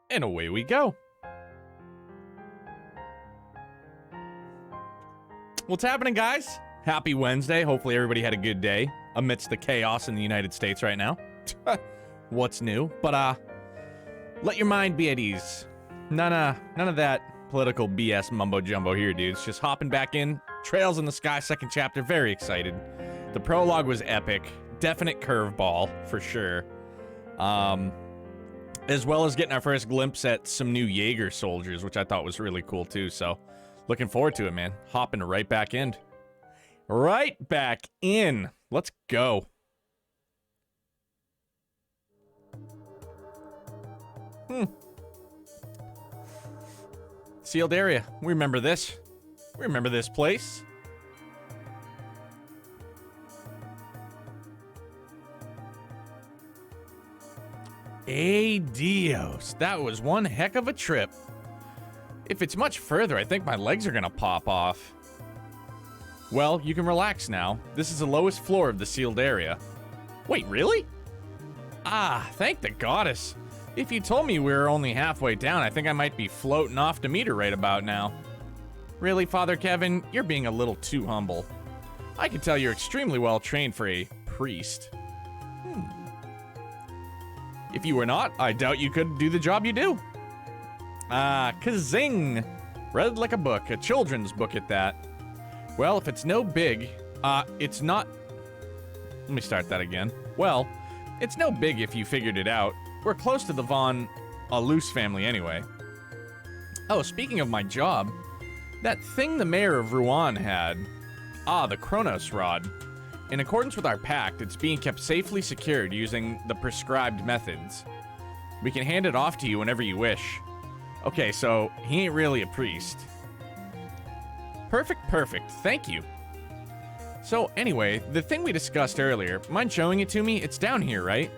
And away we go. What's happening, guys? Happy Wednesday. Hopefully everybody had a good day amidst the chaos in the United States right now. What's new? But, let your mind be at ease. None of that political BS mumbo-jumbo here, dudes. Just hopping back in. Trails in the Sky, second chapter. Very excited. The prologue was epic. Definite curveball, for sure. As well as getting our first glimpse at some new Jaeger soldiers, which I thought was really cool, too. So, looking forward to it, man. Hopping right back in. Right back in. Let's go. Sealed area. We remember this. We remember this place. Dios. That was one heck of a trip. If it's much further, I think my legs are gonna pop off. Well, you can relax now. This is the lowest floor of the sealed area. Wait, really? Ah, thank the goddess. If you told me we were only halfway down, I think I might be floating off Demeter right about now. Really, Father Kevin? You're being a little too humble. I can tell you're extremely well trained for a priest. If you were not, I doubt you could do the job you do. Ah, kazing! Read like a book, a children's book at that. Well, if it's no big, it's not... Let me start that again. Well, it's no big if you figured it out. We're close to the Von Alus family anyway. Oh, speaking of my job, that thing the mayor of Rouen had. Ah, the Kronos Rod. In accordance with our pact, it's being kept safely secured using the prescribed methods. We can hand it off to you whenever you wish. Okay, so he ain't really a priest. Perfect. Thank you. So anyway, the thing we discussed earlier, mind showing it to me? It's down here, right?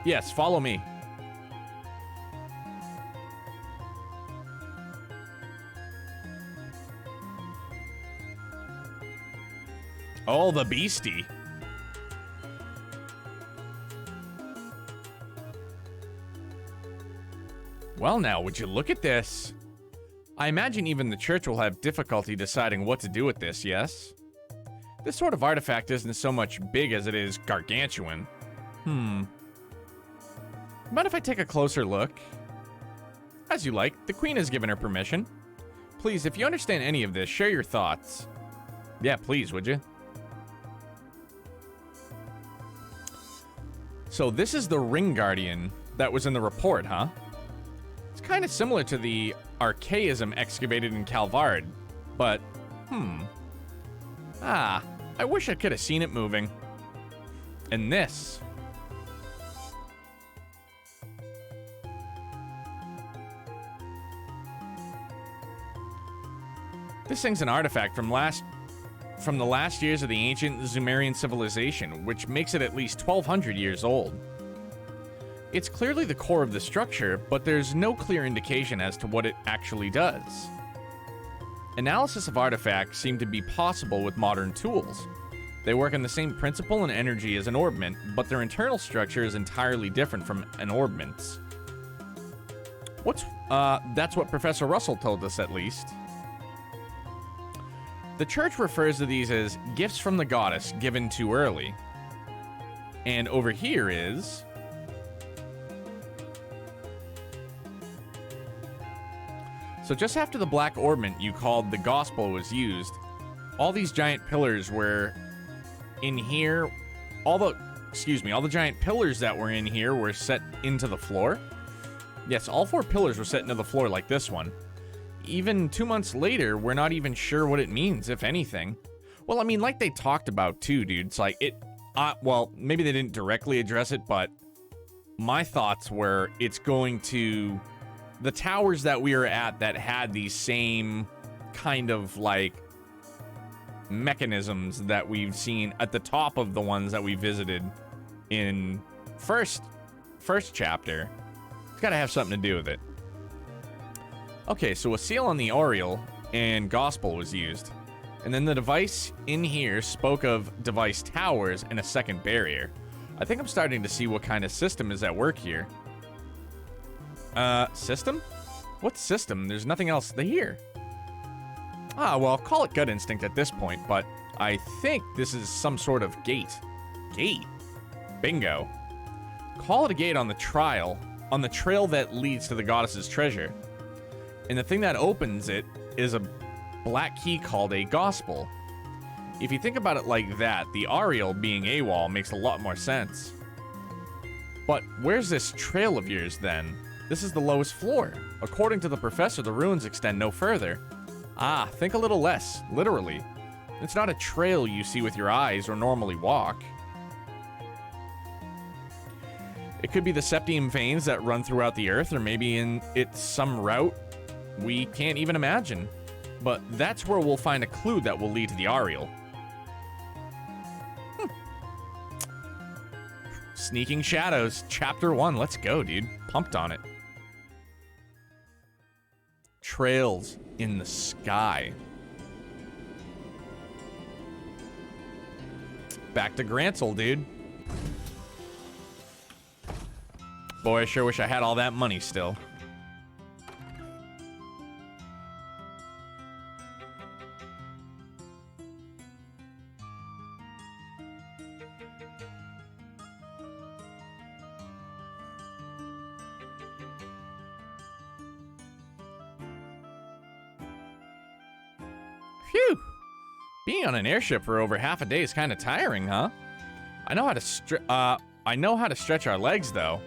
Yes, follow me. Oh, the beastie. Well now, would you look at this? I imagine even the church will have difficulty deciding what to do with this, yes? This sort of artifact isn't so much big as it is gargantuan. Mind if I take a closer look? As you like. The Queen has given her permission. Please, if you understand any of this, share your thoughts. Yeah, please, would you? So this is the Ring Guardian that was in the report, huh? It's kind of similar to the Archaism excavated in Calvard, but, I wish I could have seen it moving. And this. This thing's an artifact from the last years of the ancient Sumerian civilization, which makes it at least 1,200 years old. It's clearly the core of the structure, but there's no clear indication as to what it actually does. Analysis of artifacts seem to be possible with modern tools. They work on the same principle and energy as an orbment, but their internal structure is entirely different from an orbment's. That's what Professor Russell told us, at least. The church refers to these as gifts from the goddess given too early. And over here is... So just after the black orbment you called the gospel was used, all these giant pillars were in here. All the giant pillars that were in here were set into the floor. Yes, all 4 pillars were set into the floor like this one. Even 2 months later, we're not even sure what it means, if anything. Well, I mean, like they talked about too, dude. It's like, well, maybe they didn't directly address it, but my thoughts were it's going to... The towers that we were at that had these same kind of, like, mechanisms that we've seen at the top of the ones that we visited in first chapter. It's got to have something to do with it. Okay, so a seal on the Oriel and Gospel was used. And then the device in here spoke of device towers and a second barrier. I think I'm starting to see what kind of system is at work here. System? What system? There's nothing else here. Well, call it gut instinct at this point, but I think this is some sort of gate. Gate? Bingo. Call it a gate on the trail that leads to the goddess's treasure. And the thing that opens it is a black key called a gospel. If you think about it like that, the Ariel being AWOL makes a lot more sense. But where's this trail of yours then? This is the lowest floor. According to the professor, the ruins extend no further. Think a little less, literally. It's not a trail you see with your eyes or normally walk. It could be the septium veins that run throughout the earth, or maybe it's some route we can't even imagine. But that's where we'll find a clue that will lead to the Ariel. Sneaking Shadows, Chapter 1. Let's go, dude. Pumped on it. Trails in the sky. Back to Grancel, dude. Boy, I sure wish I had all that money still. Phew! Being on an airship for over half a day is kind of tiring, huh? I know how to stretch our legs, though.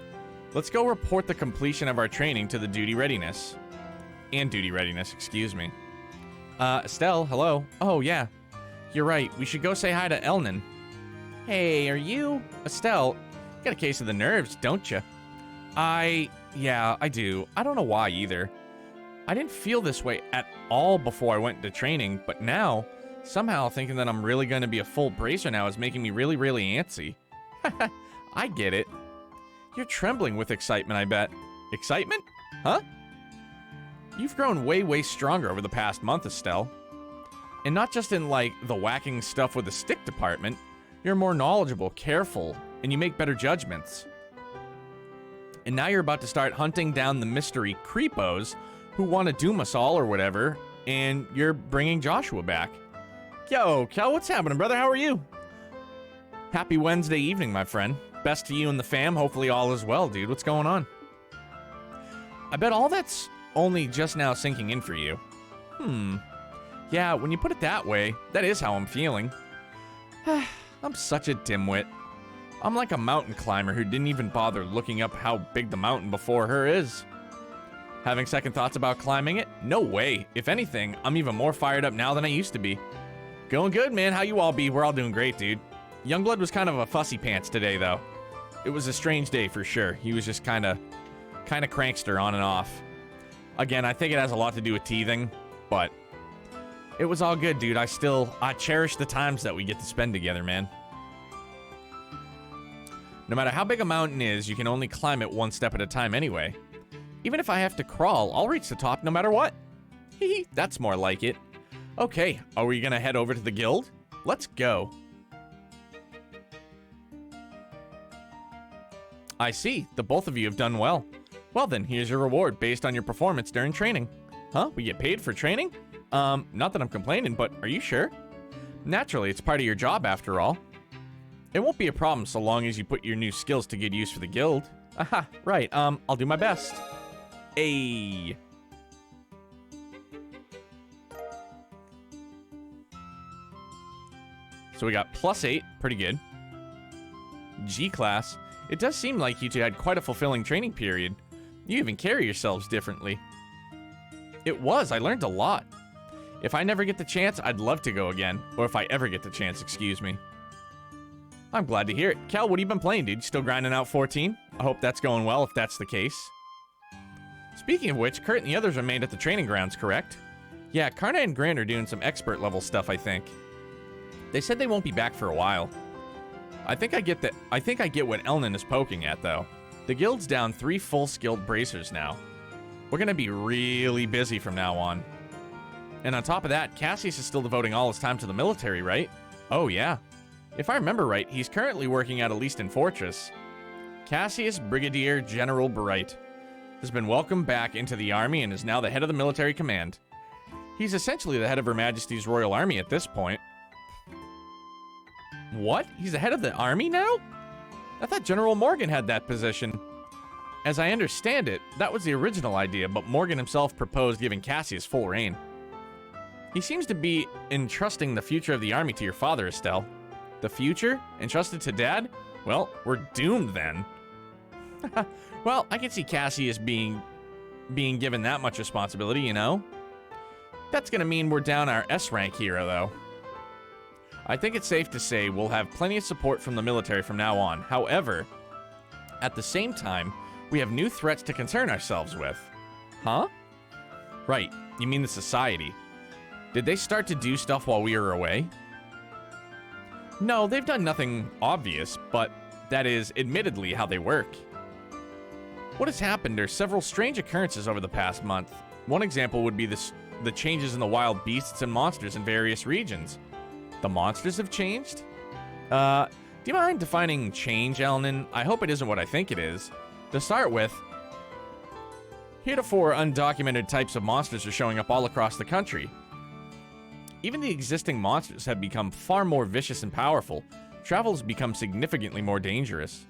Let's go report the completion of our training to the duty readiness. Excuse me. Estelle, hello. Oh, yeah. You're right. We should go say hi to Elnan. Hey, are you? Estelle, you got a case of the nerves, don't you? Yeah, I do. I don't know why either. I didn't feel this way at all before I went into training, but now, somehow thinking that I'm really going to be a full bracer now is making me really, really antsy. I get it. You're trembling with excitement, I bet. Excitement? Huh? You've grown way, way stronger over the past month, Estelle. And not just in, like, the whacking stuff with the stick department. You're more knowledgeable, careful, and you make better judgments. And now you're about to start hunting down the mystery creepos who want to doom us all or whatever, and you're bringing Joshua back. Yo, Cal, what's happening, brother? How are you? Happy Wednesday evening, my friend. Best to you and the fam. Hopefully all is well, dude. What's going on? I bet all that's only just now sinking in for you. Yeah, when you put it that way, that is how I'm feeling. I'm such a dimwit. I'm like a mountain climber who didn't even bother looking up how big the mountain before her is. Having second thoughts about climbing it? No way. If anything, I'm even more fired up now than I used to be. Going good, man. How you all be? We're all doing great, dude. Youngblood was kind of a fussy pants today, though. It was a strange day for sure. He was just kind of crankster on and off. Again, I think it has a lot to do with teething, but it was all good, dude. I cherish the times that we get to spend together, man. No matter how big a mountain is, you can only climb it one step at a time anyway. Even if I have to crawl, I'll reach the top no matter what. Hee, that's more like it. Okay, are we gonna head over to the guild? Let's go. I see, the both of you have done well. Well then, here's your reward based on your performance during training. Huh? We get paid for training? Not that I'm complaining, but are you sure? Naturally, it's part of your job after all. It won't be a problem so long as you put your new skills to good use for the guild. Aha, right, I'll do my best. Ayy. So we got +8, pretty good. G-Class. It does seem like you two had quite a fulfilling training period. You even carry yourselves differently. It was, I learned a lot. If I never get the chance, I'd love to go again. Or if I ever get the chance, excuse me. I'm glad to hear it. Cal, what have you been playing, dude? Still grinding out 14? I hope that's going well if that's the case. Speaking of which, Kurt and the others remained at the training grounds, correct? Yeah, Karna and Grant are doing some expert level stuff, I think. They said they won't be back for a while. I think I get what Elnan is poking at, though. The guild's down 3 full-skilled bracers now. We're gonna be really busy from now on. And on top of that, Cassius is still devoting all his time to the military, right? Oh, yeah. If I remember right, he's currently working at Easton Fortress. Cassius Brigadier General Bright has been welcomed back into the army and is now the head of the military command. He's essentially the head of Her Majesty's Royal Army at this point. What? He's the head of the army now? I thought General Morgan had that position. As I understand it, that was the original idea, but Morgan himself proposed giving Cassius full reign. He seems to be entrusting the future of the army to your father, Estelle. The future? Entrusted to Dad? Well, we're doomed then. Well, I can see Cassius being given that much responsibility, you know? That's gonna mean we're down our S-rank hero, though. I think it's safe to say we'll have plenty of support from the military from now on. However, at the same time, we have new threats to concern ourselves with. Huh? Right, you mean the society. Did they start to do stuff while we were away? No, they've done nothing obvious, but that is admittedly how they work. What has happened are several strange occurrences over the past month. One example would be the changes in the wild beasts and monsters in various regions. The monsters have changed? Do you mind defining change, Elnan? I hope it isn't what I think it is. To start with, heretofore undocumented types of monsters are showing up all across the country. Even the existing monsters have become far more vicious and powerful. Travel has become significantly more dangerous.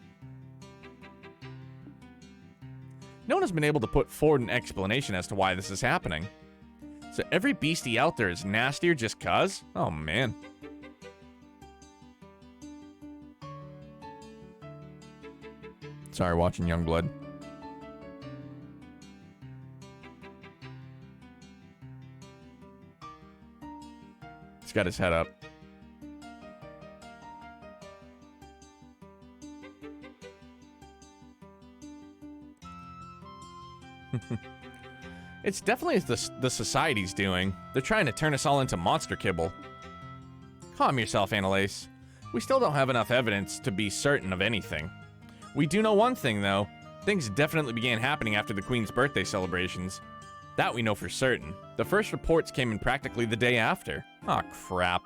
No one has been able to put forward an explanation as to why this is happening. So every beastie out there is nastier just cuz? Oh man. Sorry, watching Youngblood. He's got his head up. It's definitely the society's doing. They're trying to turn us all into monster kibble. Calm yourself, Annalise. We still don't have enough evidence to be certain of anything. We do know one thing, though. Things definitely began happening after the Queen's birthday celebrations. That we know for certain. The first reports came in practically the day after. Aw, crap.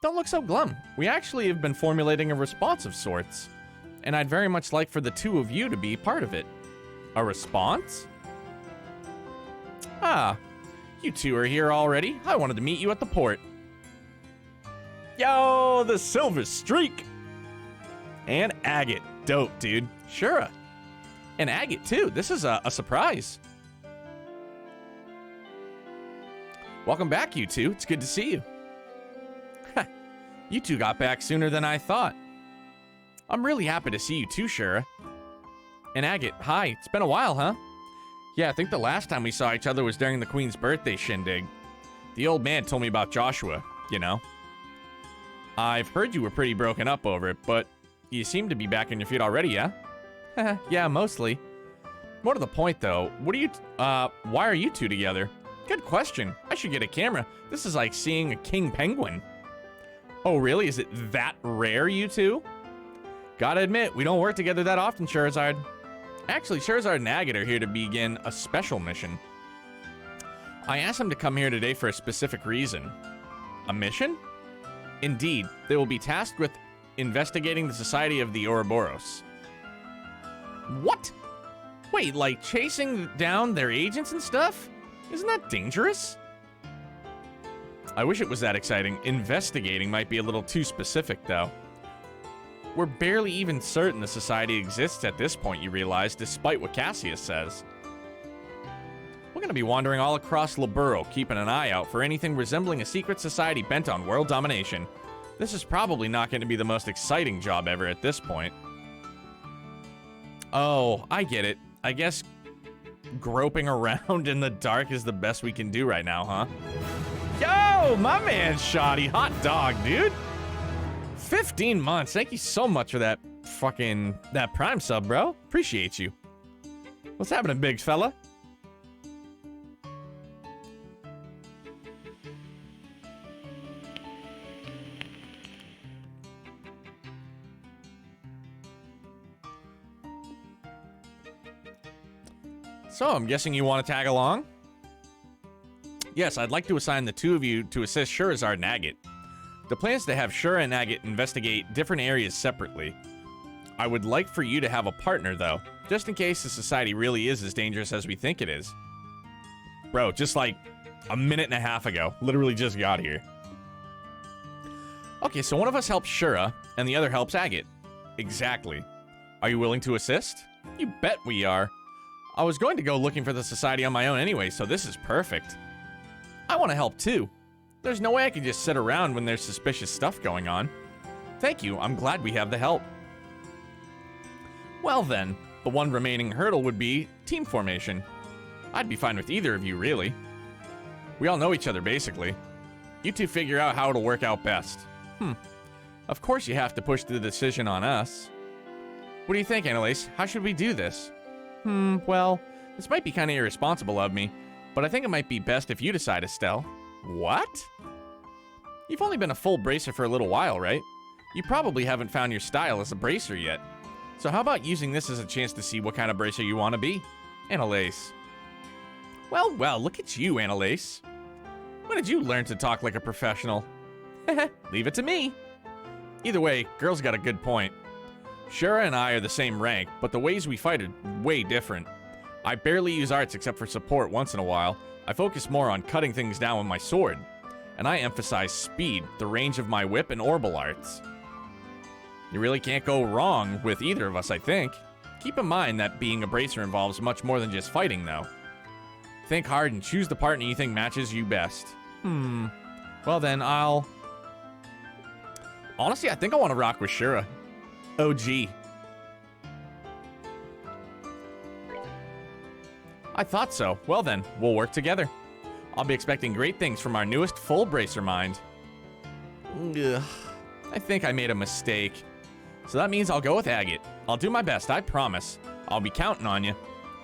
Don't look so glum. We actually have been formulating a response of sorts. And I'd very much like for the two of you to be part of it. A response? Ah, you two are here already. I wanted to meet you at the port. Yo, the Silver Streak. And Agate. Dope, dude. Shura. And Agate, too. This is a surprise. Welcome back, you two. It's good to see you. You two got back sooner than I thought. I'm really happy to see you too, Shura. And Agate, hi. It's been a while, huh? Yeah, I think the last time we saw each other was during the Queen's birthday shindig. The old man told me about Joshua, you know. I've heard you were pretty broken up over it, but you seem to be back on your feet already, yeah? Yeah, mostly. More to the point, though, why are you two together? Good question. I should get a camera. This is like seeing a king penguin. Oh, really? Is it that rare, you two? Gotta admit, we don't work together that often, Charizard. Actually, Charizard and Agate are here to begin a special mission. I asked them to come here today for a specific reason. A mission? Indeed, they will be tasked with investigating the Society of the Ouroboros. What? Wait, like chasing down their agents and stuff? Isn't that dangerous? I wish it was that exciting. Investigating might be a little too specific, though. We're barely even certain the Society exists at this point, you realize, despite what Cassius says. We're gonna be wandering all across Laburo, keeping an eye out for anything resembling a secret society bent on world domination. This is probably not going to be the most exciting job ever at this point. Oh, I get it. I guess groping around in the dark is the best we can do right now, huh? Yo, my man Shoddy, hot dog, dude. 15 months. Thank you so much for that Prime sub, bro. Appreciate you. What's happening, big fella? So, I'm guessing you want to tag along? Yes, I'd like to assign the two of you to assist Charizard and Agate. The plan is to have Shura and Agate investigate different areas separately. I would like for you to have a partner, though, just in case the society really is as dangerous as we think it is. Bro, just like a minute and a half ago. Literally just got here. Okay, so one of us helps Shura, and the other helps Agate. Exactly. Are you willing to assist? You bet we are. I was going to go looking for the society on my own anyway, so this is perfect. I want to help too. There's no way I can just sit around when there's suspicious stuff going on. Thank you, I'm glad we have the help. Well then, the one remaining hurdle would be team formation. I'd be fine with either of you, really. We all know each other, basically. You two figure out how it'll work out best. Of course you have to push the decision on us. What do you think, Annalise? How should we do this? Well, this might be kind of irresponsible of me, but I think it might be best if you decide, Estelle. What? You've only been a full bracer for a little while, right? You probably haven't found your style as a bracer yet. So how about using this as a chance to see what kind of bracer you want to be? Annalise. Well, look at you, Annalise. When did you learn to talk like a professional? Leave it to me. Either way, girl's got a good point. Shura and I are the same rank, but the ways we fight are way different. I barely use arts except for support once in a while. I focus more on cutting things down with my sword. And I emphasize speed, the range of my whip, and orbal arts. You really can't go wrong with either of us, I think. Keep in mind that being a bracer involves much more than just fighting, though. Think hard and choose the partner you think matches you best. Well then, honestly, I think I want to rock with Shura. OG. I thought so. Well then, we'll work together. I'll be expecting great things from our newest full bracer mind. Ugh, I think I made a mistake. So that means I'll go with Agate. I'll do my best, I promise. I'll be counting on you.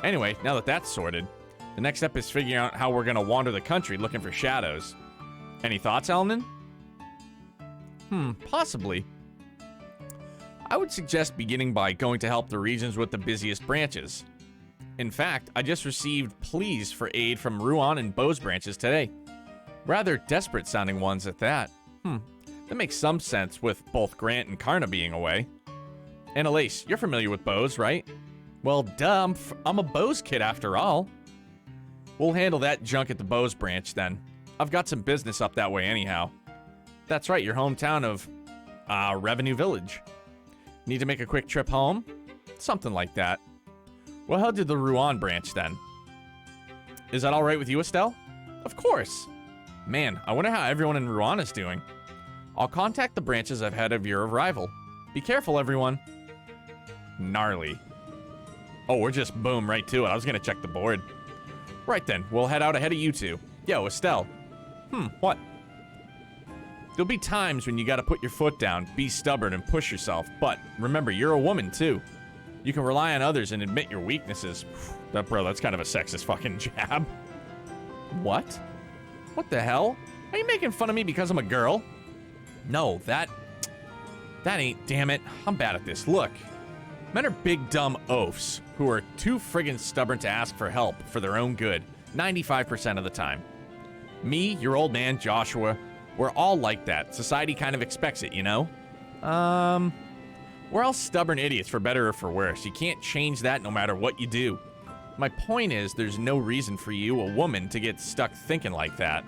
Anyway, now that that's sorted, the next step is figuring out how we're gonna wander the country looking for shadows. Any thoughts, Elnan? Possibly. I would suggest beginning by going to help the regions with the busiest branches. In fact, I just received pleas for aid from Ruan and Bow's branches today. Rather desperate sounding ones at that. That makes some sense with both Grant and Karna being away. Annalise, you're familiar with Bow's, right? Well, duh, I'm a Bow's kid after all. We'll handle that junk at the Bow's branch then. I've got some business up that way anyhow. That's right, your hometown of Revenue Village. Need to make a quick trip home? Something like that. We'll head to the Rouen branch then. Is that alright with you, Estelle? Of course. Man, I wonder how everyone in Rouen is doing. I'll contact the branches ahead of your arrival. Be careful, everyone. Gnarly. Oh, we're just boom right to it. I was gonna check the board. Right then, we'll head out ahead of you two. Yo, Estelle. What? There'll be times when you gotta put your foot down, be stubborn, and push yourself. But remember, you're a woman, too. You can rely on others and admit your weaknesses. Bro, that's kind of a sexist fucking jab. What? What the hell? Are you making fun of me because I'm a girl? No, that ain't, damn it. I'm bad at this. Look. Men are big dumb oafs who are too friggin' stubborn to ask for help for their own good 95% of the time. Me, your old man, Joshua, we're all like that. Society kind of expects it, you know? We're all stubborn idiots for better or for worse. You can't change that no matter what you do. My point is, there's no reason for you, a woman, to get stuck thinking like that.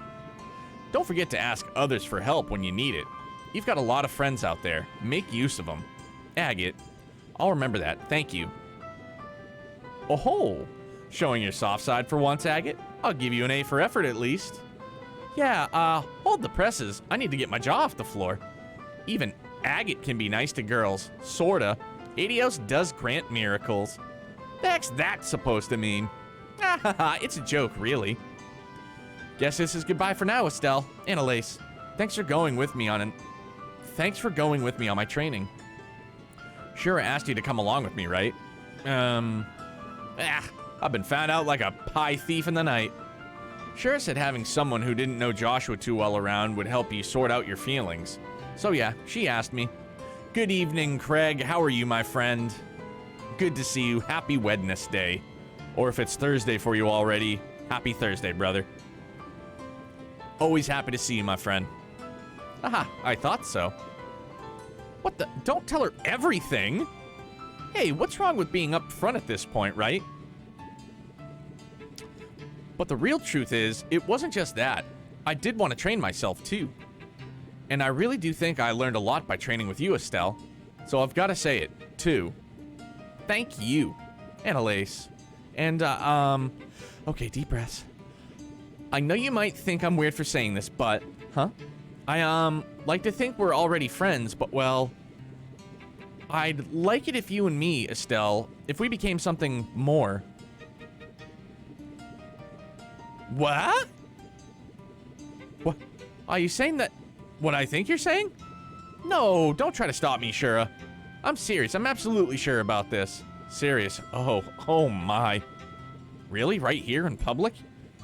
Don't forget to ask others for help when you need it. You've got a lot of friends out there. Make use of them. Agate. I'll remember that. Thank you. Oh-ho! Showing your soft side for once, Agate? I'll give you an A for effort at least. Yeah, hold the presses. I need to get my jaw off the floor. Even Agate can be nice to girls. Sorta. Adios does grant miracles. The heck's that supposed to mean? It's a joke, really. Guess this is goodbye for now, Estelle. Annalise. Thanks for going with me on my training. Sure asked you to come along with me, right? I've been found out like a pie thief in the night. Sure said having someone who didn't know Joshua too well around would help you sort out your feelings. So yeah, she asked me. Good evening, Craig. How are you, my friend? Good to see you. Happy Wednesday. Or if it's Thursday for you already, happy Thursday, brother. Always happy to see you, my friend. Aha, I thought so. What the? Don't tell her everything! Hey, what's wrong with being up front at this point, right? But the real truth is, it wasn't just that. I did want to train myself, too. And I really do think I learned a lot by training with you, Estelle. So I've got to say it, too. Thank you, Annalise. And, okay, deep breaths. I know you might think I'm weird for saying this, but, I, like to think we're already friends, but, well, I'd like it if you and me, Estelle, if we became something more. What? What? Are you saying that what I think you're saying? No, don't try to stop me, Shura. I'm serious. I'm absolutely sure about this. Serious. Oh my. Really? Right here in public?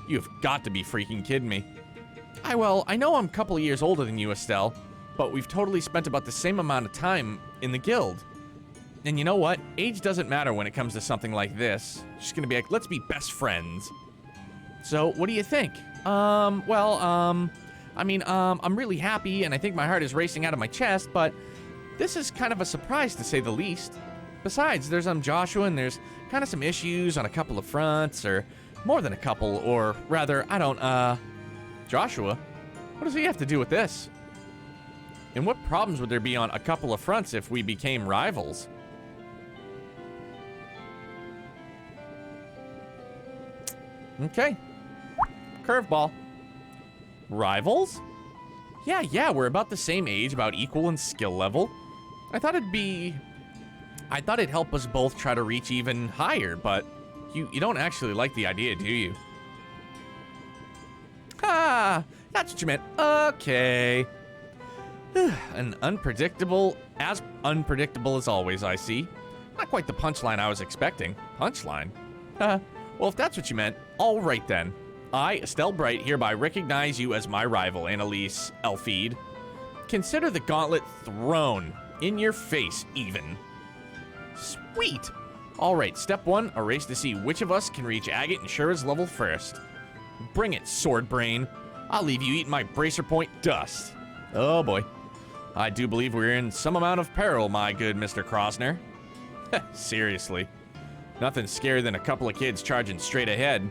You've got to be freaking kidding me. I know I'm a couple of years older than you, Estelle, but we've totally spent about the same amount of time in the guild. And you know what? Age doesn't matter when it comes to something like this. Just gonna be like, let's be best friends. So, what do you think? I'm really happy, and I think my heart is racing out of my chest, but this is kind of a surprise to say the least. Besides, there's Joshua, and there's kind of some issues on a couple of fronts, or more than a couple, or rather, Joshua? What does he have to do with this? And what problems would there be on a couple of fronts if we became rivals? Okay. Curveball. Rivals? Yeah, we're about the same age, about equal in skill level. I thought it'd help us both try to reach even higher, but you don't actually like the idea, do you? That's what you meant. Okay. Unpredictable as always, I see. Not quite the punchline I was expecting. Punchline? Well, if that's what you meant, all right then. I, Estelle Bright, hereby recognize you as my rival, Annalise Elfide. Consider the gauntlet thrown in your face, even. Sweet! Alright, step 1, a race to see which of us can reach Agate and Shura's level first. Bring it, sword brain. I'll leave you eating my bracer point dust. Oh boy. I do believe we're in some amount of peril, my good Mr. Krosner. Seriously. Nothing scarier than a couple of kids charging straight ahead.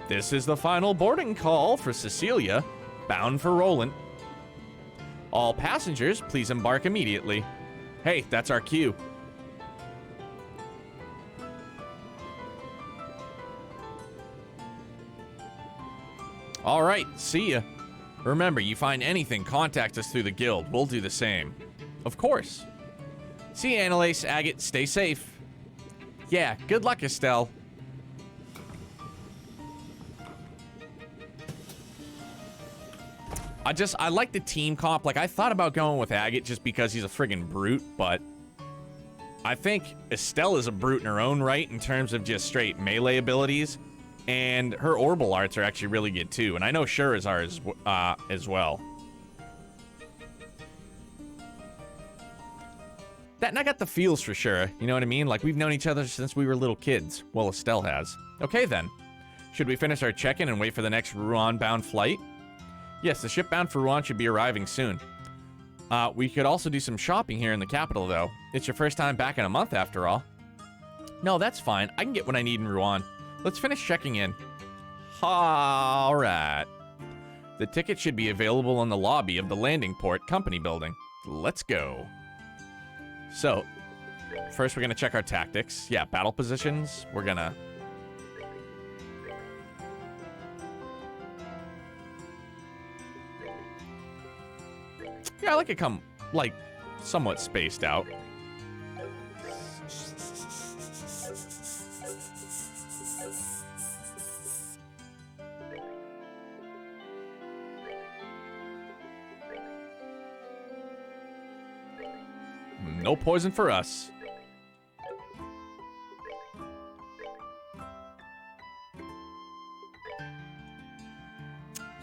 This is the final boarding call for Cecilia, bound for Roland. All passengers, please embark immediately. Hey, that's our cue. All right, see ya. Remember, you find anything, contact us through the guild. We'll do the same. Of course. See you, Annalise, Agate. Stay safe. Yeah, good luck, Estelle. I like the team comp. Like, I thought about going with Agate just because he's a friggin' brute, but I think Estelle is a brute in her own right in terms of just straight melee abilities, and her orbital arts are actually really good too, and I know Shurazar is as well. That, and I got the feels for sure, you know what I mean? Like, we've known each other since we were little kids. Well, Estelle has. Okay, then. Should we finish our check-in and wait for the next Rouen-bound flight? Yes, the ship bound for Rouen should be arriving soon. We could also do some shopping here in the capital, though. It's your first time back in a month, after all. No, that's fine. I can get what I need in Rouen. Let's finish checking in. All right. The ticket should be available in the lobby of the landing port company building. Let's go. So, first we're going to check our tactics. Yeah, battle positions. We're going to... Yeah, I like it come, like, somewhat spaced out. No poison for us.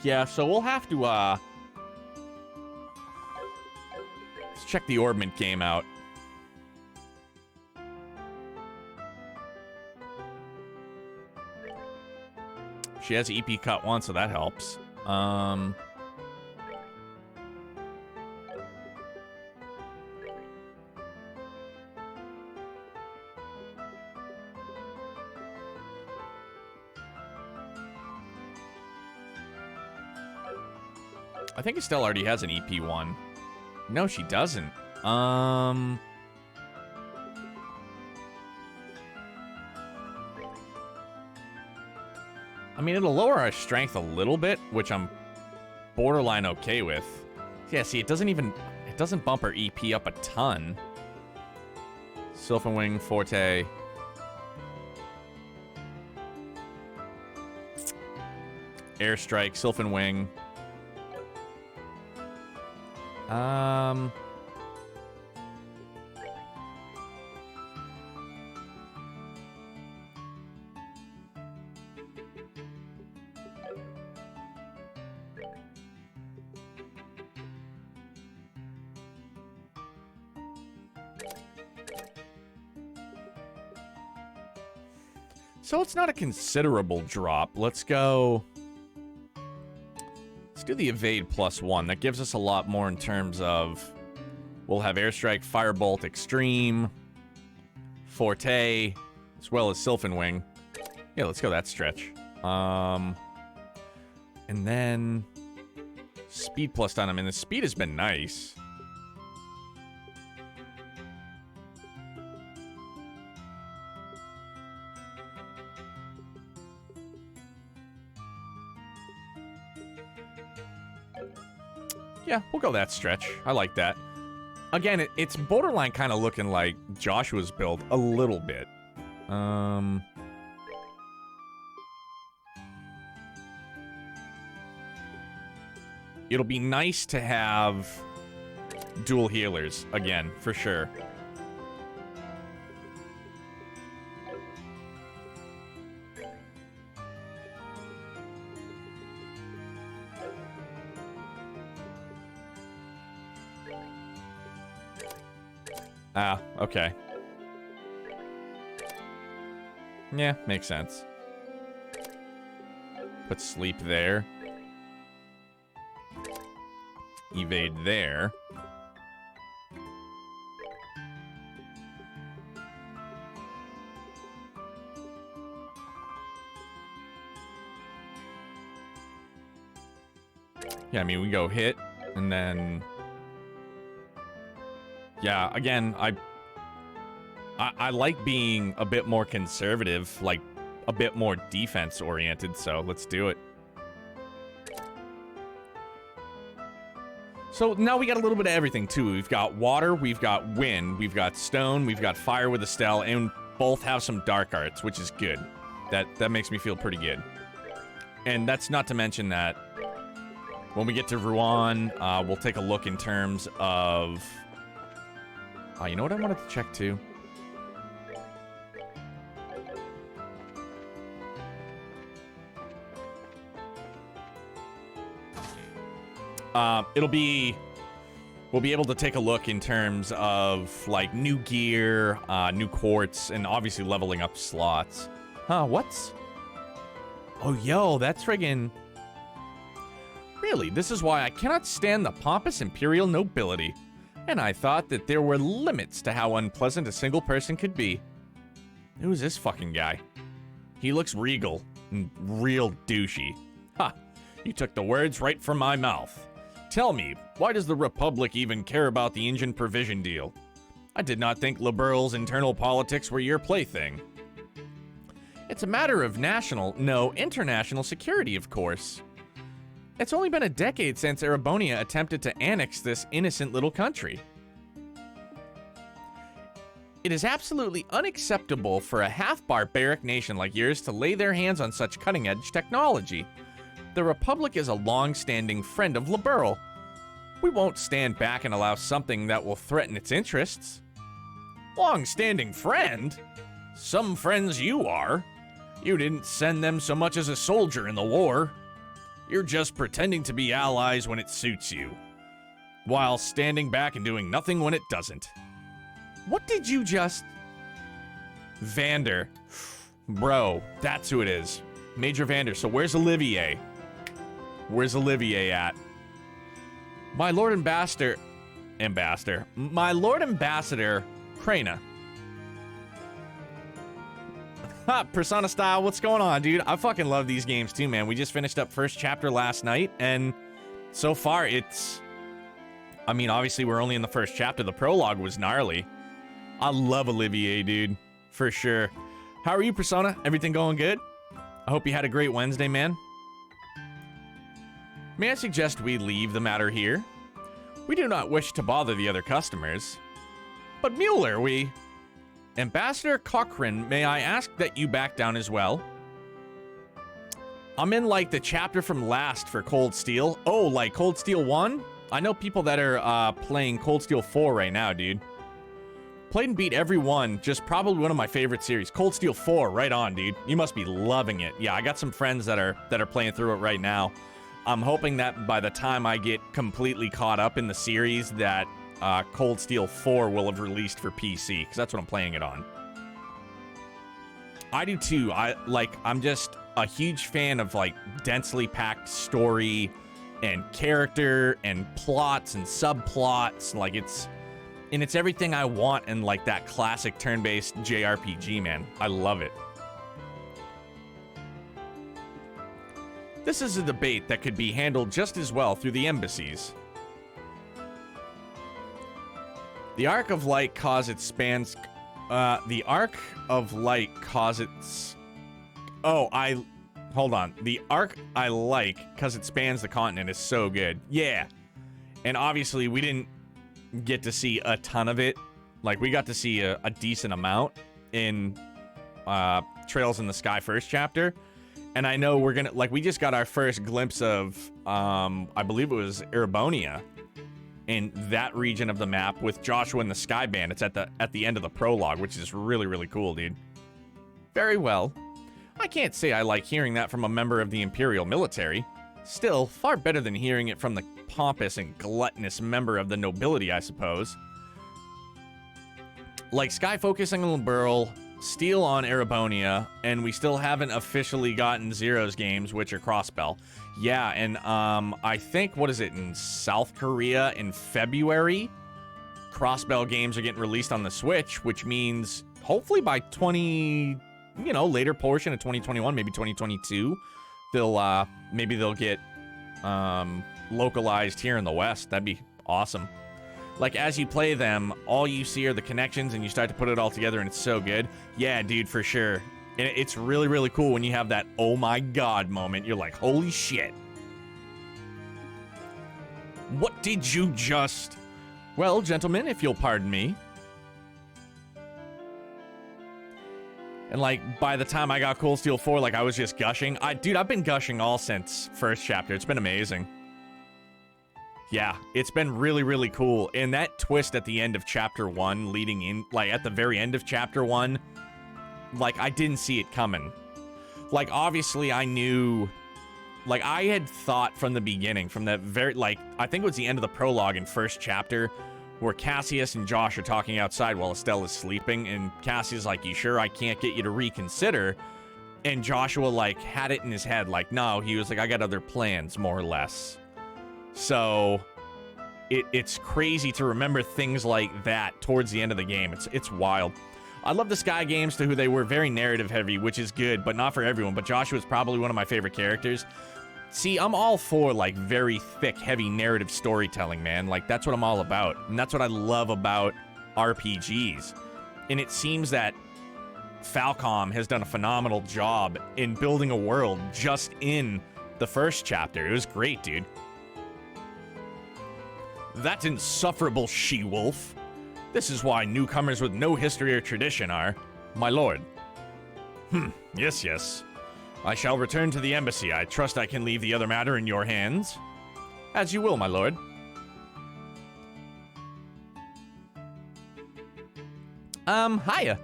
Yeah, so we'll have to, let's check the Orbment game out. She has EP cut 1, so that helps. I think Estelle already has an EP1. No, she doesn't. I mean, it'll lower our strength a little bit, which I'm borderline okay with. Yeah, see, it doesn't bump our EP up a ton. Sylphin Wing, Forte. Airstrike, Sylphin Wing. So it's not a considerable drop. Let's go... Let's do the evade +1. That gives us a lot more in terms of... We'll have Airstrike, Firebolt, Extreme, Forte, as well as Sylphin Wing. Yeah, let's go that stretch. And then... Speed +10. I mean, the speed has been nice. Yeah, we'll go that stretch. I like that. Again, it's borderline kind of looking like Joshua's build a little bit. It'll be nice to have dual healers again, for sure. Ah, okay. Yeah, makes sense. Put sleep there. Evade there. Yeah, I mean, we go hit, and then Yeah, again, I like being a bit more conservative, like a bit more defense oriented, so let's do it. So now we got a little bit of everything too. We've got water, we've got wind, we've got stone, we've got fire with Estelle, and both have some dark arts, which is good. That makes me feel pretty good. And that's not to mention that when we get to Rouen, we'll take a look in terms of... you know what I wanted to check too? We'll be able to take a look in terms of, like, new gear, new quartz, and obviously leveling up slots. What's... Oh, yo, that's friggin'... Really, this is why I cannot stand the pompous imperial nobility. And I thought that there were limits to how unpleasant a single person could be. Who's this fucking guy? He looks regal and real douchey. Ha! You took the words right from my mouth. Tell me, why does the Republic even care about the engine provision deal? I did not think Liberal's internal politics were your plaything. It's a matter of international security, of course. It's only been a decade since Erebonia attempted to annex this innocent little country. It is absolutely unacceptable for a half-barbaric nation like yours to lay their hands on such cutting-edge technology. The Republic is a long-standing friend of Liberal. We won't stand back and allow something that will threaten its interests. Long-standing friend? Some friends you are. You didn't send them so much as a soldier in the war. You're just pretending to be allies when it suits you, while standing back and doing nothing when it doesn't. What did you just... Vander. Bro, that's who it is. Major Vander. So where's Olivier? Where's Olivier at? My Lord Ambassador... My Lord Ambassador, Krana. Ha, Persona Style, what's going on, dude? I fucking love these games too, man. We just finished up first chapter last night, and so far it's... I mean, obviously we're only in the first chapter. The prologue was gnarly. I love Olivier, dude. For sure. How are you, Persona? Everything going good? I hope you had a great Wednesday, man. May I suggest we leave the matter here? We do not wish to bother the other customers. But Mueller, Ambassador Cochrane, may I ask that you back down as well? I'm in, like, the chapter from last for Cold Steel. Oh, like Cold Steel 1? I know people that are playing Cold Steel 4 right now, dude. Played and beat every one. Just probably one of my favorite series. Cold Steel 4, right on, dude. You must be loving it. Yeah, I got some friends that are playing through it right now. I'm hoping that by the time I get completely caught up in the series that Cold Steel 4 will have released for PC, because that's what I'm playing it on. I do too. I'm just a huge fan of, like, densely packed story and character and plots and subplots. Like, it's everything I want in, like, that classic turn-based JRPG, man. I love it. This is a debate that could be handled just as well through the embassies. The Arc of Light cause it spans... the Arc of Light cause its... Oh, hold on. The Arc I like, because it spans the continent, is so good. Yeah. And obviously, we didn't get to see a ton of it. Like, we got to see a decent amount in Trails in the Sky first chapter. And I know we're gonna... Like, we just got our first glimpse of, I believe it was Erebonia, in that region of the map with Joshua and the Sky Bandits at the end of the prologue, which is really, really cool, dude. Very well. I can't say I like hearing that from a member of the Imperial military. Still, far better than hearing it from the pompous and gluttonous member of the nobility, I suppose. Like Sky focusing on Liberl, Steel on Erebonia, and we still haven't officially gotten Zero's games, which are Crossbell. Yeah, and I think, what is it, in South Korea in February, Crossbell games are getting released on the Switch, which means hopefully by later portion of 2021, maybe 2022, maybe they'll get localized here in the West. That'd be awesome. like, as you play them, all you see are the connections, and you start to put it all together, and it's so good. Yeah, dude, for sure. And it's really, really cool when you have that oh my god moment. You're like, holy shit. What did you just... Well, gentlemen, if you'll pardon me. And, like, by the time I got Cold Steel 4, like, I was just gushing. Dude, I've been gushing all since first chapter. It's been amazing. Yeah, it's been really, really cool. And that twist at the end of chapter 1, leading in, like, at the very end of chapter 1, like, I didn't see it coming. Like, obviously, I knew... Like, I had thought from the beginning, from that very, like, I think it was the end of the prologue in first chapter, where Cassius and Josh are talking outside while Estelle is sleeping, and Cassius like, you sure I can't get you to reconsider? And Joshua, like, had it in his head, like, no, he was like, I got other plans, more or less. So, it's crazy to remember things like that towards the end of the game. It's wild. I love the Sky games to who they were very narrative heavy, which is good, but not for everyone. But Joshua's probably one of my favorite characters. See, I'm all for, like, very thick, heavy narrative storytelling, man. Like, that's what I'm all about. And that's what I love about RPGs. And it seems that Falcom has done a phenomenal job in building a world just in the first chapter. It was great, dude. That insufferable she-wolf. This is why newcomers with no history or tradition are, my lord. Yes, yes. I shall return to the embassy. I trust I can leave the other matter in your hands. As you will, my lord. Hiya.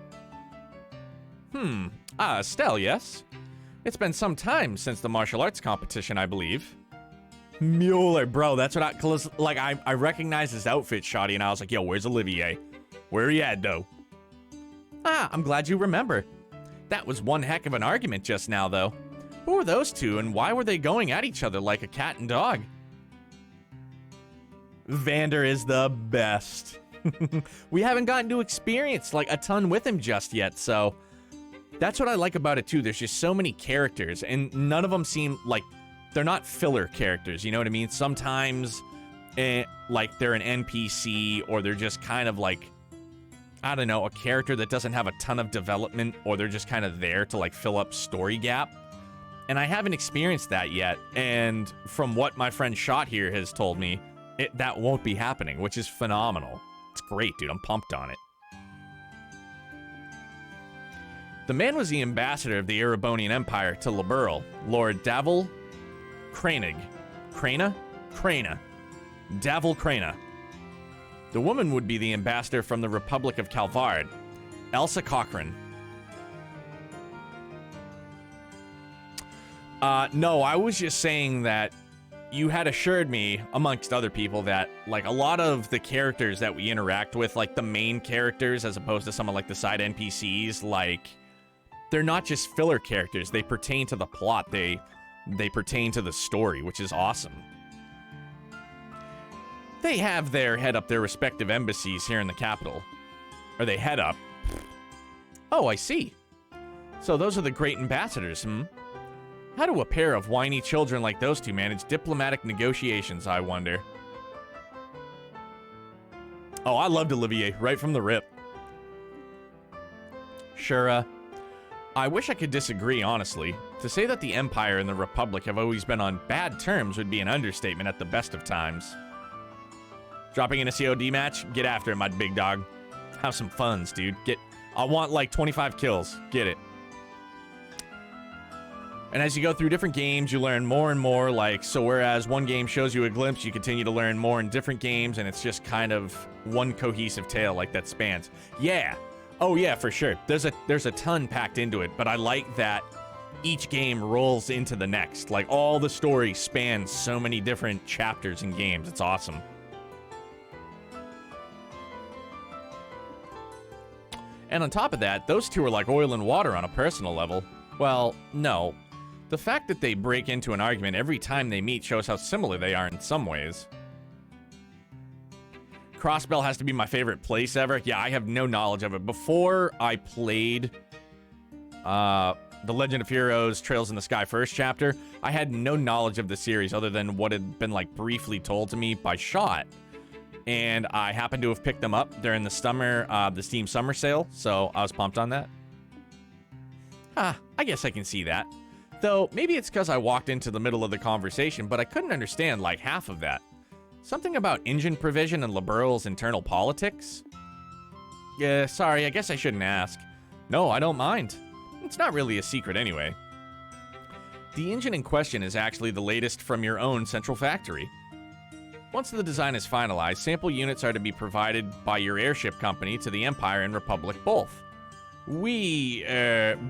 Estelle, yes? It's been some time since the martial arts competition, I believe. Mueller, bro, that's what I recognize his outfit, Shoddy, and I was like, yo, where's Olivier? Where are you at, though? I'm glad you remember. That was one heck of an argument just now, though. Who were those two, and why were they going at each other like a cat and dog? Vander is the best. We haven't gotten to experience, like, a ton with him just yet, so... That's what I like about it, too. There's just so many characters, and none of them seem like... They're not filler characters, you know what I mean? Sometimes, like, they're an NPC, or they're just kind of like... I don't know, a character that doesn't have a ton of development, or they're just kind of there to, like, fill up story gap. And I haven't experienced that yet, and from what my friend Shot here has told me, that won't be happening, which is phenomenal. It's great, dude. I'm pumped on it. The man was the ambassador of the Erebonian Empire to Liberl, Lord Davil Cranig. Crana? Crana. Davil Crana. The woman would be the ambassador from the Republic of Calvard, Elsa Cochran. No, I was just saying that you had assured me, amongst other people, that, like, a lot of the characters that we interact with, like, the main characters, as opposed to some of, like, the side NPCs, like, they're not just filler characters. They pertain to the plot. They pertain to the story, which is awesome. They have their head up their respective embassies here in the capital. Or they head up. Oh, I see. So those are the great ambassadors, How do a pair of whiny children like those two manage diplomatic negotiations, I wonder? Oh, I loved Olivier, right from the rip. Sure, I wish I could disagree, honestly. To say that the Empire and the Republic have always been on bad terms would be an understatement at the best of times. Dropping in a COD match? Get after it, my big dog. Have some funs, dude. I want, like, 25 kills. Get it. And as you go through different games, you learn more and more, like, so whereas one game shows you a glimpse, you continue to learn more in different games, and it's just kind of one cohesive tale, like, that spans. Yeah. Oh, yeah, for sure. There's a ton packed into it, but I like that each game rolls into the next. Like, all the story spans so many different chapters and games. It's awesome. And on top of that, those two are like oil and water on a personal level. Well, no. The fact that they break into an argument every time they meet shows how similar they are in some ways. Crossbell has to be my favorite place ever. Yeah, I have no knowledge of it. Before I played The Legend of Heroes Trails in the Sky first chapter, I had no knowledge of the series other than what had been, like, briefly told to me by Shot. and I happened to have picked them up during the Steam Summer Sale, so I was pumped on that. I guess I can see that. Though, maybe it's because I walked into the middle of the conversation, but I couldn't understand like half of that. Something about engine provision and Liberal's internal politics? Yeah, sorry, I guess I shouldn't ask. No, I don't mind. It's not really a secret anyway. The engine in question is actually the latest from your own central factory. Once the design is finalized, sample units are to be provided by your airship company to the Empire and Republic both. We,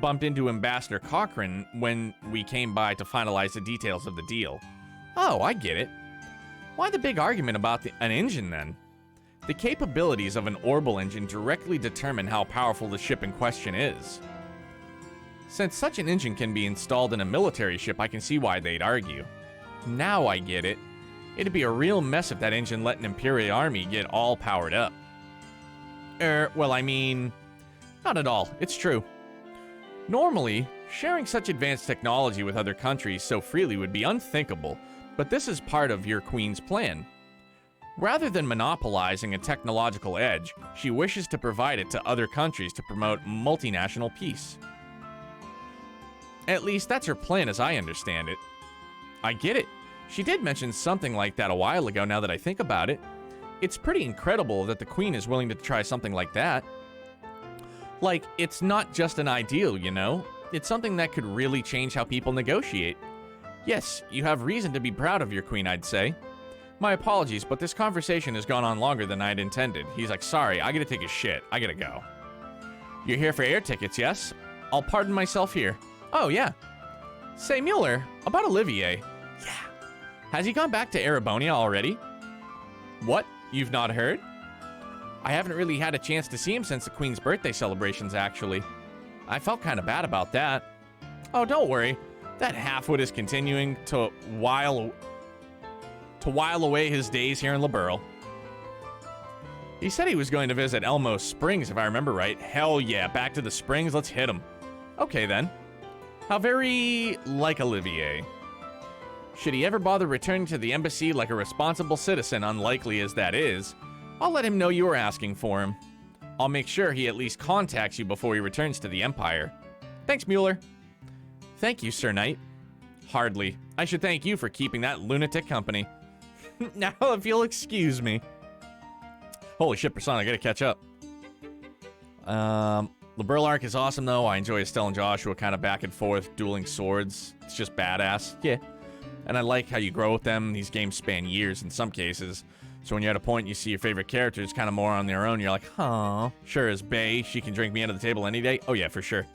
bumped into Ambassador Cochrane when we came by to finalize the details of the deal. Oh, I get it. Why the big argument about an engine then? The capabilities of an orbital engine directly determine how powerful the ship in question is. Since such an engine can be installed in a military ship, I can see why they'd argue. Now I get it. It'd be a real mess if that engine let an Imperial army get all powered up. Well, I mean, not at all. It's true. Normally, sharing such advanced technology with other countries so freely would be unthinkable, but this is part of your queen's plan. Rather than monopolizing a technological edge, she wishes to provide it to other countries to promote multinational peace. At least that's her plan as I understand it. I get it. She did mention something like that a while ago now that I think about it. It's pretty incredible that the Queen is willing to try something like that. Like, it's not just an ideal, you know? It's something that could really change how people negotiate. Yes, you have reason to be proud of your Queen, I'd say. My apologies, but this conversation has gone on longer than I'd intended. He's like, sorry, I gotta take a shit. I gotta go. You're here for air tickets, yes? I'll pardon myself here. Oh, yeah. Say, Mueller, about Olivier. Yeah. Has he gone back to Erebonia already? What? You've not heard? I haven't really had a chance to see him since the Queen's birthday celebrations, actually. I felt kind of bad about that. Oh, don't worry. That halfwit is continuing to while away his days here in Liberal. He said he was going to visit Elmo Springs, if I remember right. Hell yeah, back to the Springs, let's hit him. Okay, then. How very like Olivier. Should he ever bother returning to the embassy like a responsible citizen, unlikely as that is, I'll let him know you were asking for him. I'll make sure he at least contacts you before he returns to the Empire. Thanks, Mueller. Thank you, Sir Knight. Hardly. I should thank you for keeping that lunatic company. Now, if you'll excuse me. Holy shit, Persona, I gotta catch up. Liberal arc is awesome, though. I enjoy Estelle and Joshua kind of back and forth, dueling swords. It's just badass. Yeah. And I like how you grow with them. These games span years in some cases. So when you're at a point you see your favorite characters kind of more on their own, you're like, huh. Sure as Bay, she can drink me under the table any day. Oh yeah, for sure.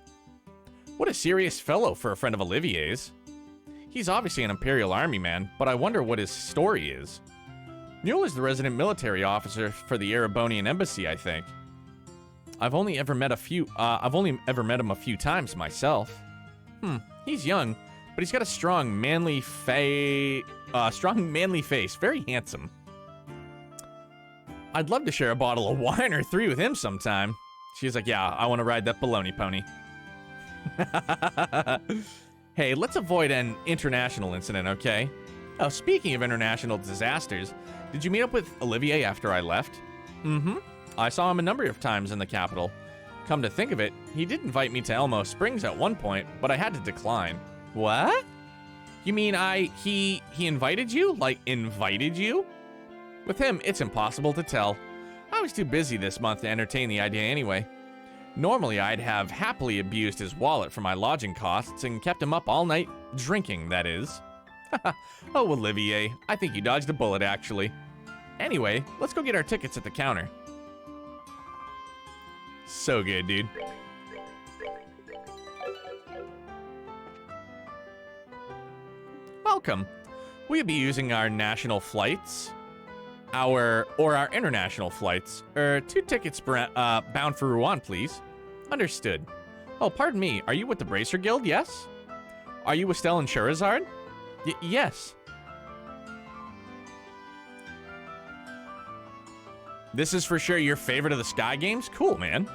What a serious fellow for a friend of Olivier's. He's obviously an Imperial Army man, but I wonder what his story is. Mueller's the resident military officer for the Erebonian embassy, I think. I've only ever met him a few times myself. He's young, but he's got a strong, manly face. Very handsome. I'd love to share a bottle of wine or 3 with him sometime. She's like, yeah, I want to ride that baloney pony. Hey, let's avoid an international incident, okay? Oh, speaking of international disasters, did you meet up with Olivier after I left? I saw him a number of times in the capital. Come to think of it, he did invite me to Elmo Springs at one point, but I had to decline. What? You mean he invited you? Like, invited you? With him, it's impossible to tell. I was too busy this month to entertain the idea anyway. Normally, I'd have happily abused his wallet for my lodging costs and kept him up all night, drinking, that is. Oh, Olivier, I think you dodged a bullet, actually. Anyway, let's go get our tickets at the counter. So good, dude. Welcome. We'll be using our national flights. Our international flights. 2 tickets bound for Rouen, please. Understood. Oh, pardon me. Are you with the Bracer Guild? Yes? Are you with Estelle and Charizard? Yes. This is for sure your favorite of the Sky games? Cool, man.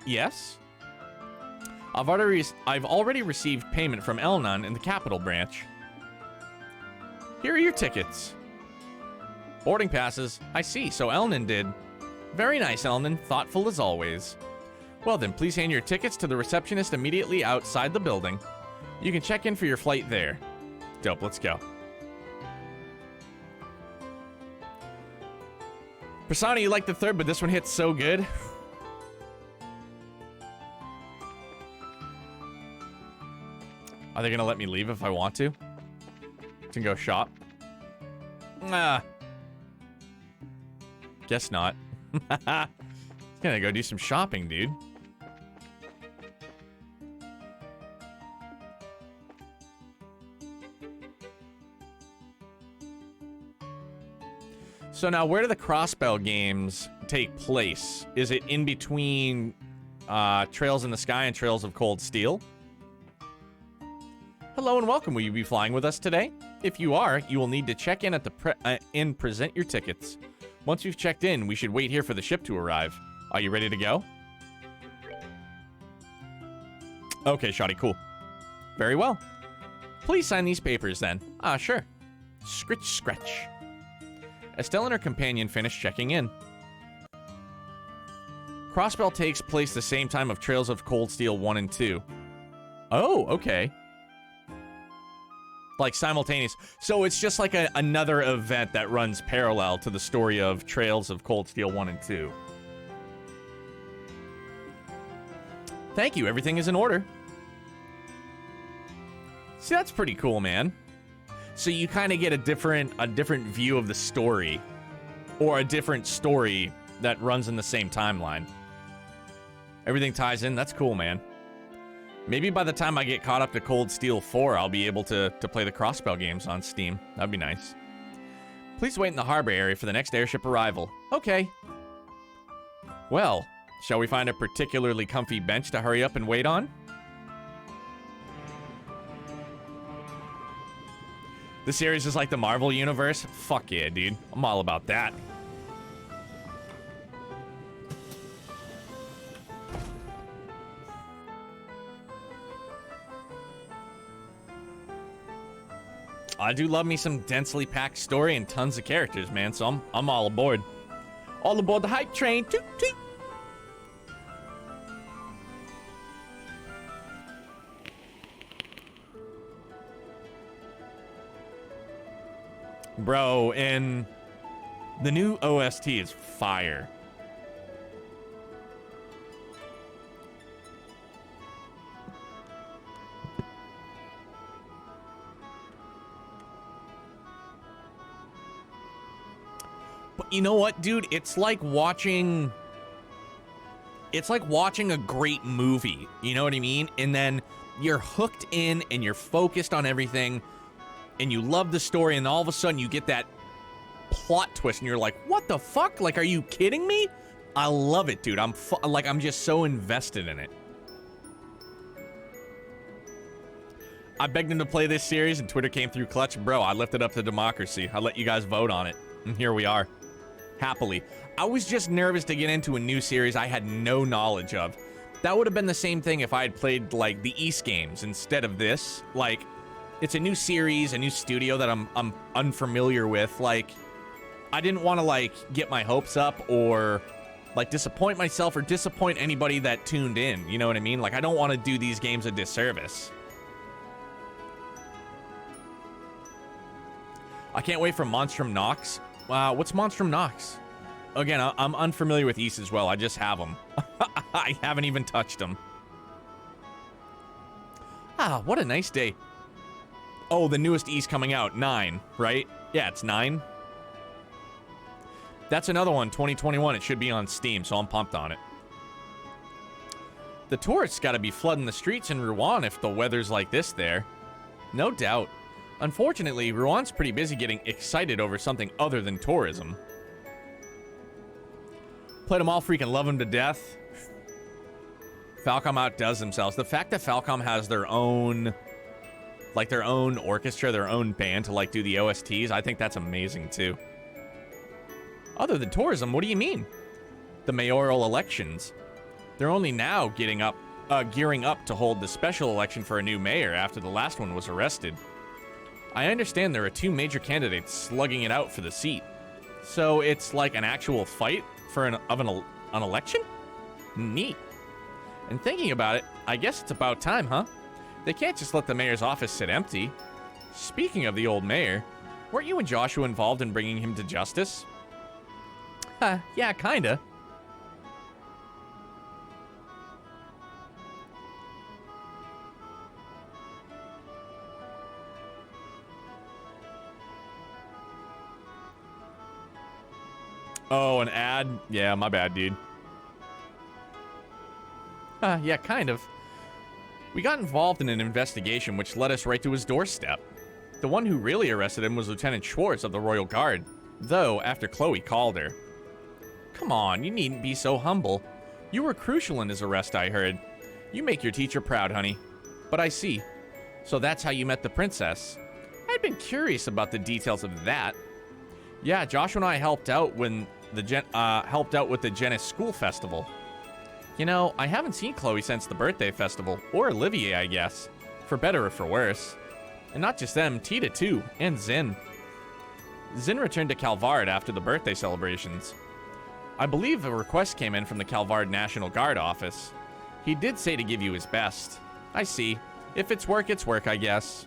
Yes? I've already received payment from Elnon in the Capital Branch. Here are your tickets. Boarding passes. I see, so Elnan did. Very nice, Elnan. Thoughtful as always. Well then, please hand your tickets to the receptionist immediately outside the building. You can check in for your flight there. Dope, let's go. Persona, you like the third, but this one hits so good. Are they gonna let me leave if I want to? Can go shop? Ah. Guess not. Gonna go do some shopping, dude. So now, where do the Crossbell games take place? Is it in between Trails in the Sky and Trails of Cold Steel? Hello and welcome. Will you be flying with us today? If you are, you will need to check in at the present your tickets. Once you've checked in, we should wait here for the ship to arrive. Are you ready to go? Okay, Shoddy, cool. Very well. Please sign these papers then. Ah, sure. Scritch, scratch. Estelle and her companion finish checking in. Crossbell takes place the same time of Trails of Cold Steel 1 and 2. Oh, okay. Like simultaneous. So it's just like another event that runs parallel to the story of Trails of Cold Steel 1 and 2. Thank you, everything is in order. See, that's pretty cool, man. So you kind of get a different view of the story, or a different story that runs in the same timeline. Everything ties in. That's cool, man. Maybe by the time I get caught up to Cold Steel 4, I'll be able to play the Crossbell games on Steam. That'd be nice. Please wait in the harbor area for the next airship arrival. Okay. Well, shall we find a particularly comfy bench to hurry up and wait on? This series is like the Marvel Universe? Fuck yeah, dude. I'm all about that. I do love me some densely packed story and tons of characters, man, so I'm all aboard. All aboard the hype train. Toot, toot. Bro, and the new OST is fire. But you know what, dude? It's like watching a great movie. You know what I mean? And then you're hooked in and you're focused on everything. And you love the story, and all of a sudden you get that plot twist, and you're like, "What the fuck? Like, are you kidding me?" I love it, dude. I'm just so invested in it. I begged him to play this series, and Twitter came through clutch, bro. I lifted up to democracy. I let you guys vote on it, and here we are, happily. I was just nervous to get into a new series I had no knowledge of. That would have been the same thing if I had played like the East games instead of this. Like, it's a new series, a new studio that I'm unfamiliar with. Like, I didn't want to, like, get my hopes up or, like, disappoint myself or disappoint anybody that tuned in. You know what I mean? Like, I don't want to do these games a disservice. I can't wait for Monstrum Nox. What's Monstrum Nox? Again, I'm unfamiliar with East as well. I just have them. I haven't even touched them. Ah, what a nice day. Oh, the newest East coming out, 9, right? Yeah, it's 9. That's another one, 2021. It should be on Steam, so I'm pumped on it. The tourists gotta be flooding the streets in Rouen if the weather's like this there. No doubt. Unfortunately, Rouen pretty busy getting excited over something other than tourism. Played them all, freaking love them to death. Falcom outdoes themselves. The fact that Falcom has their own... like their own orchestra, their own band to like do the OSTs, I think that's amazing too. Other than tourism, what do you mean? The mayoral elections. They're only now gearing up to hold the special election for a new mayor after the last one was arrested. I understand there are 2 major candidates slugging it out for the seat. So it's like an actual fight for an election? Neat. And thinking about it, I guess it's about time, huh? They can't just let the mayor's office sit empty. Speaking of the old mayor, weren't you and Joshua involved in bringing him to justice? Yeah, kinda. Oh, an ad? Yeah, my bad, dude. Yeah, kind of. We got involved in an investigation which led us right to his doorstep. The one who really arrested him was Lieutenant Schwartz of the Royal Guard, though after Chloe called her. Come on, you needn't be so humble. You were crucial in his arrest, I heard. You make your teacher proud, honey. But I see. So that's how you met the princess. I'd been curious about the details of that. Yeah, Joshua and I helped out when with the Genis School Festival. You know, I haven't seen Chloe since the birthday festival, or Olivier, I guess, for better or for worse. And not just them, Tita too, and Zin. Zin returned to Calvard after the birthday celebrations. I believe a request came in from the Calvard National Guard office. He did say to give you his best. I see. If it's work, I guess.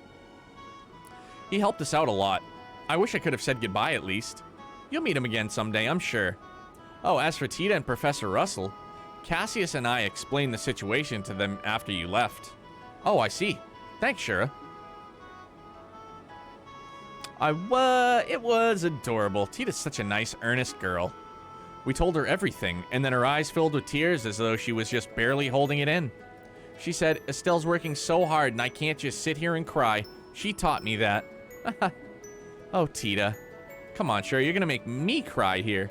He helped us out a lot. I wish I could have said goodbye at least. You'll meet him again someday, I'm sure. Oh, as for Tita and Professor Russell, Cassius and I explained the situation to them after you left. Oh, I see. Thanks, Shura. It was adorable. Tita's such a nice, earnest girl. We told her everything, and then her eyes filled with tears as though she was just barely holding it in. She said, Estelle's working so hard and I can't just sit here and cry. She taught me that. Oh, Tita. Come on, Shura, you're gonna make me cry here.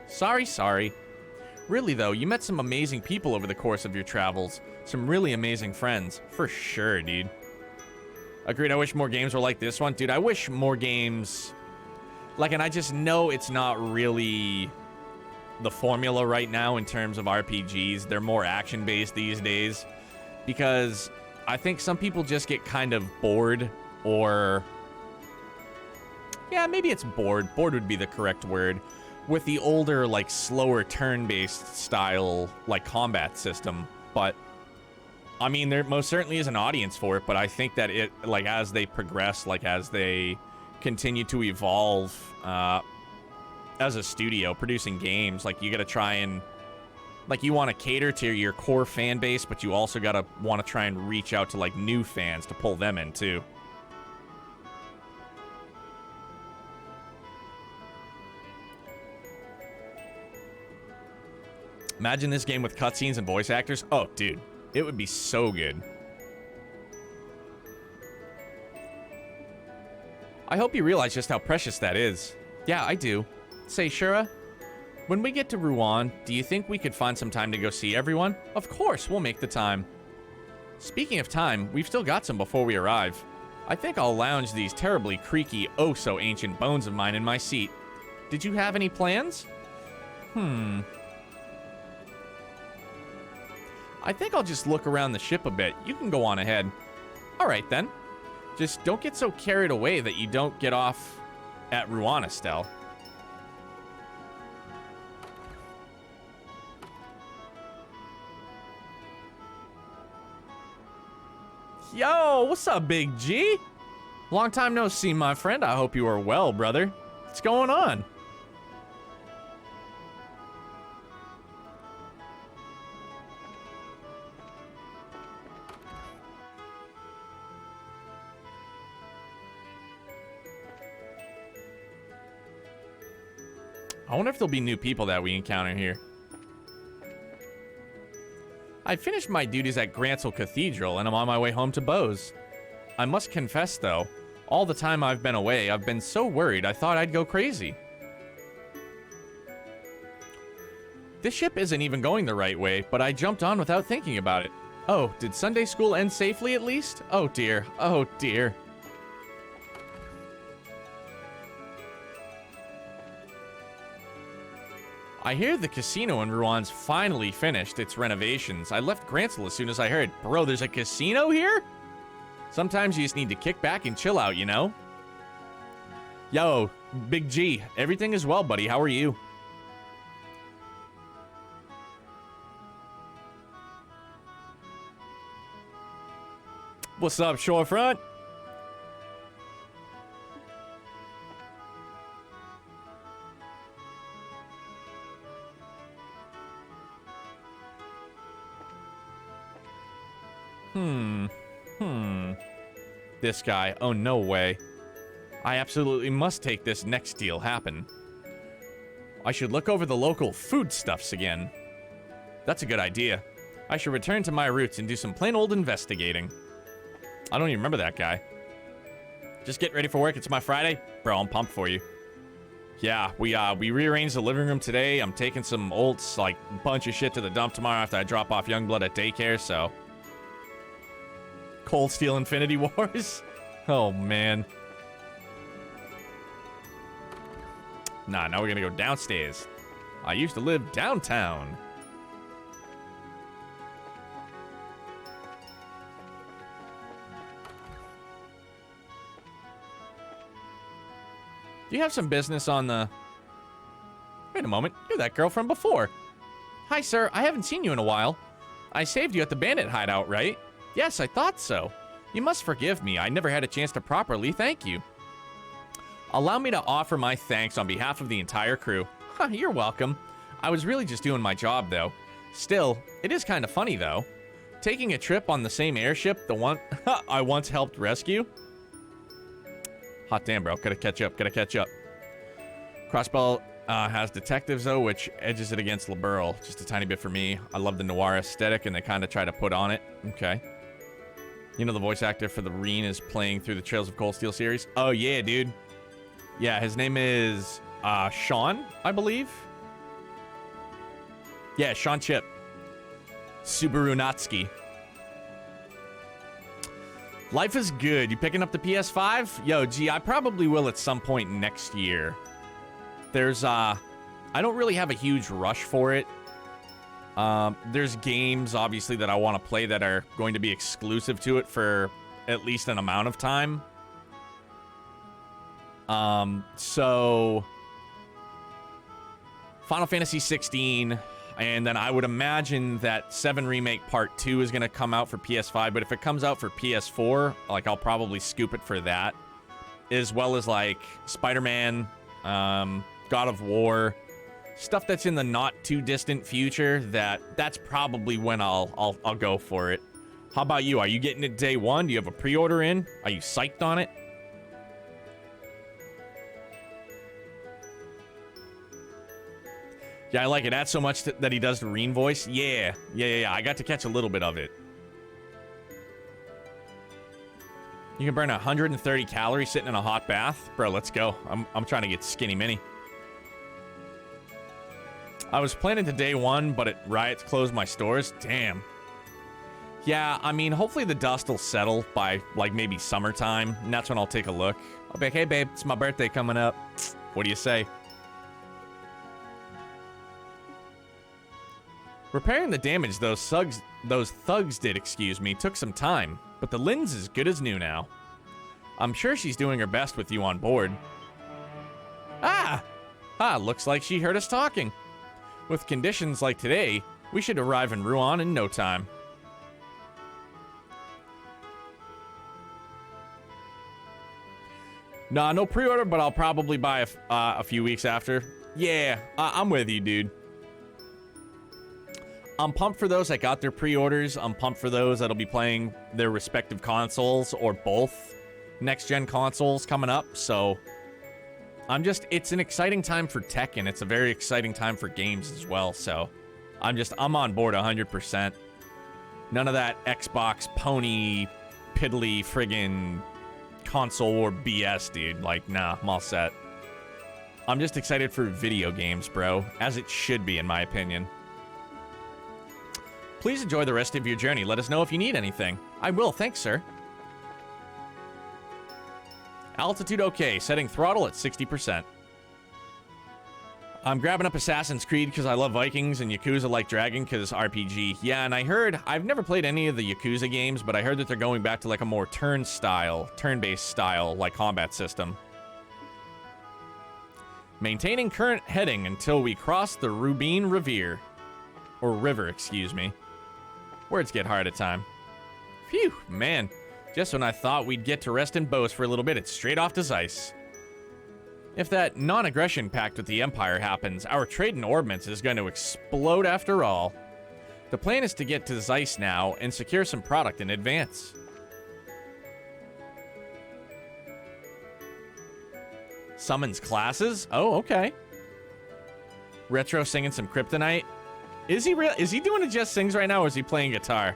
Sorry. Really, though, you met some amazing people over the course of your travels. Some really amazing friends. For sure, dude. Agreed, I wish more games were like this one. Dude, I wish more games... Like, and I just know it's not really the formula right now in terms of RPGs. They're more action-based these days. Because I think some people just get kind of bored or... Yeah, maybe it's bored. Bored would be the correct word. With the older, like, slower turn-based style, like, combat system. But, I mean, there most certainly is an audience for it, but I think that it, like, as they progress, like, as they continue to evolve as a studio, producing games, like, you gotta try and, like, you want to cater to your core fan base, but you also gotta want to try and reach out to, like, new fans to pull them in, too. Imagine this game with cutscenes and voice actors. Oh, dude. It would be so good. I hope you realize just how precious that is. Yeah, I do. Say, Shura, when we get to Rouen, do you think we could find some time to go see everyone? Of course, we'll make the time. Speaking of time, we've still got some before we arrive. I think I'll lounge these terribly creaky, oh-so-ancient bones of mine in my seat. Did you have any plans? I think I'll just look around the ship a bit. You can go on ahead. All right, then. Just don't get so carried away that you don't get off at Rouen, Estelle. Yo, what's up, Big G? Long time no see, my friend. I hope you are well, brother. What's going on? I wonder if there'll be new people that we encounter here. I finished my duties at Grantsell Cathedral, and I'm on my way home to Bose. I must confess, though, all the time I've been away, I've been so worried I thought I'd go crazy. This ship isn't even going the right way, but I jumped on without thinking about it. Oh, did Sunday school end safely at least? Oh dear, oh dear. I hear the casino in Rouen's finally finished its renovations. I left Grantsell as soon as I heard. Bro, there's a casino here? Sometimes you just need to kick back and chill out, you know? Yo, Big G, everything is well, buddy. How are you? What's up, Shorefront? This guy. Oh, no way. I absolutely must take this next deal happen. I should look over the local foodstuffs again. That's a good idea. I should return to my roots and do some plain old investigating. I don't even remember that guy. Just get ready for work. It's my Friday. Bro, I'm pumped for you. Yeah, we rearranged the living room today. I'm taking some old, like, bunch of shit to the dump tomorrow after I drop off Youngblood at daycare, so... Cold Steel Infinity Wars? Oh, man. Nah, now we're gonna go downstairs. I used to live downtown. Do you have some business on the... Wait a moment, you're that girl from before. Hi, sir, I haven't seen you in a while. I saved you at the bandit hideout, right? Yes, I thought so. You must forgive me, I never had a chance to properly thank you. Allow me to offer my thanks on behalf of the entire crew. Huh, you're welcome. I was really just doing my job, though. Still, it is kind of funny, though. Taking a trip on the same airship the one I once helped rescue. Hot damn, bro. Gotta catch up. Crossbell has detectives, though, which edges it against Liberl. Just a tiny bit for me. I love the noir aesthetic, and they kind of try to put on it. Okay. You know the voice actor for the Reen is playing through the Trails of Cold Steel series? Oh, yeah, dude. Yeah, his name is Sean, I believe. Yeah, Sean Chip. Subaru Natsuki. Life is good. You picking up the PS5? Yo, gee, I probably will at some point next year. There's, I don't really have a huge rush for it. There's games, obviously, that I want to play that are going to be exclusive to it for at least an amount of time. So... Final Fantasy 16, and then I would imagine that 7 Remake Part 2 is going to come out for PS5, but if it comes out for PS4, like, I'll probably scoop it for that. As well as, like, Spider-Man, God of War... Stuff that's in the not too distant future, that's probably when I'll go for it. How about you? Are you getting it day one? Do you have a pre-order in? Are you psyched on it? Yeah, I like it. Adds so much that he does the Reen voice. Yeah. I got to catch a little bit of it. You can burn 130 calories sitting in a hot bath? Bro, let's go. I'm trying to get skinny mini. I was planning to day one, but Riot's closed my stores. Damn. Yeah, I mean, hopefully the dust will settle by, like, maybe summertime, and that's when I'll take a look. I'll be like, hey, babe, it's my birthday coming up. What do you say? Repairing the damage those thugs did, took some time, but the Lynn's as good as new now. I'm sure she's doing her best with you on board. Looks like she heard us talking. With conditions like today, we should arrive in Rouen in no time. Nah, no pre-order, but I'll probably buy a few weeks after. Yeah, I'm with you, dude. I'm pumped for those that got their pre-orders. I'm pumped for those that'll be playing their respective consoles or both next-gen consoles coming up, so... it's an exciting time for tech, and it's a very exciting time for games as well, so I'm on board 100%. None of that Xbox pony piddly friggin' console war BS, dude. Like, nah, I'm all set. I'm just excited for video games, bro, as it should be, in my opinion. Please enjoy the rest of your journey. Let us know if you need anything. I will, thanks, sir. Altitude okay, setting throttle at 60%. I'm grabbing up Assassin's Creed because I love Vikings, and Yakuza like Dragon because RPG. Yeah, and I heard, I've never played any of the Yakuza games, but I heard that they're going back to like a more turn-based style, like combat system. Maintaining current heading until we cross the Rubine Rivier. Or river, excuse me. Words get hard at time. Phew, man. Just when I thought we'd get to rest and boast for a little bit, it's straight off to Zeiss. If that non-aggression pact with the Empire happens, our trade in ordnance is going to explode after all. The plan is to get to Zeiss now and secure some product in advance. Summons classes? Oh, okay. Retro singing some Kryptonite. Is he real? Is he doing a Just Sings right now, or is he playing guitar?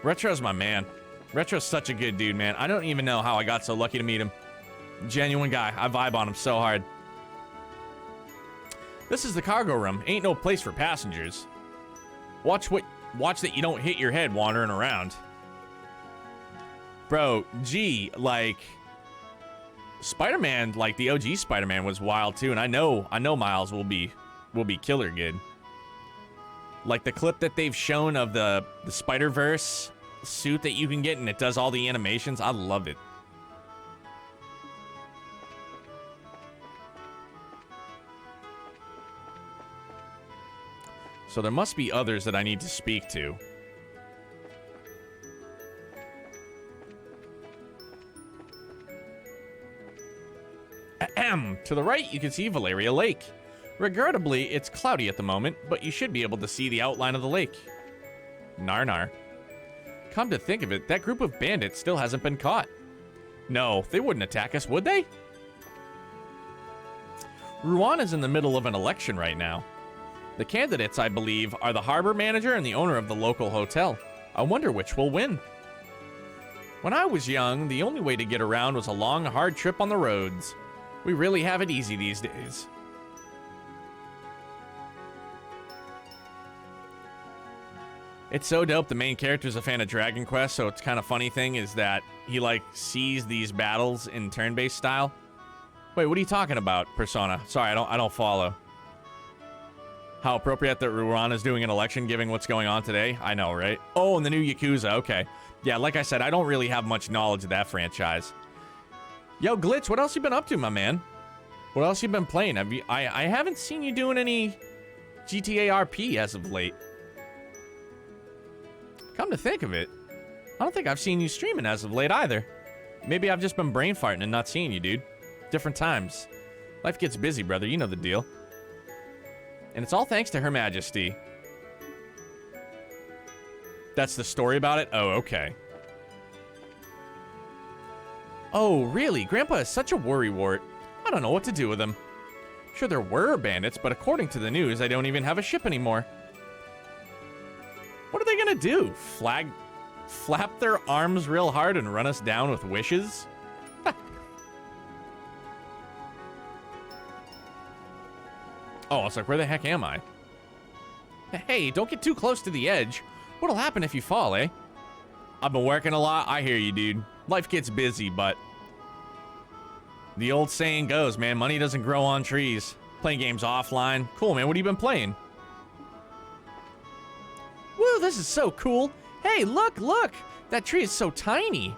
Retro's my man. Retro's such a good dude, man. I don't even know how I got so lucky to meet him. Genuine guy. I vibe on him so hard. This is the cargo room. Ain't no place for passengers. Watch that you don't hit your head wandering around. Bro, gee, like Spider-Man, like the OG Spider-Man was wild too, and I know Miles will be killer good. Like the clip that they've shown of the Spider-Verse suit that you can get and it does all the animations, I love it. So there must be others that I need to speak to. Ahem. To the right, you can see Valeria Lake. Regrettably, it's cloudy at the moment, but you should be able to see the outline of the lake. Nar. Come to think of it, that group of bandits still hasn't been caught. No, they wouldn't attack us, would they? Rouen is in the middle of an election right now. The candidates, I believe, are the harbor manager and the owner of the local hotel. I wonder which will win. When I was young, the only way to get around was a long, hard trip on the roads. We really have it easy these days. It's so dope. The main character's a fan of Dragon Quest, so it's kind of funny thing is that he like sees these battles in turn-based style. Wait, what are you talking about, Persona? Sorry, I don't follow. How appropriate that Rouen is doing an election given what's going on today. I know, right? Oh, and the new Yakuza. Okay. Yeah, like I said, I don't really have much knowledge of that franchise. Yo, Glitch, what else you been up to, my man? What else you been playing? I haven't seen you doing any GTA RP as of late. Come to think of it, I don't think I've seen you streaming as of late either. Maybe I've just been brain farting and not seeing you, dude. Different times. Life gets busy, brother. You know the deal. And it's all thanks to Her Majesty. That's the story about it? Oh, okay. Oh, really? Grandpa is such a worrywart. I don't know what to do with him. Sure, there were bandits, but according to the news, I don't even have a ship anymore. What are they gonna do? Flap their arms real hard and run us down with wishes? Oh, I was like, where the heck am I? Hey, don't get too close to the edge. What'll happen if you fall, eh? I've been working a lot. I hear you, dude. Life gets busy, but the old saying goes, man, money doesn't grow on trees. Playing games offline. Cool, man. What have you been playing? Woo, this is so cool. Hey, look. That tree is so tiny.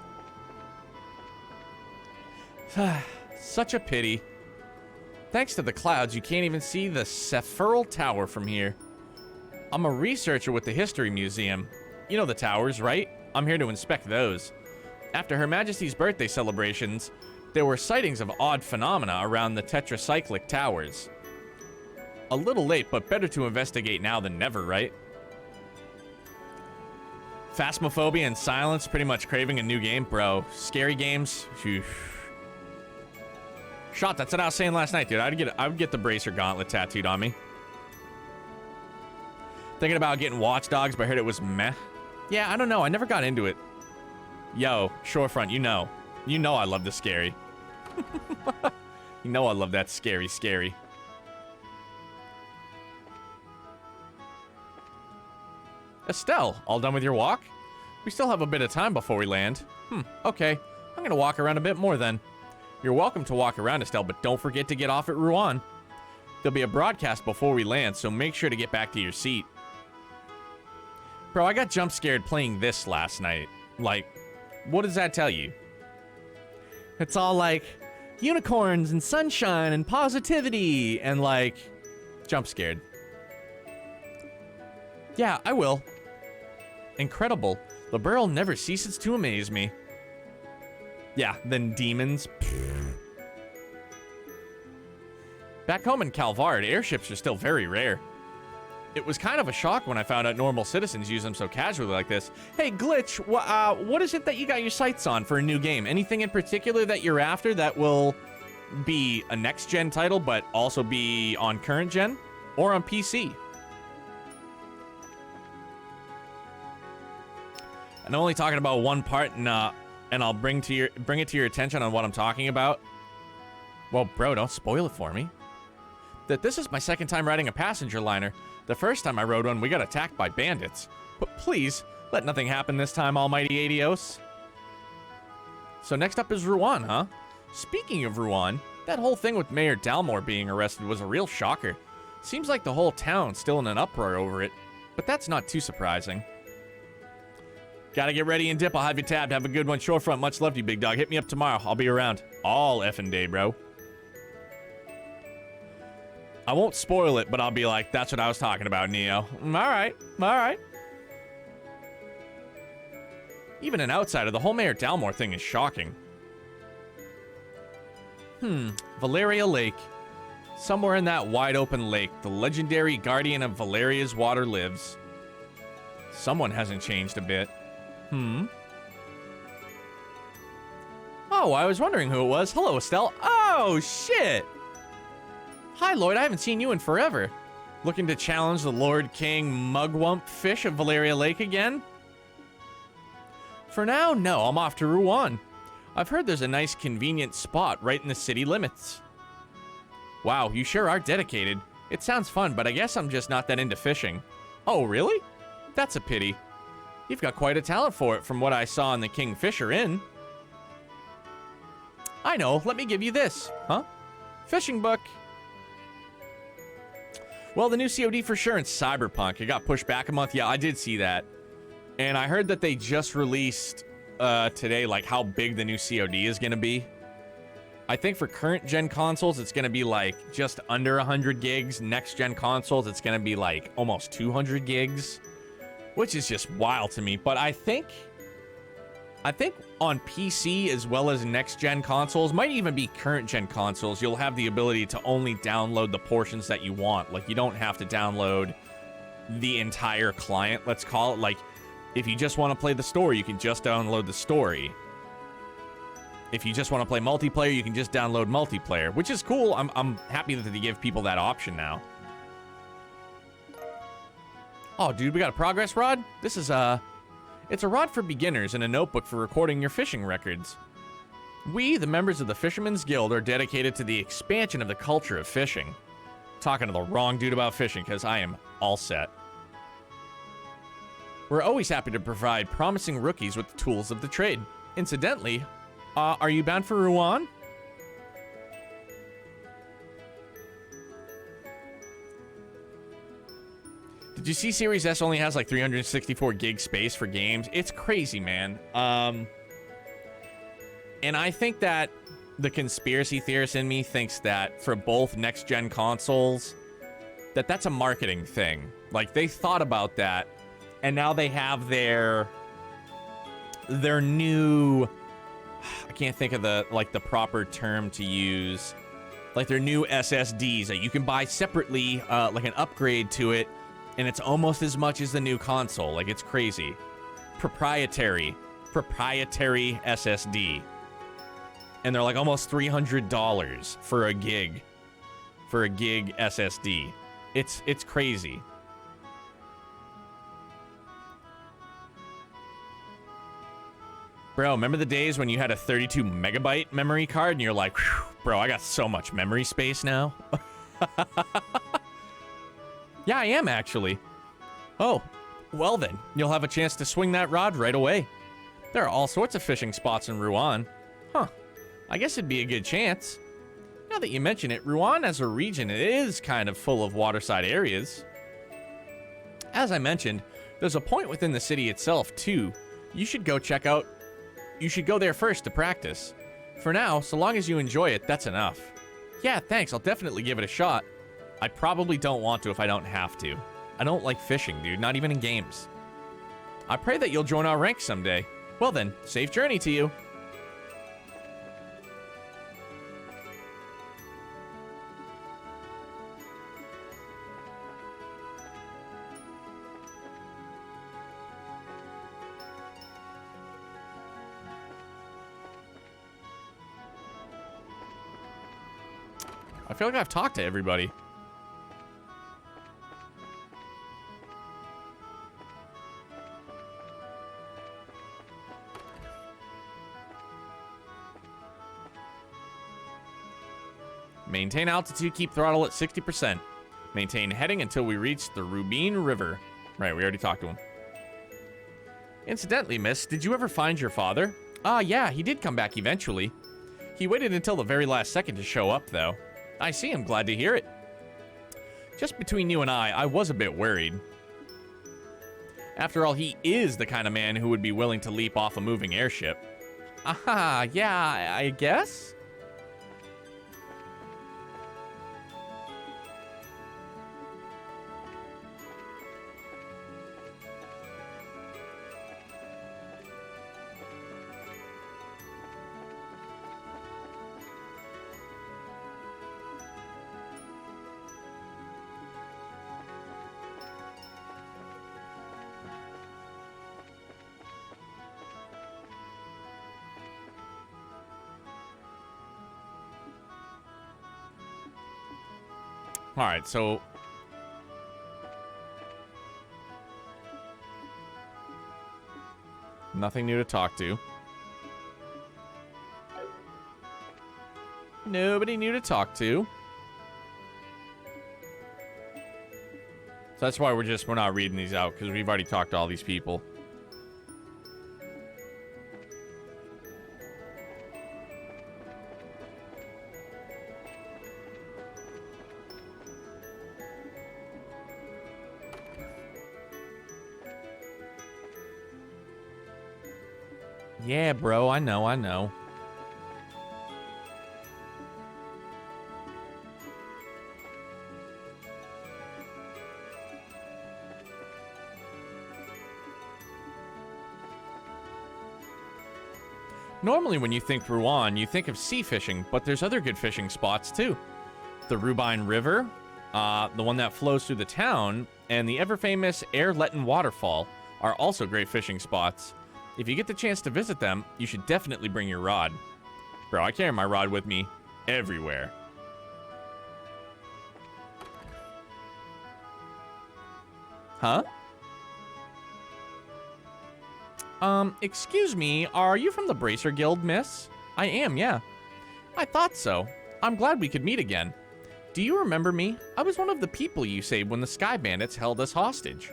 Such a pity. Thanks to the clouds, you can't even see the Sephiral Tower from here. I'm a researcher with the History Museum. You know the towers, right? I'm here to inspect those. After Her Majesty's birthday celebrations, there were sightings of odd phenomena around the tetracyclic towers. A little late, but better to investigate now than never, right? Phasmophobia and silence, pretty much craving a new game, bro. Scary games, phew. Shot, that's what I was saying last night, dude. I would get the Bracer Gauntlet tattooed on me. Thinking about getting Watch Dogs, but I heard it was meh. Yeah, I don't know. I never got into it. Yo, Shorefront, you know. You know I love the scary. You know I love that scary. Estelle, all done with your walk? We still have a bit of time before we land. Okay. I'm gonna walk around a bit more then. You're welcome to walk around, Estelle, but don't forget to get off at Rouen. There'll be a broadcast before we land, so make sure to get back to your seat. Bro, I got jump scared playing this last night. Like, what does that tell you? It's all like, like unicorns and sunshine and positivity and like jump scared. Yeah, I will. Incredible. The Burl never ceases to amaze me. Yeah, then demons. Back home in Calvard, airships are still very rare. It was kind of a shock when I found out normal citizens use them so casually like this. Hey, Glitch, what is it that you got your sights on for a new game? Anything in particular that you're after that will be a next-gen title, but also be on current-gen or on PC? I'm only talking about one part, and I'll bring it to your attention on what I'm talking about. Well, bro, don't spoil it for me. That this is my second time riding a passenger liner. The first time I rode one, we got attacked by bandits. But please, let nothing happen this time, almighty Adios. So next up is Rouen, huh? Speaking of Rouen, that whole thing with Mayor Dalmore being arrested was a real shocker. Seems like the whole town's still in an uproar over it, but that's not too surprising. Gotta get ready and dip. I'll have you tabbed. Have a good one. Shorefront, much love to you, big dog. Hit me up tomorrow. I'll be around all effing day, bro. I won't spoil it, but I'll be like, that's what I was talking about, Neo. All right. Even an outsider, the whole Mayor Dalmore thing is shocking. Valeria Lake. Somewhere in that wide open lake, the legendary guardian of Valeria's water lives. Someone hasn't changed a bit. Oh, I was wondering who it was. Hello, Estelle. Oh, shit. Hi, Lloyd. I haven't seen you in forever. Looking to challenge the Lord King Mugwump Fish of Valeria Lake again? For now, no. I'm off to Rouen. I've heard there's a nice, convenient spot right in the city limits. Wow, you sure are dedicated. It sounds fun, but I guess I'm just not that into fishing. Oh, really? That's a pity. You've got quite a talent for it from what I saw in the Kingfisher Inn. I know. Let me give you this. Huh? Fishing book. Well, the new COD for sure in Cyberpunk. It got pushed back a month. Yeah, I did see that. And I heard that they just released today, like, how big the new COD is going to be. I think for current-gen consoles, it's going to be, like, just under 100 gigs. Next-gen consoles, it's going to be, like, almost 200 gigs. Which is just wild to me. But I think on PC as well as next-gen consoles, might even be current-gen consoles, you'll have the ability to only download the portions that you want. Like, you don't have to download the entire client, let's call it. Like, if you just want to play the story, you can just download the story. If you just want to play multiplayer, you can just download multiplayer, which is cool. I'm happy that they give people that option now. Oh, dude, we got a progress rod? This is it's a rod for beginners and a notebook for recording your fishing records. We, the members of the Fishermen's Guild, are dedicated to the expansion of the culture of fishing. Talking to the wrong dude about fishing, because I am all set. We're always happy to provide promising rookies with the tools of the trade. Incidentally, are you bound for Rouen? Did you see Series S only has like 364 gig space for games? It's crazy, man. And I think that the conspiracy theorist in me thinks that for both next-gen consoles, that's a marketing thing. Like, they thought about that, and now they have their new... I can't think of the proper term to use. Like, their new SSDs that you can buy separately, like an upgrade to it, and it's almost as much as the new console. Like, it's crazy. Proprietary SSD. And they're like almost $300 for a gig SSD. It's crazy. Bro, remember the days when you had a 32 megabyte memory card and you're like, bro, I got so much memory space now? Yeah, I am actually. Oh, well then, you'll have a chance to swing that rod right away. There are all sorts of fishing spots in Rouen. Huh, I guess it'd be a good chance. Now that you mention it, Rouen as a region is kind of full of waterside areas. As I mentioned, there's a point within the city itself too. You should go there first to practice. For now, so long as you enjoy it, that's enough. Yeah, thanks. I'll definitely give it a shot. I probably don't want to if I don't have to. I don't like fishing, dude. Not even in games. I pray that you'll join our ranks someday. Well then, safe journey to you. I feel like I've talked to everybody. Maintain altitude, keep throttle at 60%. Maintain heading until we reach the Rubine River. Right, we already talked to him. Incidentally, miss, did you ever find your father? Yeah, he did come back eventually. He waited until the very last second to show up, though. I see, I'm glad to hear it. Just between you and I was a bit worried. After all, he is the kind of man who would be willing to leap off a moving airship. Aha, yeah, I guess? All right, so nothing new to talk to. Nobody new to talk to. So that's why we're not reading these out, because we've already talked to all these people. Yeah, bro, I know. Normally when you think Rouen, you think of sea fishing, but there's other good fishing spots too. The Rubine River, the one that flows through the town, and the ever-famous Airletten Waterfall are also great fishing spots. If you get the chance to visit them, you should definitely bring your rod. Bro, I carry my rod with me everywhere. Huh? Excuse me, are you from the Bracer Guild, miss? I am, yeah. I thought so. I'm glad we could meet again. Do you remember me? I was one of the people you saved when the Sky Bandits held us hostage.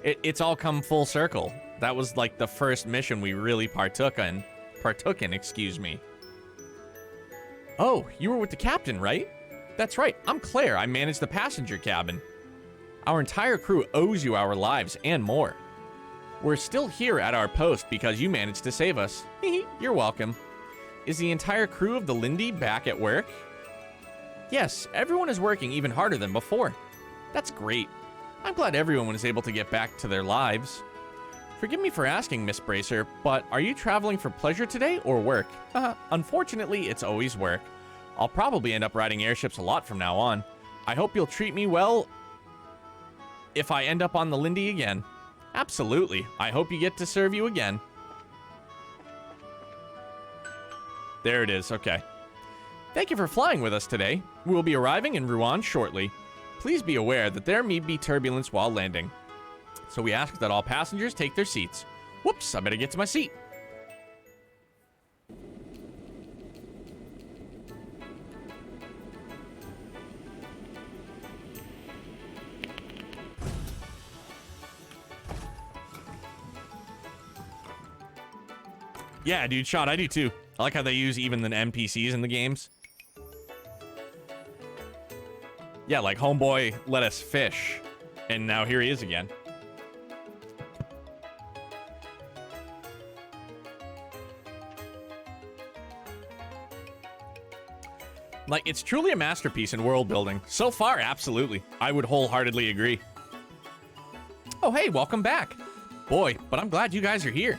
It's all come full circle. That was like the first mission we really partook in, excuse me. Oh, you were with the captain, right? That's right, I'm Claire. I manage the passenger cabin. Our entire crew owes you our lives and more. We're still here at our post because you managed to save us. You're welcome. Is the entire crew of the Lindy back at work? Yes, everyone is working even harder than before. That's great. I'm glad everyone was able to get back to their lives. Forgive me for asking, Miss Bracer, but are you traveling for pleasure today or work? Unfortunately, it's always work. I'll probably end up riding airships a lot from now on. I hope you'll treat me well if I end up on the Lindy again. Absolutely. I hope you get to serve you again. There it is. Okay. Thank you for flying with us today. We will be arriving in Rouen shortly. Please be aware that there may be turbulence while landing. So we ask that all passengers take their seats. Whoops, I better get to my seat. Yeah, dude, shot, I do too. I like how they use even the NPCs in the games. Yeah, like homeboy let us fish, and now here he is again. Like, it's truly a masterpiece in world building. So far, absolutely. I would wholeheartedly agree. Oh, hey, welcome back. Boy, but I'm glad you guys are here.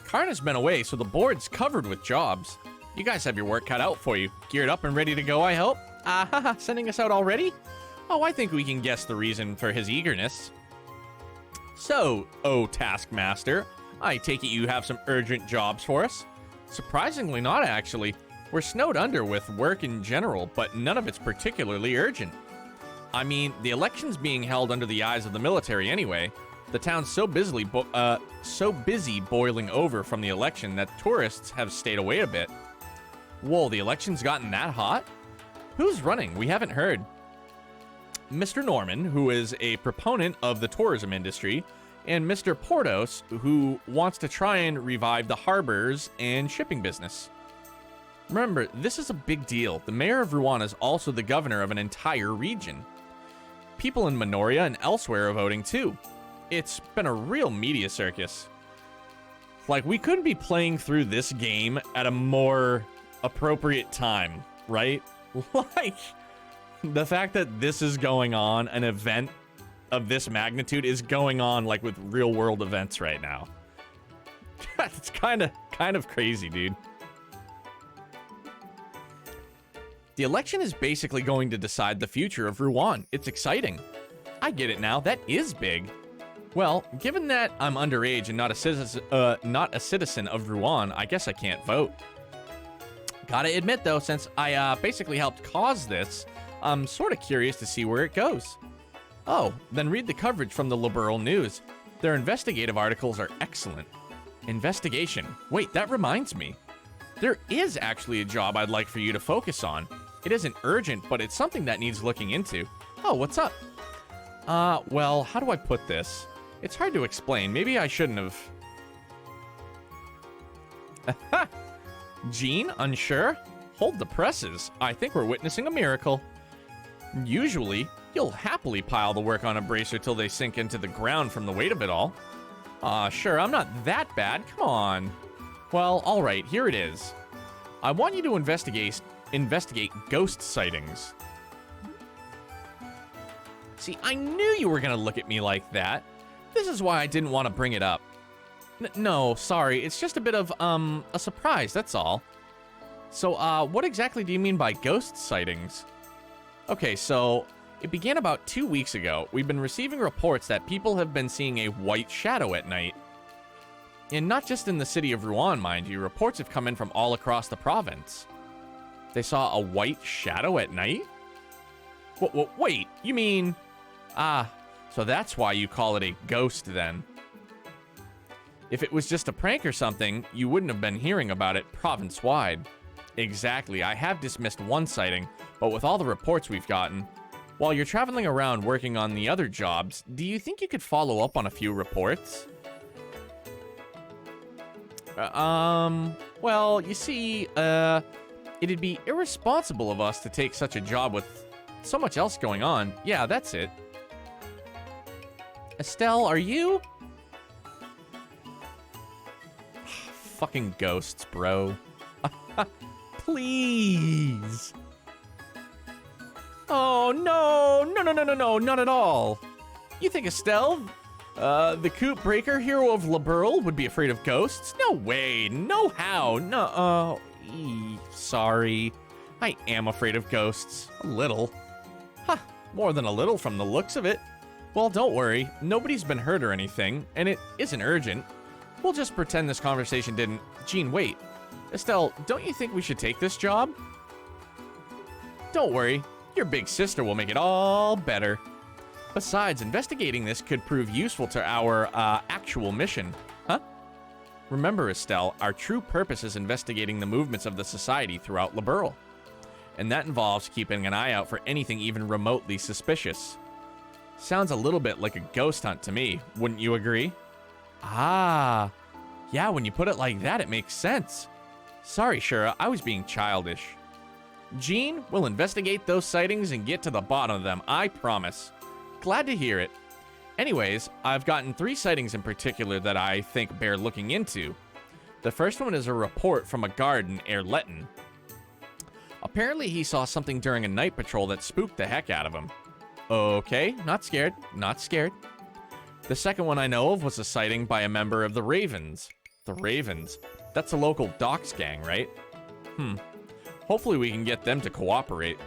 Karna's been away, so the board's covered with jobs. You guys have your work cut out for you. Geared up and ready to go, I hope? Sending us out already? Oh, I think we can guess the reason for his eagerness. So, Taskmaster, I take it you have some urgent jobs for us? Surprisingly not, actually. We're snowed under with work in general, but none of it's particularly urgent. I mean, the election's being held under the eyes of the military anyway. The town's so busy boiling over from the election that tourists have stayed away a bit. Whoa, the election's gotten that hot? Who's running? We haven't heard. Mr. Norman, who is a proponent of the tourism industry, and Mr. Portos, who wants to try and revive the harbors and shipping business. Remember, this is a big deal. The mayor of Rouen is also the governor of an entire region. People in Minoria and elsewhere are voting too. It's been a real media circus. Like, we couldn't be playing through this game at a more appropriate time, right? Like, the fact that this is going on, an event of this magnitude is going on, like, with real-world events right now. It's kind of crazy, dude. The election is basically going to decide the future of Rouen. It's exciting. I get it now. That is big. Well, given that I'm underage and not a citizen of Rouen, I guess I can't vote. Gotta admit, though, since I basically helped cause this, I'm sort of curious to see where it goes. Oh, then read the coverage from the Liberal News. Their investigative articles are excellent. Investigation. Wait, that reminds me. There is actually a job I'd like for you to focus on. It isn't urgent, but it's something that needs looking into. Oh, what's up? Well, how do I put this? It's hard to explain. Maybe I shouldn't have... Jean, unsure? Hold the presses. I think we're witnessing a miracle. Usually, you'll happily pile the work on a bracer till they sink into the ground from the weight of it all. Sure, I'm not that bad. Come on. Well, alright, here it is. I want you to investigate ghost sightings. See, I knew you were gonna look at me like that. This is why I didn't want to bring it up. No, sorry, it's just a bit of, a surprise, that's all. So, what exactly do you mean by ghost sightings? Okay, so, it began about 2 weeks ago. We've been receiving reports that people have been seeing a white shadow at night. And not just in the city of Rouen, mind you, reports have come in from all across the province. They saw a white shadow at night? Wait, you mean... so that's why you call it a ghost then. If it was just a prank or something, you wouldn't have been hearing about it province-wide. Exactly, I have dismissed one sighting, but with all the reports we've gotten... While you're traveling around working on the other jobs, do you think you could follow up on a few reports? Well, you see, it'd be irresponsible of us to take such a job with so much else going on. Yeah, that's it. Estelle, are you? Fucking ghosts, bro. Please. Oh, no, not at all. You think Estelle, the Coop Breaker, hero of Liberal, would be afraid of ghosts? No way, no how, no, sorry. I am afraid of ghosts, a little. Huh, more than a little from the looks of it. Well, don't worry, nobody's been hurt or anything, and it isn't urgent. We'll just pretend this conversation didn't. Jean, wait. Estelle, don't you think we should take this job? Don't worry, your big sister will make it all better. Besides, investigating this could prove useful to our, actual mission. Huh? Remember, Estelle, our true purpose is investigating the movements of the society throughout Liberal. And that involves keeping an eye out for anything even remotely suspicious. Sounds a little bit like a ghost hunt to me, wouldn't you agree? Ah, yeah, when you put it like that, it makes sense. Sorry, Shura, I was being childish. Jean, we'll investigate those sightings and get to the bottom of them, I promise. Glad to hear it. Anyways, I've gotten 3 sightings in particular that I think bear looking into. The first one is a report from a guard in Erletten. Apparently he saw something during a night patrol that spooked the heck out of him. Okay, not scared, not scared. The second one I know of was a sighting by a member of the Ravens. The Ravens? That's a local docks gang, right? Hopefully we can get them to cooperate.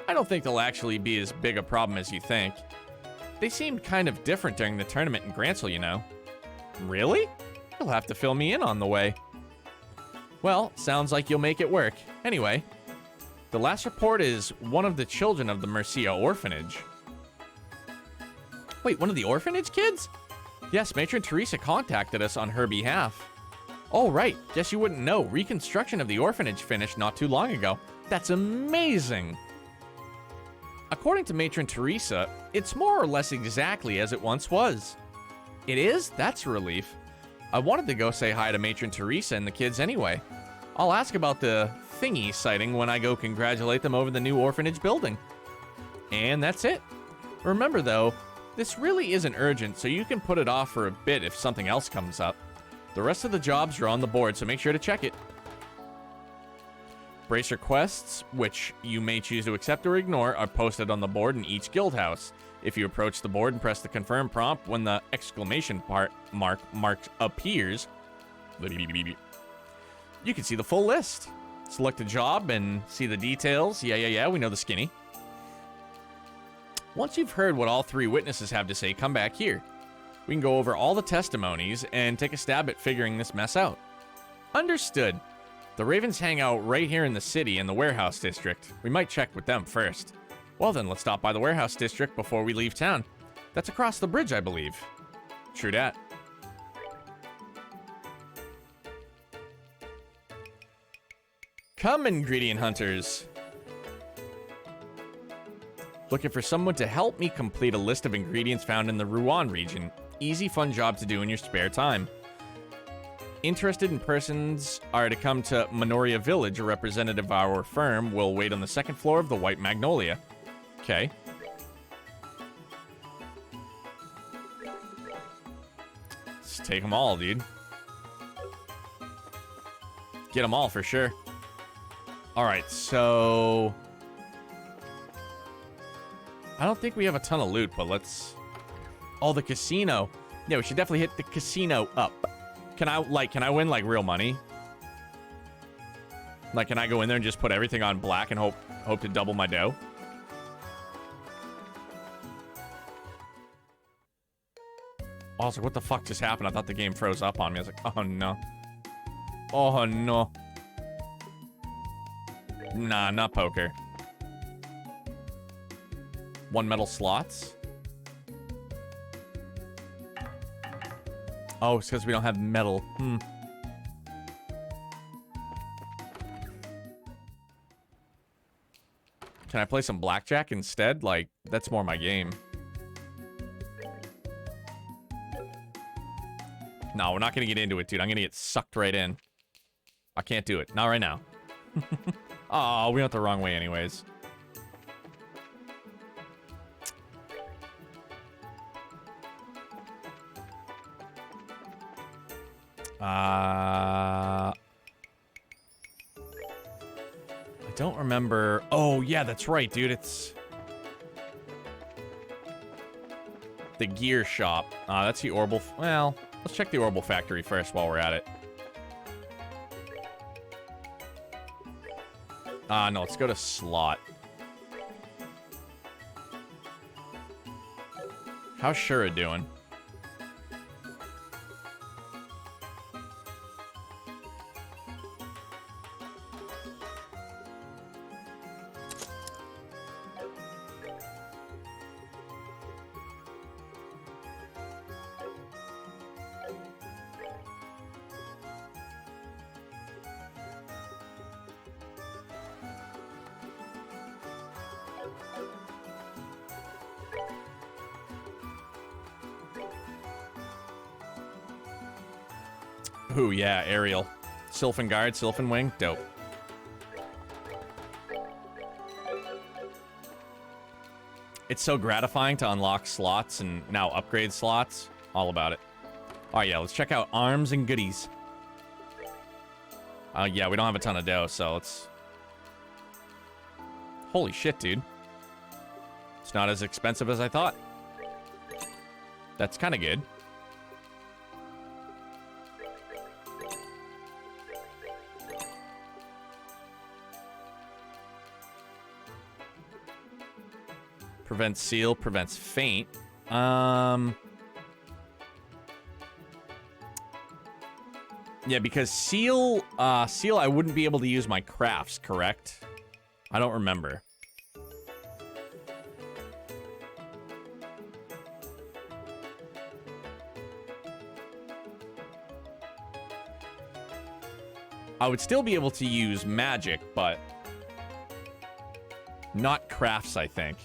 I don't think they'll actually be as big a problem as you think. They seemed kind of different during the tournament in Grantsville, you know. Really? You'll have to fill me in on the way. Well, sounds like you'll make it work. Anyway, the last report is one of the children of the Mercia orphanage. Wait, one of the orphanage kids? Yes, Matron Teresa contacted us on her behalf. Oh, right. Guess you wouldn't know. Reconstruction of the orphanage finished not too long ago. That's amazing. According to Matron Teresa, it's more or less exactly as it once was. It is? That's a relief. I wanted to go say hi to Matron Teresa and the kids anyway. I'll ask about the thingy sighting when I go congratulate them over the new orphanage building. And that's it. Remember though, this really isn't urgent, so you can put it off for a bit if something else comes up. The rest of the jobs are on the board, so make sure to check it. Bracer quests, which you may choose to accept or ignore, are posted on the board in each guild house. If you approach the board and press the confirm prompt when the exclamation mark appears, you can see the full list. Select a job and see the details. Yeah, we know the skinny. Once you've heard what all three witnesses have to say, come back here. We can go over all the testimonies and take a stab at figuring this mess out. Understood. The Ravens hang out right here in the city in the warehouse district. We might check with them first. Well then, let's stop by the warehouse district before we leave town. That's across the bridge, I believe. True dat. Come, ingredient hunters. Looking for someone to help me complete a list of ingredients found in the Rouen region. Easy, fun job to do in your spare time. Interested in persons are to come to Minoria Village. A representative of our firm will wait on the second floor of the White Magnolia. Okay. Let's take them all, dude. Get them all for sure. Alright, so... I don't think we have a ton of loot, but let's... Oh, the casino. Yeah, we should definitely hit the casino up. Can I win, like, real money? Like, can I go in there and just put everything on black and hope to double my dough? Also, what the fuck just happened? I thought the game froze up on me. I was like, oh, no. Oh, no. Nah, not poker. One metal slots. Oh, it's because we don't have metal. Can I play some blackjack instead? Like, that's more my game. No, we're not going to get into it, dude. I'm going to get sucked right in. I can't do it. Not right now. Oh, we went the wrong way anyways. I don't remember. Oh, yeah, that's right, dude. It's the gear shop. That's the Orbital. Well, let's check the Orbital factory first while we're at it. No, let's go to slot. How's Shura doing? Ooh, yeah, Ariel. Sylphin Guard, Sylphin Wing, dope. It's so gratifying to unlock slots and now upgrade slots. All about it. Oh, yeah, let's check out arms and goodies. Yeah, we don't have a ton of dough, so let's Holy shit, dude. It's not as expensive as I thought. That's kind of good. Prevents seal, prevents faint. Yeah, because seal I wouldn't be able to use my crafts, correct? I don't remember. I would still be able to use magic, but not crafts, I think.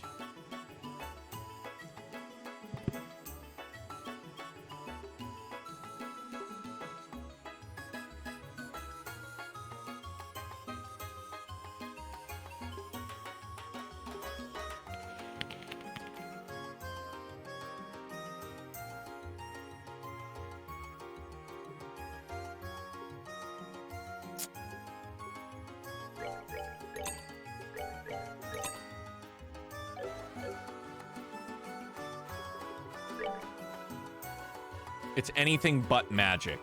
It's anything but magic.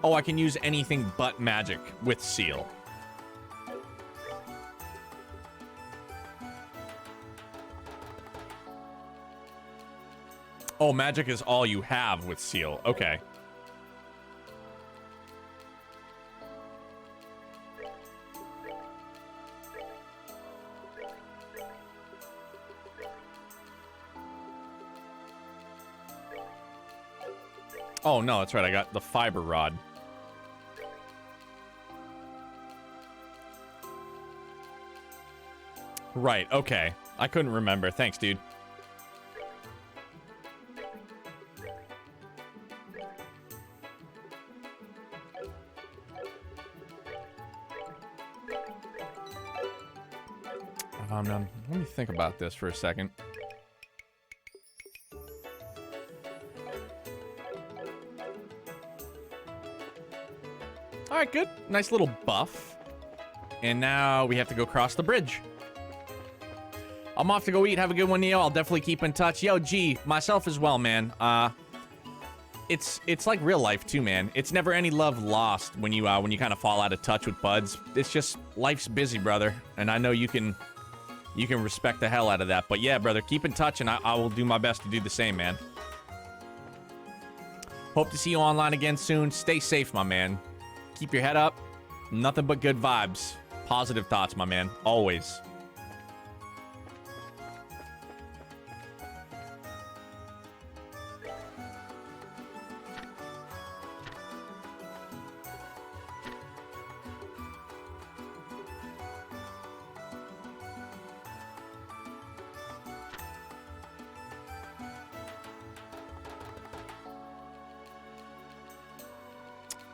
Oh, I can use anything but magic with seal. Oh, magic is all you have with seal. Okay. Oh, no, that's right. I got the fiber rod. Right, okay. I couldn't remember. Thanks, dude. Let me think about this for a second. All right, good. Nice little buff. And now we have to go cross the bridge. I'm off to go eat. Have a good one, Neo. I'll definitely keep in touch. Yo, G, myself as well, man. It's like real life too, man. It's never any love lost when you kind of fall out of touch with buds. It's just life's busy, brother. And I know you can respect the hell out of that. But yeah, brother, keep in touch, and I will do my best to do the same, man. Hope to see you online again soon. Stay safe, my man. Keep your head up. Nothing but good vibes. Positive thoughts, my man. Always.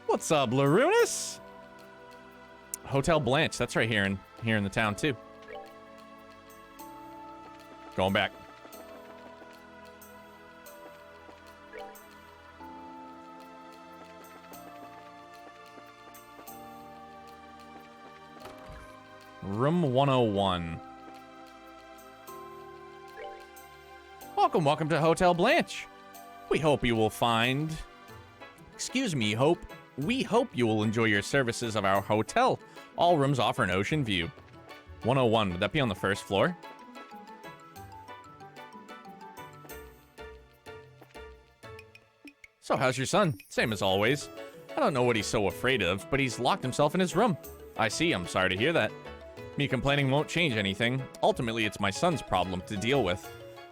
What's up, Larunas? Hotel Blanche. That's right here in the town too. Going back. Room 101. Welcome to Hotel Blanche. We hope you will find... Excuse me, We hope you will enjoy your services of our hotel. All rooms offer an ocean view. 101, would that be on the first floor? So how's your son? Same as always. I don't know what he's so afraid of, but he's locked himself in his room. I see, I'm sorry to hear that. Me complaining won't change anything. Ultimately, it's my son's problem to deal with.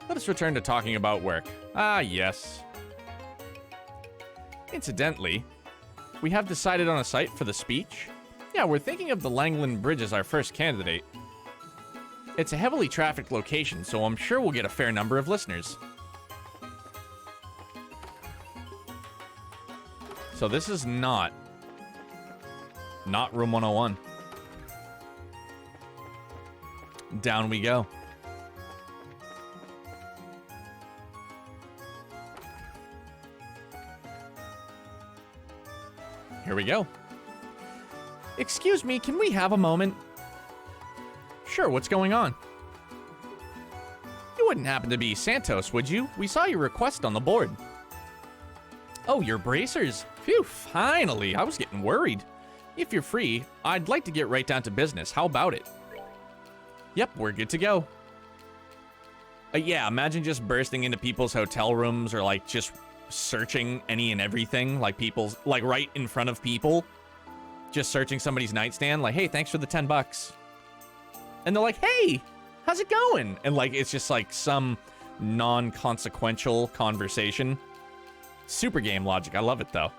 Let us return to talking about work. Ah, yes. Incidentally, we have decided on a site for the speech. Yeah, we're thinking of the Langland Bridge as our first candidate. It's a heavily trafficked location, so I'm sure we'll get a fair number of listeners. So this is not room 101. Down we go. Here we go. Excuse me, can we have a moment? Sure, what's going on? wouldn't happen to be Santos, would you? We saw your request on the board. Oh, your bracers. Phew, finally. I was getting worried. If you're free, I'd like to get right down to business. How about it? Yep, we're good to go. Yeah, imagine just bursting into people's hotel rooms or like just searching any and everything, like people's, like right in front of people. Just searching somebody's nightstand, like, hey, thanks for the $10. And they're like, hey, how's it going? And like, it's just like some non-consequential conversation. Super game logic. I love it though.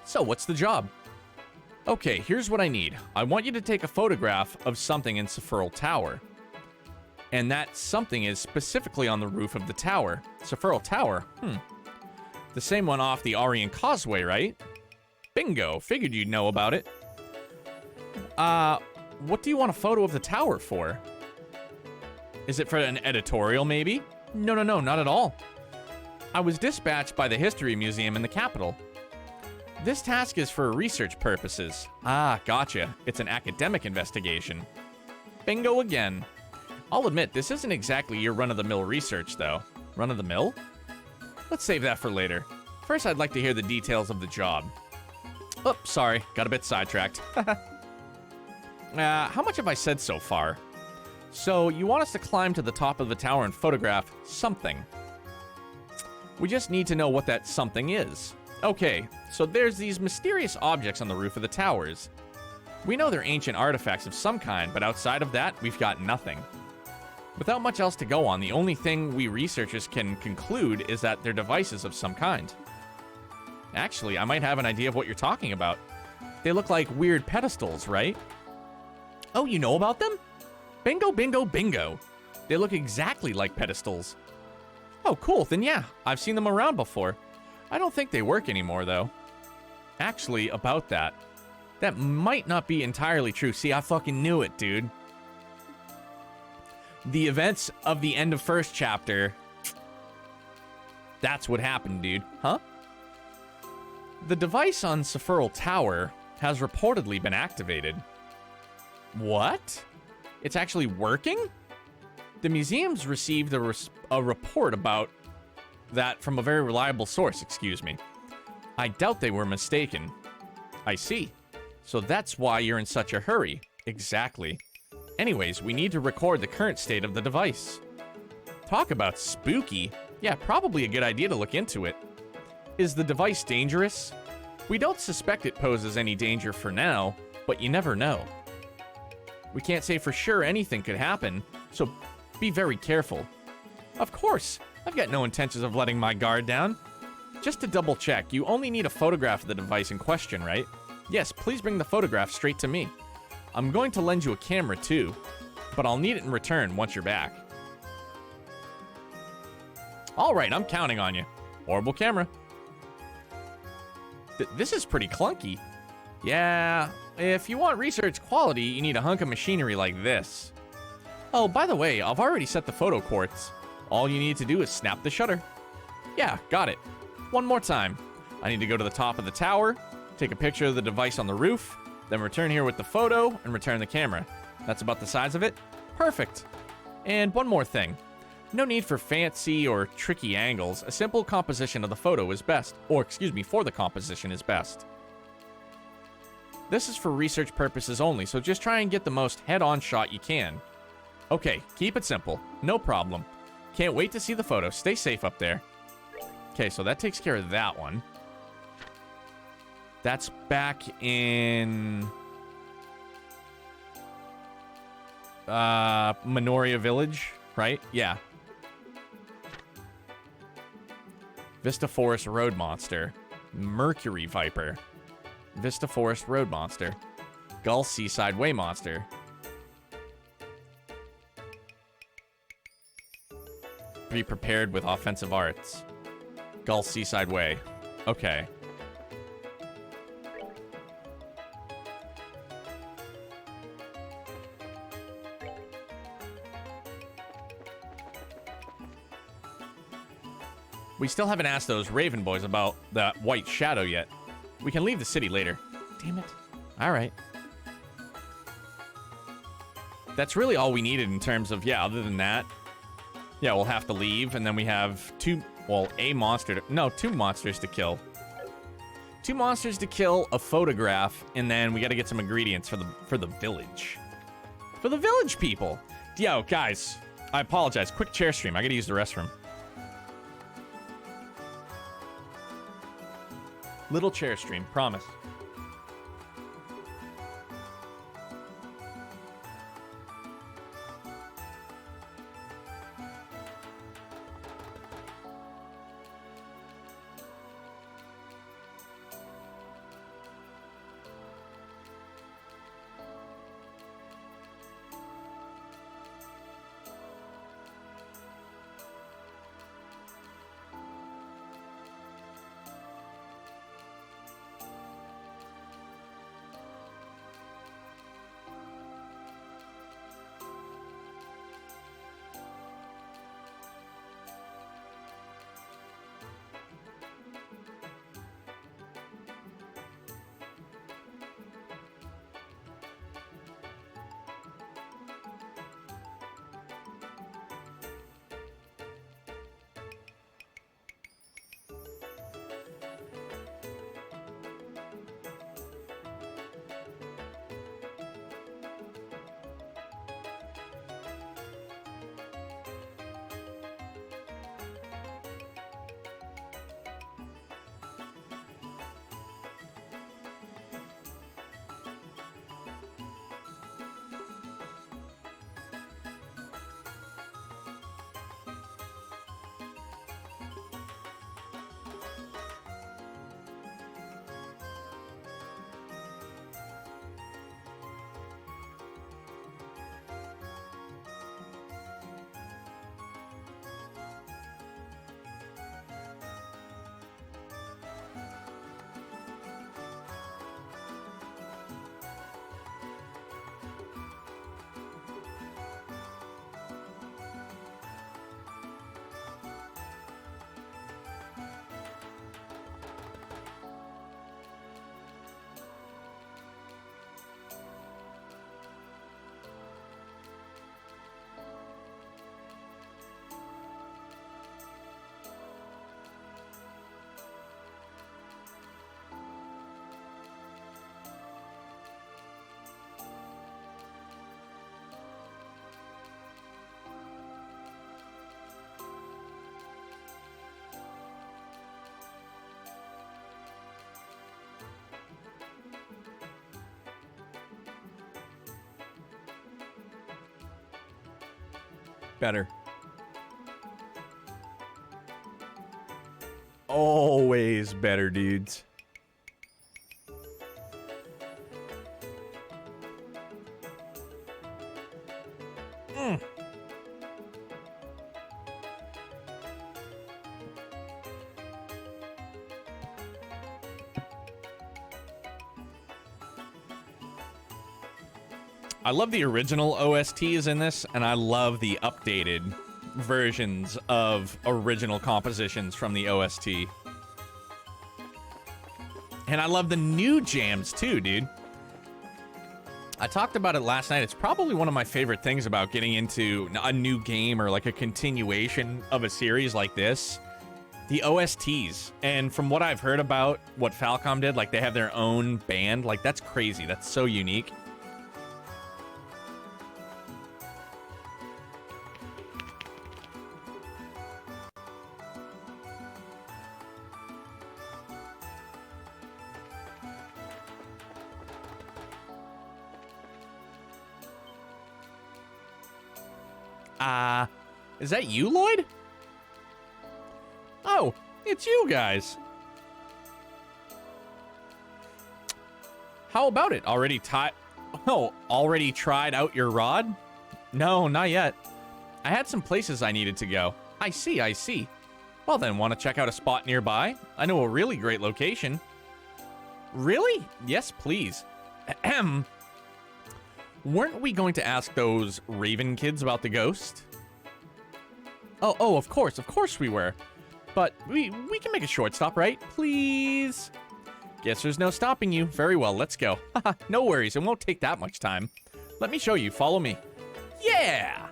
So what's the job? Okay, here's what I need. I want you to take a photograph of something in Sephiroth Tower. And that something is specifically on the roof of the tower. Sephiroth Tower? The same one off the Aryan Causeway, right? Bingo. Figured you'd know about it. What do you want a photo of the tower for? Is it for an editorial, maybe? No, not at all. I was dispatched by the History Museum in the capital. This task is for research purposes. Ah, gotcha. It's an academic investigation. Bingo again. I'll admit, this isn't exactly your run-of-the-mill research, though. Run-of-the-mill? Let's save that for later. First, I'd like to hear the details of the job. Oh, sorry. Got a bit sidetracked. How much have I said so far? So, you want us to climb to the top of the tower and photograph something. We just need to know what that something is. Okay, so there's these mysterious objects on the roof of the towers. We know they're ancient artifacts of some kind, but outside of that, we've got nothing. Without much else to go on, the only thing we researchers can conclude is that they're devices of some kind. Actually, I might have an idea of what you're talking about. They look like weird pedestals, right? Oh, you know about them? Bingo, bingo, bingo. They look exactly like pedestals. Oh, cool. Then yeah, I've seen them around before. I don't think they work anymore, though. Actually, about that. That might not be entirely true. See, I fucking knew it, dude. The events of the end of first chapter. That's what happened, dude. Huh? The device on Sephiroth Tower has reportedly been activated. What? It's actually working? The museum's received a report about that from a very reliable source, excuse me. I doubt they were mistaken. I see. So that's why you're in such a hurry. Exactly. Anyways, we need to record the current state of the device. Talk about spooky. Yeah, probably a good idea to look into it. Is the device dangerous? We don't suspect it poses any danger for now, but you never know. We can't say for sure anything could happen, so be very careful. Of course, I've got no intentions of letting my guard down. Just to double check, you only need a photograph of the device in question, right? Yes, please bring the photograph straight to me. I'm going to lend you a camera too, but I'll need it in return once you're back. All right, I'm counting on you. Horrible camera. This is pretty clunky. Yeah, if you want research quality, you need a hunk of machinery like this. Oh, by the way, I've already set the photo quartz. All you need to do is snap the shutter. Yeah, got it. One more time. I need to go to the top of the tower, take a picture of the device on the roof, then return here with the photo and return the camera. That's about the size of it? Perfect. And one more thing. No need for fancy or tricky angles. A simple composition of the photo is best. Or, excuse me, for the composition is best. This is for research purposes only, so just try and get the most head-on shot you can. Okay, keep it simple. No problem. Can't wait to see the photo. Stay safe up there. Okay, so that takes care of that one. That's back in... Minoria Village, right? Yeah. Vista Forest Road Monster. Mercury Viper. Vista Forest Road Monster. Gull Seaside Way Monster. Be prepared with offensive arts. Gull Seaside Way. Okay. We still haven't asked those Raven boys about that white shadow yet. We can leave the city later. Damn it. All right. That's really all we needed in terms of, yeah, other than that, Yeah, we'll have to leave, and then we have two monsters to kill. Two monsters to kill, a photograph, and then we gotta get some ingredients for the village. For the village people. Yo, guys, I apologize. Quick chair stream. I gotta use the restroom. Little chair stream, promise. Better. Always better, dudes. I love the original OSTs in this, and I love the updated versions of original compositions from the OST. And I love the new jams too, dude. I talked about it last night. It's probably one of my favorite things about getting into a new game or like a continuation of a series like this. The OSTs. And from what I've heard about what Falcom did, like they have their own band. Like that's crazy. That's so unique. Is that you, Lloyd? Oh, it's you guys. How about it? Already tried out your rod? No, not yet. I had some places I needed to go. I see. Well then, want to check out a spot nearby? I know a really great location. Really? Yes, please. Ahem. Weren't we going to ask those Raven kids about the ghost? Oh, of course we were. But we can make a short stop, right? Please? Guess there's no stopping you. Very well, let's go. Haha, no worries, it won't take that much time. Let me show you, follow me. Yeah!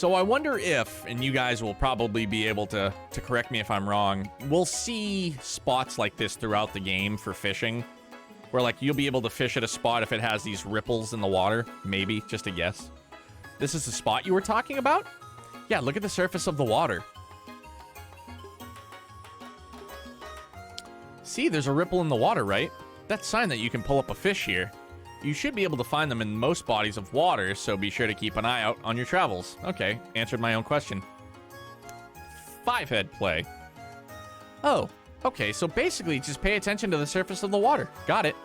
So I wonder if, and you guys will probably be able to correct me if I'm wrong, we'll see spots like this throughout the game for fishing, where like you'll be able to fish at a spot if it has these ripples in the water. Maybe, just a guess. This is the spot you were talking about? Yeah, look at the surface of the water. See, there's a ripple in the water, right? That's a sign that you can pull up a fish here. You should be able to find them in most bodies of water, so be sure to keep an eye out on your travels. Okay, answered my own question. 5-head play. Oh, okay, so basically just pay attention to the surface of the water. Got it.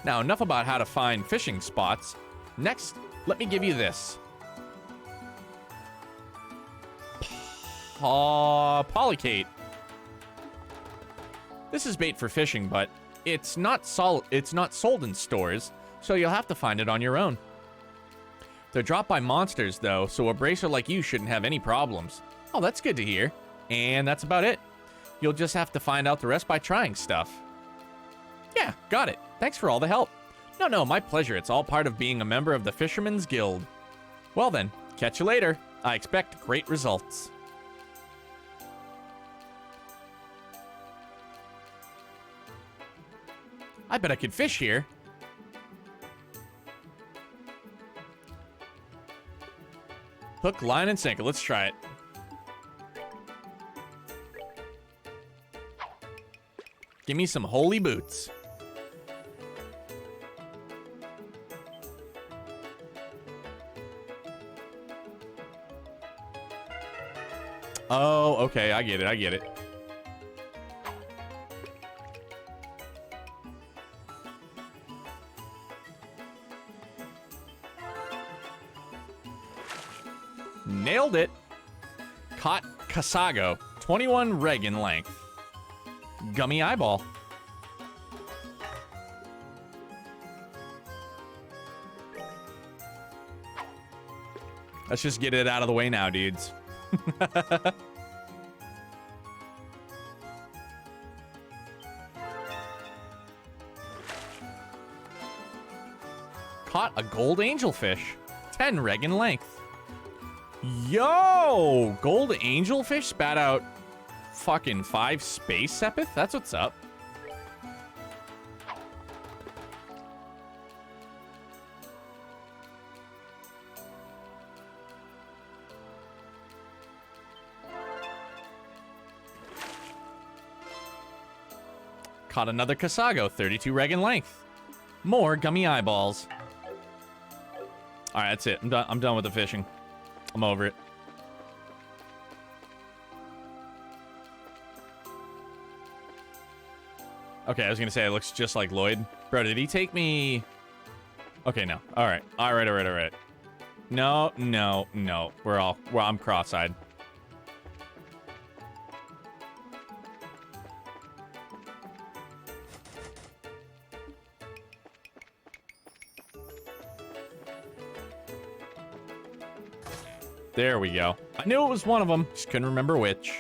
Now, enough about how to find fishing spots. Next, let me give you this. Polycate. This is bait for fishing, but it's not sold in stores, so you'll have to find it on your own. They're dropped by monsters, though, so a bracer like you shouldn't have any problems. Oh, that's good to hear. And that's about it. You'll just have to find out the rest by trying stuff. Yeah, got it. Thanks for all the help. No, my pleasure. It's all part of being a member of the Fisherman's Guild. Well then, catch you later. I expect great results. I bet I could fish here. Hook, line, and sinker. Let's try it. Give me some holy boots. Oh, okay. I get it. Nailed it. Caught Casago. 21 reg in length. Gummy eyeball. Let's just get it out of the way now, dudes. Caught a gold angelfish. 10 reg in length. Yo! Gold angelfish spat out fucking 5 space sepith? That's what's up. Caught another Casago, 32 reg in length. More gummy eyeballs. Alright, that's it. I'm done with the fishing. I'm over it. Okay, I was gonna say it looks just like Lloyd. Bro, did he take me? Okay, no. Alright. Alright. No. I'm cross-eyed. There we go. I knew it was one of them. Just couldn't remember which.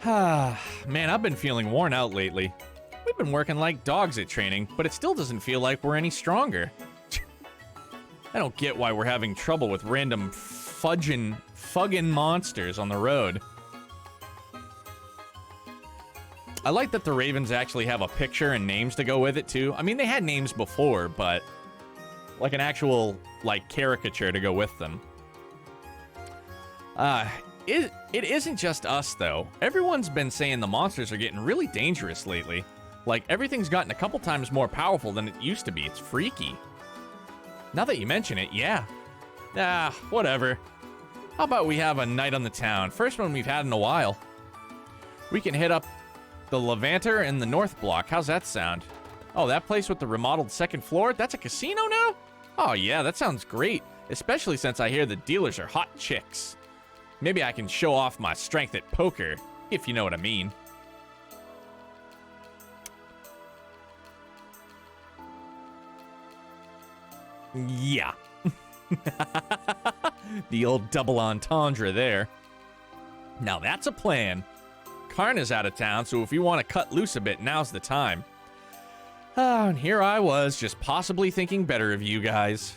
Man, I've been feeling worn out lately. We've been working like dogs at training, but it still doesn't feel like we're any stronger. I don't get why we're having trouble with random fuggin' monsters on the road. I like that the Ravens actually have a picture and names to go with it, too. I mean, they had names before, but like an actual, like, caricature to go with them. It isn't just us, though. Everyone's been saying the monsters are getting really dangerous lately. Like, everything's gotten a couple times more powerful than it used to be. It's freaky. Now that you mention it, yeah. Whatever. How about we have a night on the town? First one we've had in a while. We can hit up the Levanter in the North Block. How's that sound? Oh, that place with the remodeled second floor? That's a casino now? Oh, yeah, that sounds great. Especially since I hear the dealers are hot chicks. Maybe I can show off my strength at poker, if you know what I mean. Yeah. The old double entendre there. Now that's a plan. Karna's out of town, so if you want to cut loose a bit, now's the time. Ah, and here I was, just possibly thinking better of you guys.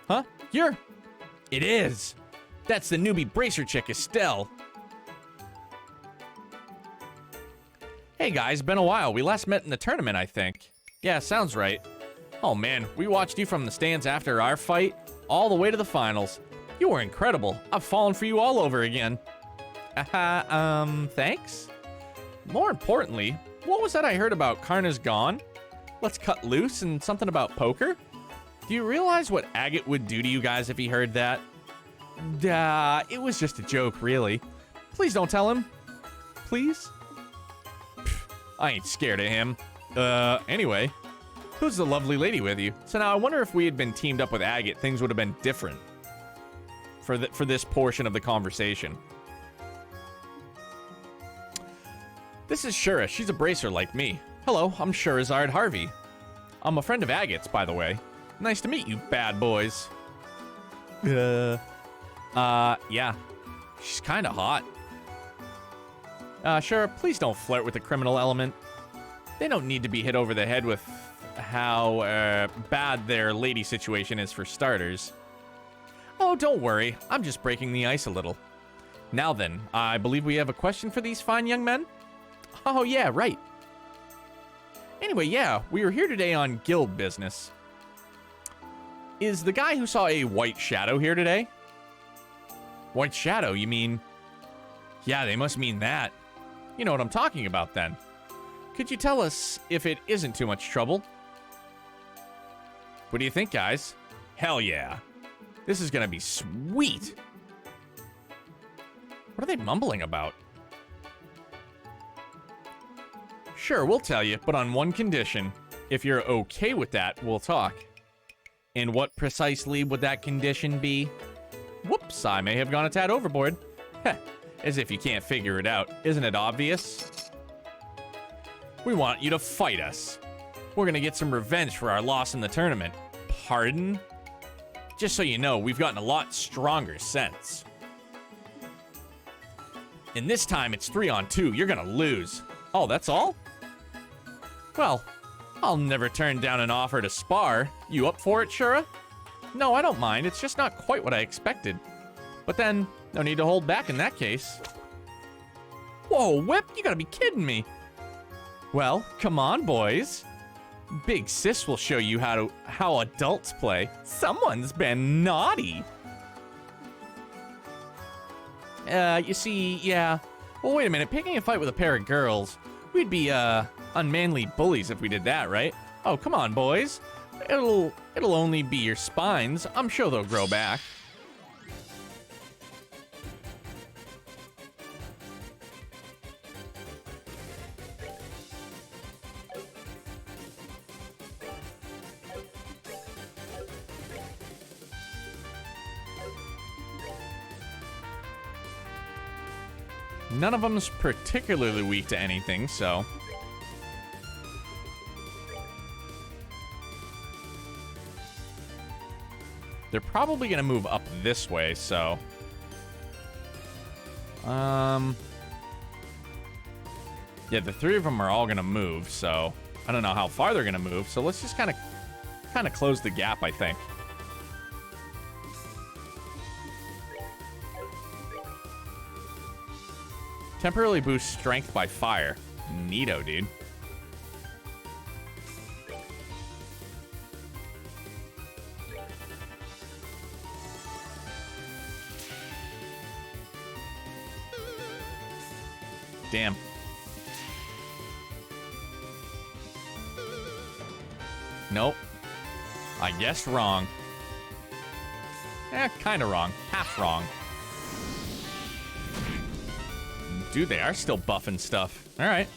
Huh? You're... It is! That's the newbie bracer chick, Estelle. Hey guys, been a while. We last met in the tournament, I think. Yeah, sounds right. Oh man, we watched you from the stands after our fight, all the way to the finals. You were incredible. I've fallen for you all over again. Thanks? More importantly, what was that I heard about Karna's gone? Let's cut loose and something about poker? Do you realize what Agate would do to you guys if he heard that? It was just a joke, really. Please don't tell him. Please? Pfft, I ain't scared of him. Anyway, who's the lovely lady with you? So now I wonder if we had been teamed up with Agate, things would have been different for this portion of the conversation. This is Shura. She's a bracer like me. Hello, I'm Shurazard Harvey. I'm a friend of Agate's, by the way. Nice to meet you, bad boys. Yeah. She's kinda hot. Shura, please don't flirt with the criminal element. They don't need to be hit over the head with how, bad their lady situation is for starters. Oh, don't worry. I'm just breaking the ice a little. Now then, I believe we have a question for these fine young men? Oh, yeah, right. Anyway, yeah, we are here today on guild business. Is the guy who saw a white shadow here today? White shadow, you mean? Yeah, they must mean that. You know what I'm talking about, then. Could you tell us if it isn't too much trouble? What do you think, guys? Hell yeah. This is gonna be sweet. What are they mumbling about? Sure, we'll tell you, but on one condition. If you're okay with that, we'll talk. And what precisely would that condition be? Whoops, I may have gone a tad overboard. Heh, as if you can't figure it out. Isn't it obvious? We want you to fight us. We're gonna get some revenge for our loss in the tournament. Pardon? Just so you know, we've gotten a lot stronger since. And this time it's 3-on-2. You're gonna lose. Oh, that's all? Well, I'll never turn down an offer to spar. You up for it, Shura? No, I don't mind. It's just not quite what I expected. But then, no need to hold back in that case. Whoa, Whip, you gotta be kidding me. Well, come on, boys. Big Sis will show you how adults play. Someone's been naughty. You see, yeah. Well, wait a minute. Picking a fight with a pair of girls. We'd be, unmanly bullies if we did that, right? Oh, come on, boys. It'll only be your spines. I'm sure they'll grow back. None of them's particularly weak to anything, so... They're probably gonna move up this way, so... Yeah, the three of them are all gonna move, so... I don't know how far they're gonna move, so let's just kind of close the gap, I think. Temporarily boost strength by fire. Neato, dude. Damn. Nope. I guessed wrong. Kinda wrong. Half wrong. Dude, they are still buffing stuff. All right.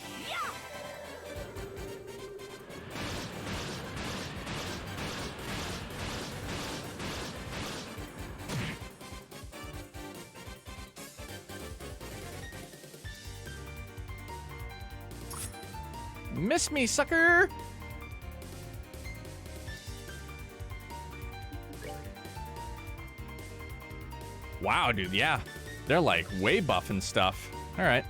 Miss me, sucker! Wow, dude, yeah. They're like way buffing stuff. All right.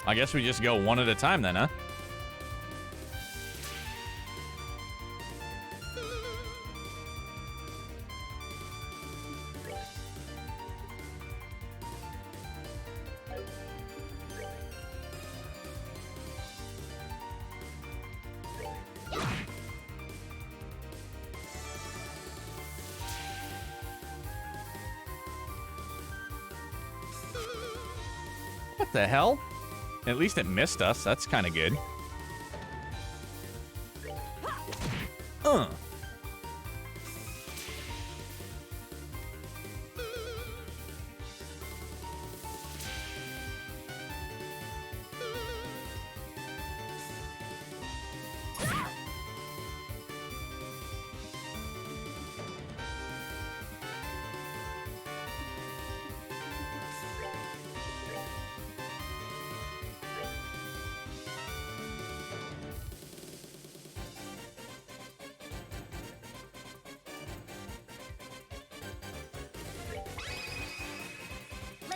I guess we just go one at a time then, huh? What the hell? At least it missed us. That's kind of good.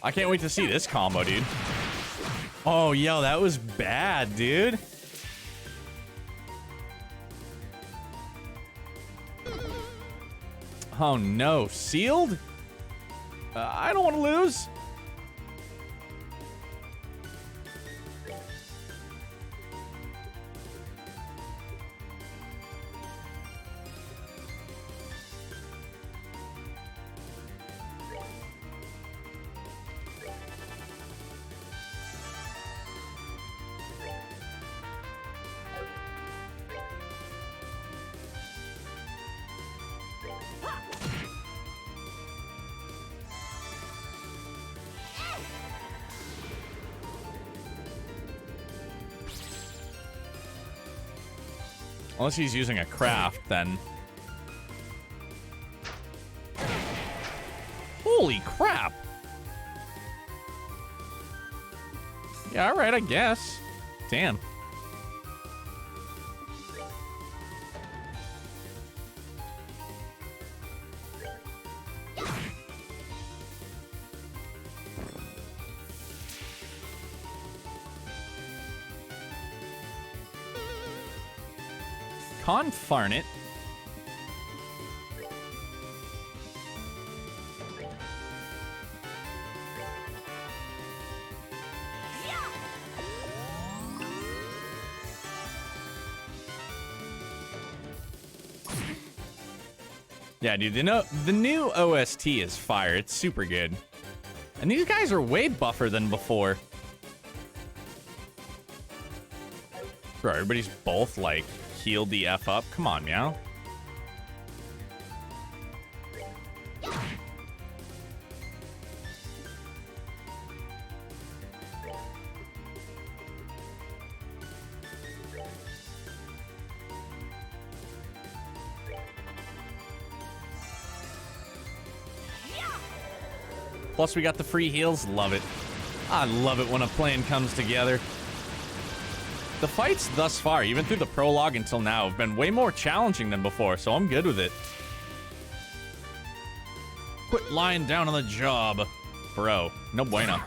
I can't wait to see this combo, dude. Oh, yo, that was bad, dude. Oh, no. Sealed? I don't want to lose. Unless he's using a craft, then... Holy crap! Yeah, alright, I guess. Damn. Confarn it. Yeah, dude, the new OST is fire. It's super good. And these guys are way buffer than before. Bro, everybody's both, like, healed the F up. Come on, Meow. Plus, we got the free heals. Love it. I love it when a plan comes together. The fights thus far, even through the prologue until now, have been way more challenging than before, so I'm good with it. Quit lying down on the job. Bro, no bueno.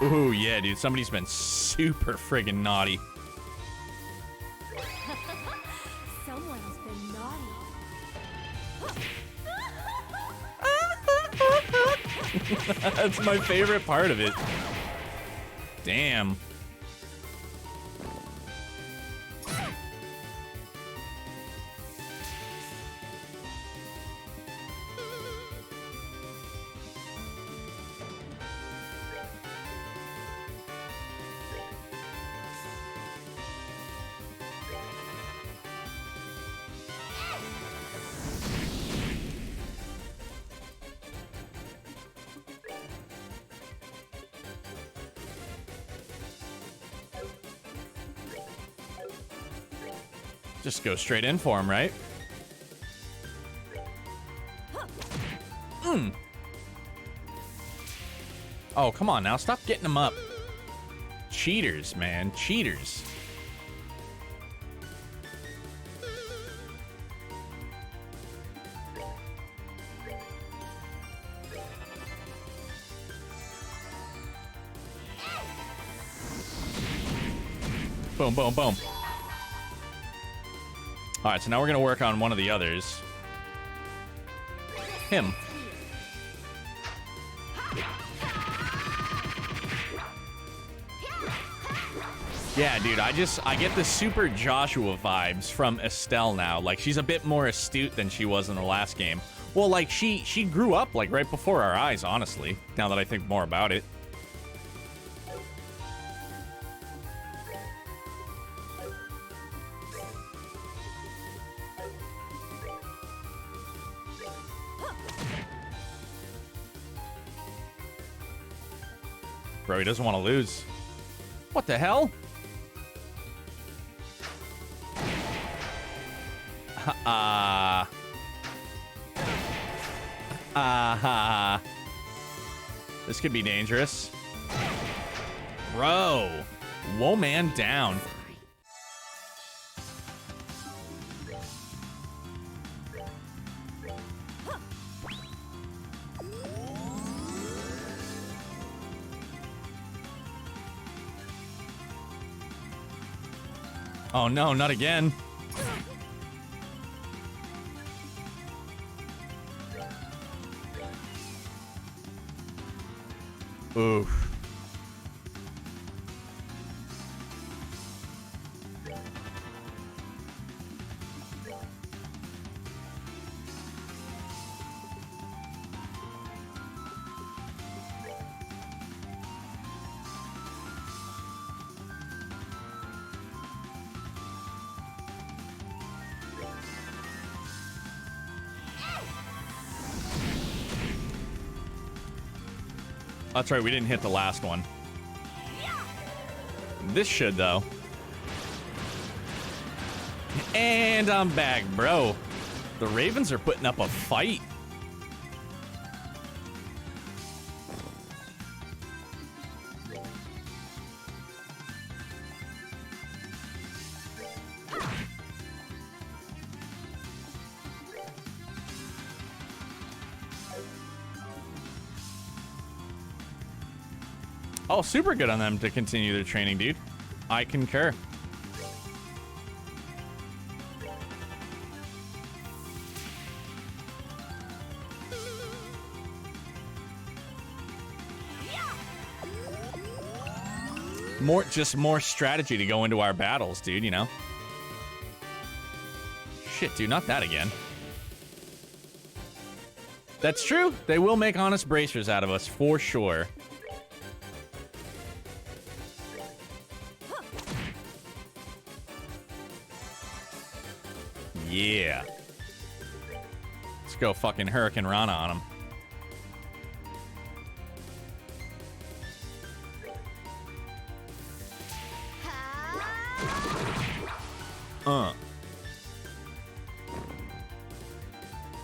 Ooh, yeah, dude. Somebody's been super friggin' naughty. Someone's been naughty. That's my favorite part of it. Damn. Just go straight in for him, right? Oh, come on now. Stop getting him up. Cheaters, man. Cheaters. Boom, boom, boom. All right, so now we're going to work on one of the others. Him. Yeah, dude, I get the super Joshua vibes from Estelle now. Like, she's a bit more astute than she was in the last game. Well, like, she grew up, like, right before our eyes, honestly, now that I think more about it. Bro, he doesn't want to lose. What the hell? This could be dangerous. Bro. Whoa, man, down. Oh no, not again. Oof. That's right, we didn't hit the last one. This should, though. And I'm back, bro. The Ravens are putting up a fight. Oh, super good on them to continue their training, dude. I concur. Just more strategy to go into our battles, dude, you know? Shit, dude, not that again. That's true. They will make honest bracers out of us, for sure. Yeah. Let's go fucking Hurricane Rana on him.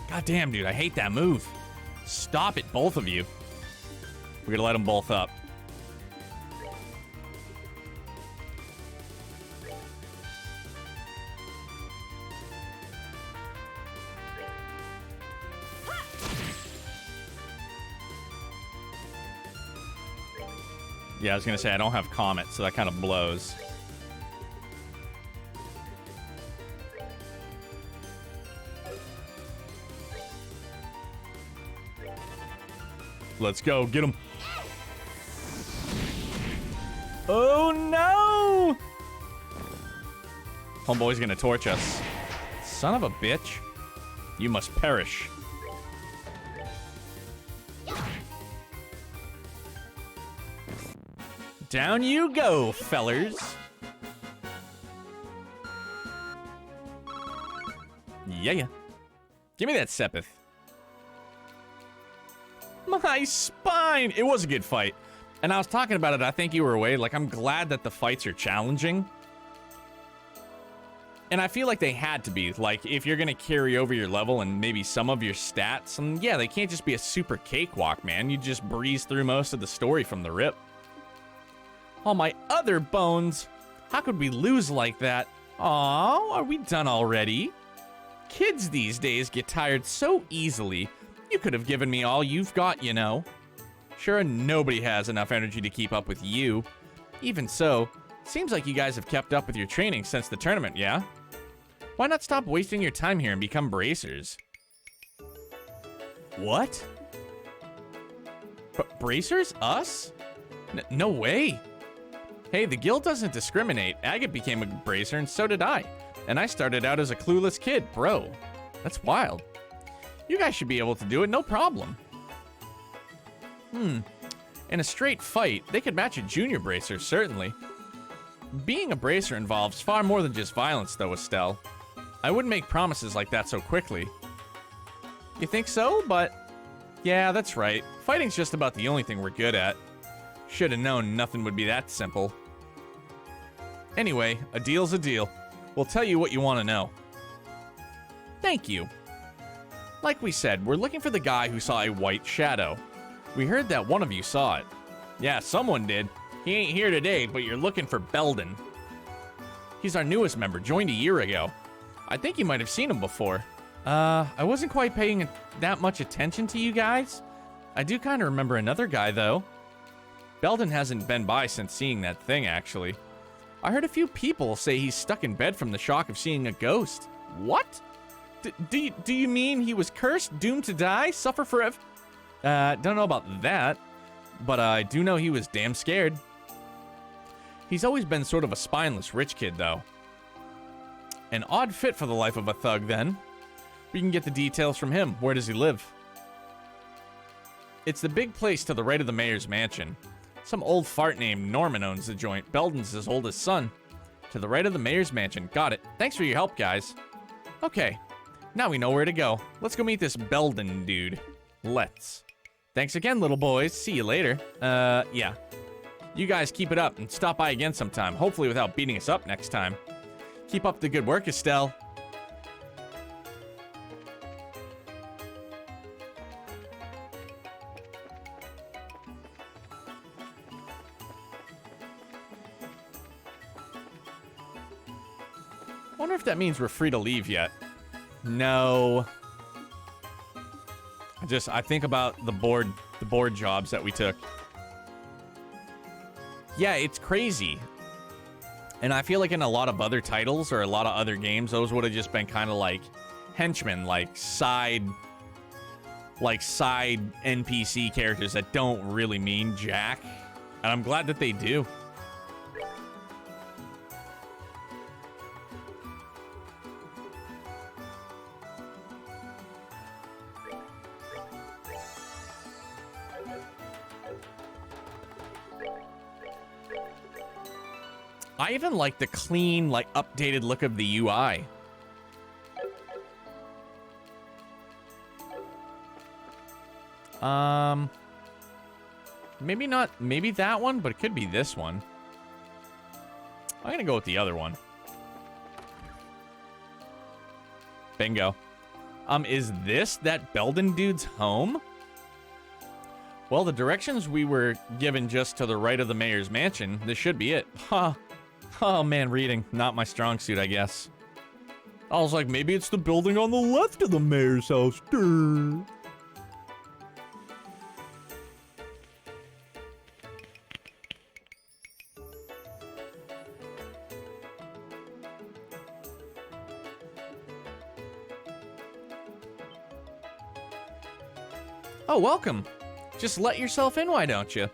God damn, dude, I hate that move. Stop it, both of you. We're gonna let them both up. Yeah, I was gonna say, I don't have Comet, so that kind of blows. Let's go, get him. Oh no! Homeboy's gonna torch us. Son of a bitch. You must perish. Down you go, fellers. Yeah. Give me that Sepith. My spine! It was a good fight. And I was talking about it, I think you were away. Like, I'm glad that the fights are challenging. And I feel like they had to be. Like, if you're gonna carry over your level and maybe some of your stats, and yeah, they can't just be a super cakewalk, man. You just breeze through most of the story from the rip. All my other bones. How could we lose like that? Aw, are we done already? Kids these days get tired so easily. You could have given me all you've got, you know. Sure, nobody has enough energy to keep up with you. Even so, seems like you guys have kept up with your training since the tournament, yeah? Why not stop wasting your time here and become bracers? What? Bracers? Us? No way. Hey, the guild doesn't discriminate. Agate became a bracer and so did I. And I started out as a clueless kid, bro. That's wild. You guys should be able to do it, no problem. In a straight fight, they could match a junior bracer, certainly. Being a bracer involves far more than just violence, though, Estelle. I wouldn't make promises like that so quickly. You think so? But yeah, that's right. Fighting's just about the only thing we're good at. Should have known nothing would be that simple. Anyway, a deal's a deal. We'll tell you what you want to know. Thank you. Like we said, we're looking for the guy who saw a white shadow. We heard that one of you saw it. Yeah, someone did. He ain't here today, but you're looking for Belden. He's our newest member, joined a year ago. I think you might have seen him before. I wasn't quite paying that much attention to you guys. I do kind of remember another guy, though. Belden hasn't been by since seeing that thing, actually. I heard a few people say he's stuck in bed from the shock of seeing a ghost. What? Do you mean he was cursed, doomed to die, suffer forever? Don't know about that, but I do know he was damn scared. He's always been sort of a spineless rich kid, though. An odd fit for the life of a thug, then. We can get the details from him. Where does he live? It's the big place to the right of the mayor's mansion. Some old fart named Norman owns the joint. Belden's his oldest son. To the right of the mayor's mansion. Got it. Thanks for your help, guys. Okay. Now we know where to go. Let's go meet this Belden dude. Let's. Thanks again, little boys. See you later. Yeah. You guys keep it up and stop by again sometime. Hopefully without beating us up next time. Keep up the good work, Estelle. Wonder if that means we're free to leave yet. No. I think about the board jobs that we took. Yeah, it's crazy. And I feel like in a lot of other titles or a lot of other games, those would have just been kind of like henchmen, like side NPC characters that don't really mean jack. And I'm glad that they do. I even like the clean, like, updated look of the UI. Maybe not, maybe that one, but it could be this one. I'm gonna go with the other one. Bingo. Is this that Belden dude's home? Well, the directions we were given just to the right of the mayor's mansion, this should be it. Huh. Oh man, reading. Not my strong suit, I guess. I was like, maybe it's the building on the left of the mayor's house. Durr. Oh, welcome. Just let yourself in, why don't you?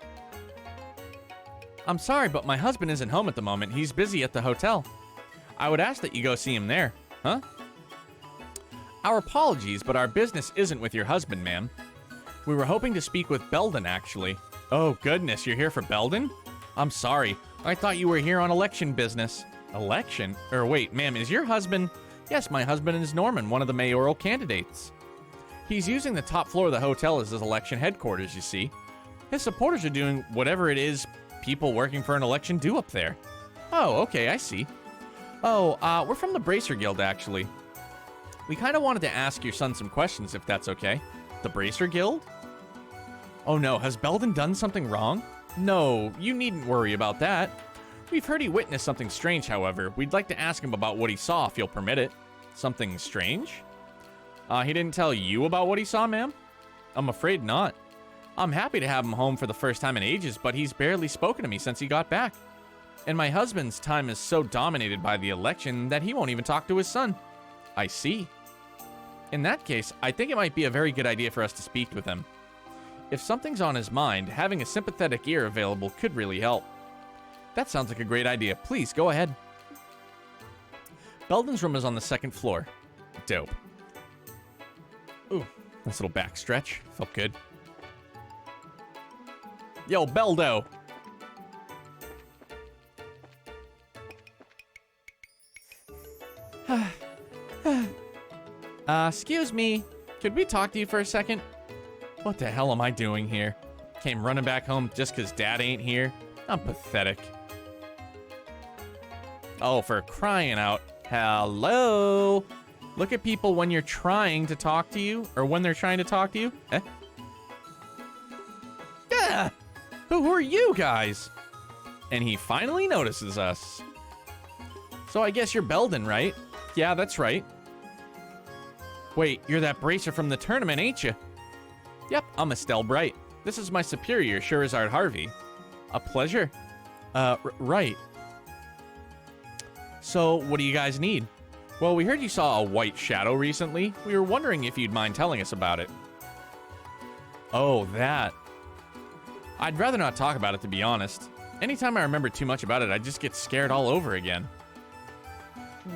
I'm sorry, but my husband isn't home at the moment. He's busy at the hotel. I would ask that you go see him there. Huh? Our apologies, but our business isn't with your husband, ma'am. We were hoping to speak with Belden, actually. Oh, goodness, you're here for Belden? I'm sorry. I thought you were here on election business. Election? Or wait, ma'am, is your husband... Yes, my husband is Norman, one of the mayoral candidates. He's using the top floor of the hotel as his election headquarters, you see. His supporters are doing whatever it is people working for an election do up there. Oh, okay, I see. Oh, we're from the Bracer Guild, actually. We kind of wanted to ask your son some questions, if that's okay. The Bracer Guild? Oh no, has Belden done something wrong? No, you needn't worry about that. We've heard he witnessed something strange, however. We'd like to ask him about what he saw, if you'll permit it. Something strange? He didn't tell you about what he saw, ma'am? I'm afraid not. I'm happy to have him home for the first time in ages, but he's barely spoken to me since he got back. And my husband's time is so dominated by the election that he won't even talk to his son. I see. In that case, I think it might be a very good idea for us to speak with him. If something's on his mind, having a sympathetic ear available could really help. That sounds like a great idea. Please, go ahead. Belden's room is on the second floor. Dope. Ooh, nice little back stretch. Felt good. Yo, Beldo. Excuse me. Could we talk to you for a second? What the hell am I doing here? Came running back home just 'cause Dad ain't here? I'm pathetic. Oh, for crying out. Hello? Look at people when you're trying to talk to you, or when they're trying to talk to you. Eh? Yeah! Who are you guys? And he finally notices us. So I guess you're Belden, right? Yeah, that's right. Wait, you're that bracer from the tournament, ain't you? Yep, I'm Estelle Bright. This is my superior, Sherazard Harvey. A pleasure. Right. So, what do you guys need? Well, we heard you saw a white shadow recently. We were wondering if you'd mind telling us about it. Oh, that. I'd rather not talk about it, to be honest. Anytime I remember too much about it, I just get scared all over again.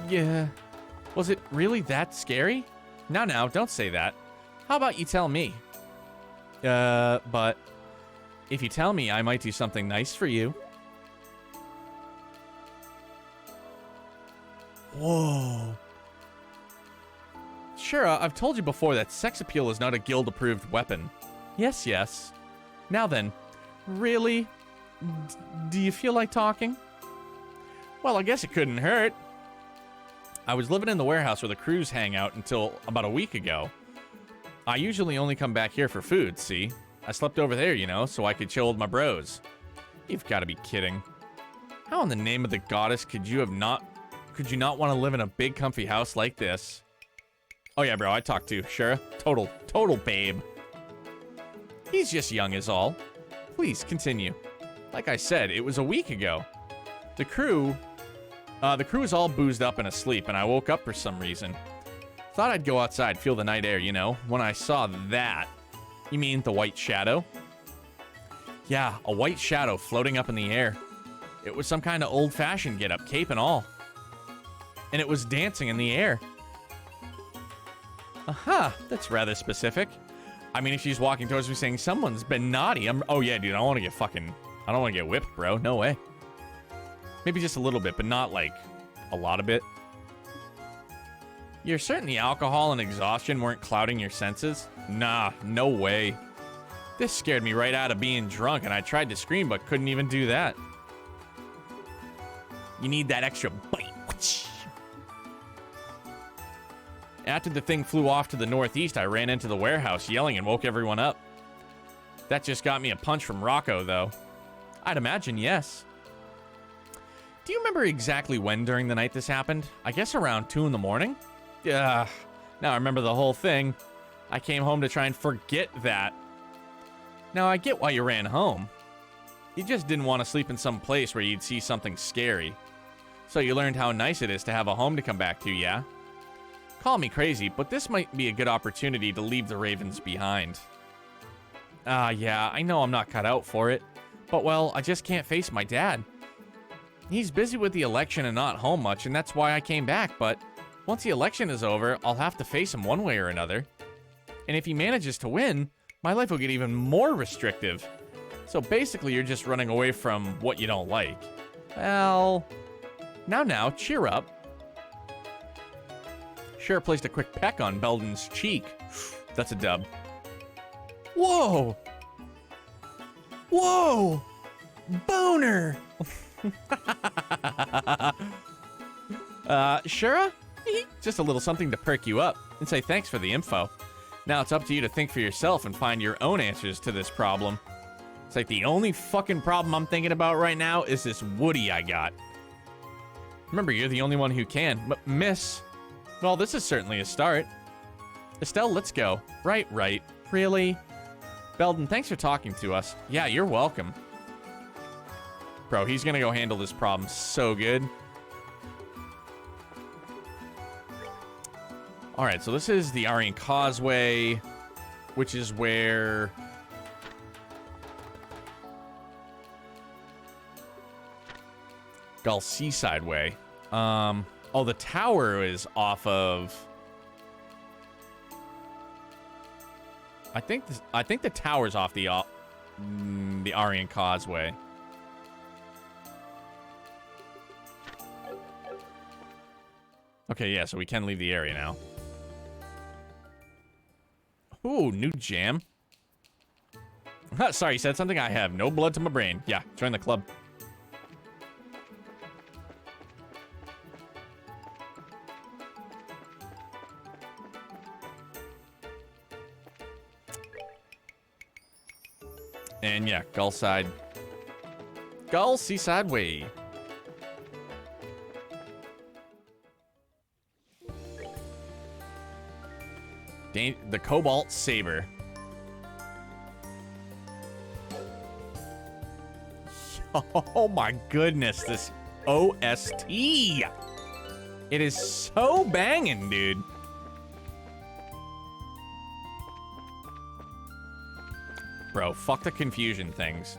Yeah. Was it really that scary? Now, don't say that. How about you tell me? But if you tell me, I might do something nice for you. Whoa. Sure, I've told you before that sex appeal is not a guild-approved weapon. Yes. Now then, really? Do you feel like talking? Well, I guess it couldn't hurt. I was living in the warehouse where the crews hang out until about a week ago. I usually only come back here for food, see? I slept over there, you know, so I could chill with my bros. You've got to be kidding. How in the name of the goddess could you not want to live in a big comfy house like this? Oh yeah, bro, I talked to Shura. Total babe. He's just young is all. Please, continue. Like I said, it was a week ago. The crew is all boozed up and asleep, and I woke up for some reason. Thought I'd go outside, feel the night air, you know, when I saw that. You mean the white shadow? Yeah, a white shadow floating up in the air. It was some kind of old-fashioned get-up, cape and all. And it was dancing in the air. Aha, that's rather specific. I mean, if she's walking towards me saying someone's been naughty, oh yeah, dude, I don't want to get whipped, bro. No way. Maybe just a little bit, but not like a lot of it. You're certain the alcohol and exhaustion weren't clouding your senses? Nah, no way. This scared me right out of being drunk, and I tried to scream, but couldn't even do that. You need that extra bite. After the thing flew off to the northeast, I ran into the warehouse yelling and woke everyone up. That just got me a punch from Rocco, though. I'd imagine yes. Do you remember exactly when during the night this happened? I guess around 2 in the morning? Yeah. Now I remember the whole thing. I came home to try and forget that. Now I get why you ran home. You just didn't want to sleep in some place where you'd see something scary. So you learned how nice it is to have a home to come back to, yeah? Call me crazy, but this might be a good opportunity to leave the Ravens behind. Yeah, I know I'm not cut out for it. But, well, I just can't face my dad. He's busy with the election and not home much, and that's why I came back, but once the election is over, I'll have to face him one way or another. And if he manages to win, my life will get even more restrictive. So basically, you're just running away from what you don't like. Well, now, cheer up. Shura placed a quick peck on Belden's cheek. That's a dub. Whoa! Boner! Shura? Just a little something to perk you up and say thanks for the info. Now it's up to you to think for yourself and find your own answers to this problem. It's like the only fucking problem I'm thinking about right now is this Woody I got. Remember, you're the only one who can. Miss. Well, this is certainly a start. Estelle, let's go. Right. Really? Belden, thanks for talking to us. Yeah, you're welcome. Bro, he's gonna go handle this problem so good. Alright, so this is the Aryan Causeway, which is where... Gull Seaside Way. Oh, the tower is off of... I think the tower's off the Aryan Causeway. Okay, yeah, so we can leave the area now. Ooh, new jam. Sorry, you said something? I have no blood to my brain. Yeah, join the club. And yeah, Gull Seaside Way. The Cobalt Saber. Oh my goodness, this OST. It is so banging, dude. Bro, fuck the confusion things.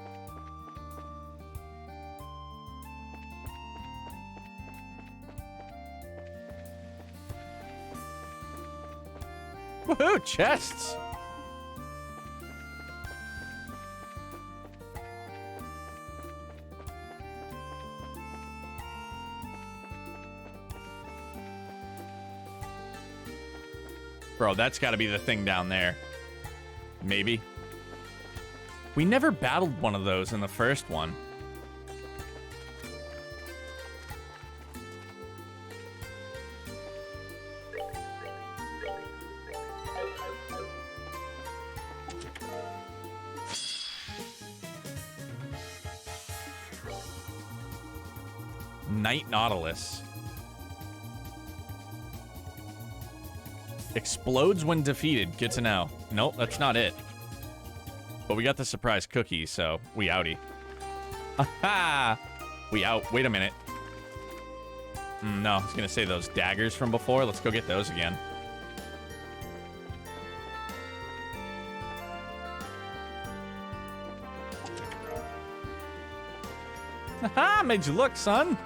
Woohoo, chests! Bro, that's gotta be the thing down there. Maybe. We never battled one of those in the first one. Night Nautilus. Explodes when defeated. Good to know. Nope, that's not it. But we got the surprise cookie, so we outie. Aha! We out. Wait a minute. No, I was gonna say those daggers from before. Let's go get those again. Haha! Made you look, son.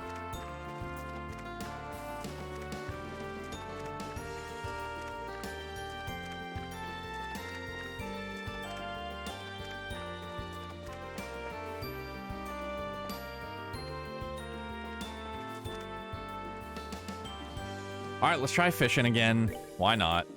All right, let's try fishing again. Why not?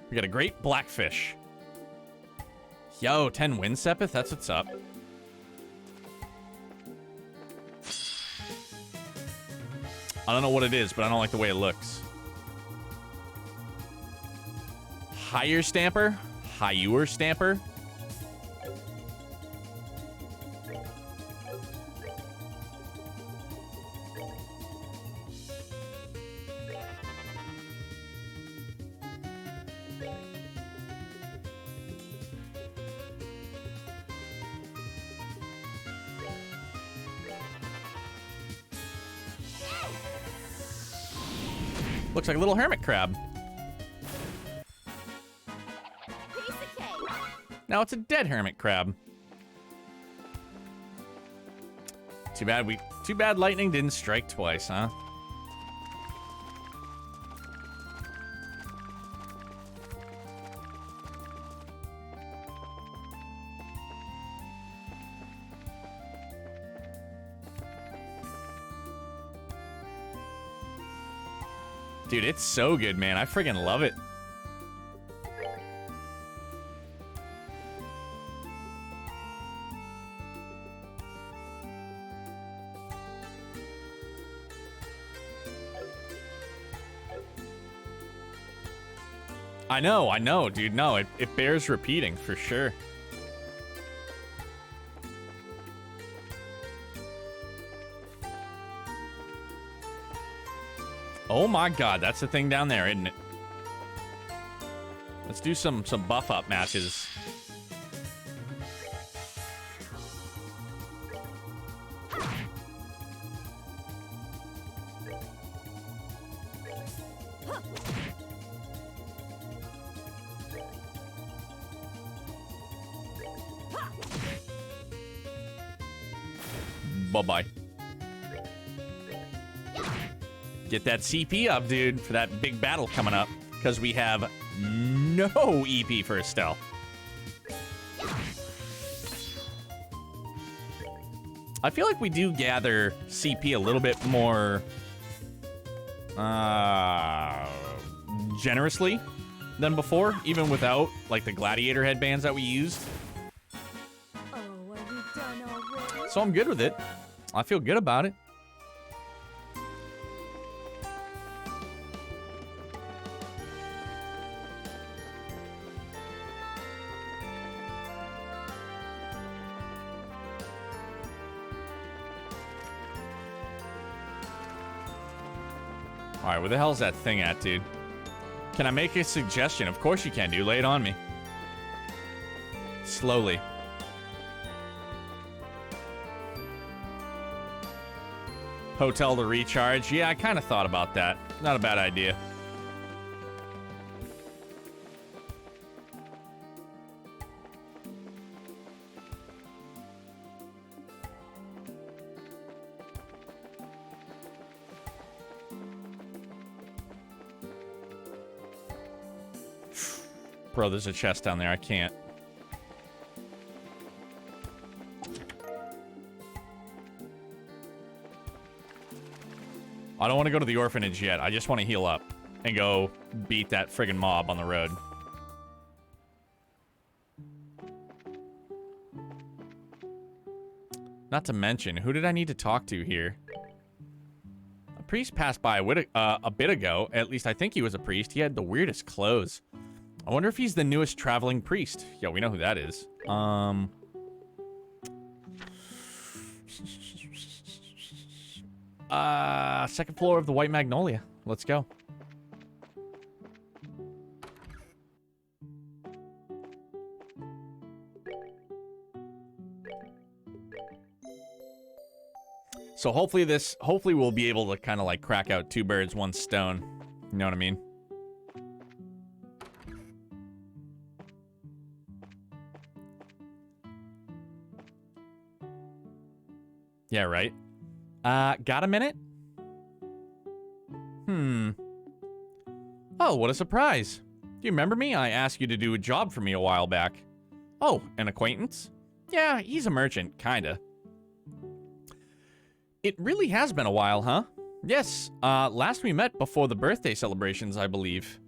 We got a great blackfish. Yo, 10 wind sepith? That's what's up. I don't know what it is, but I don't like the way it looks. Higher Stamper? Higher Stamper? Looks like a little hermit crab. Piece of cake. Now it's a dead hermit crab. Too bad lightning didn't strike twice, huh? Dude, it's so good, man. I friggin' love it. I know, dude. No, it bears repeating for sure. Oh my god, that's the thing down there, isn't it? Let's do some buff up matches. Bye-bye. Get that CP up, dude, for that big battle coming up. Because we have no EP for Estelle. I feel like we do gather CP a little bit more generously than before, even without like the gladiator headbands that we used. Oh, are we done already? So I'm good with it. I feel good about it. All right, where the hell's that thing at, dude? Can I make a suggestion? Of course you can, dude. Lay it on me. Slowly. Hotel to recharge. Yeah, I kind of thought about that. Not a bad idea. Bro, there's a chest down there. I can't. I don't want to go to the orphanage yet. I just want to heal up and go beat that friggin' mob on the road. Not to mention, who did I need to talk to here? A priest passed by a bit ago. At least I think he was a priest. He had the weirdest clothes. I wonder if he's the newest traveling priest. Yeah, we know who that is. Second floor of the White Magnolia. Let's go. So hopefully we'll be able to kind of like crack out two birds, one stone. You know what I mean? Yeah, right. Got a minute? Oh, what a surprise. Do you remember me? I asked you to do a job for me a while back. Oh, an acquaintance? Yeah, he's a merchant, kinda. It really has been a while, huh? Yes, last we met before the birthday celebrations, I believe.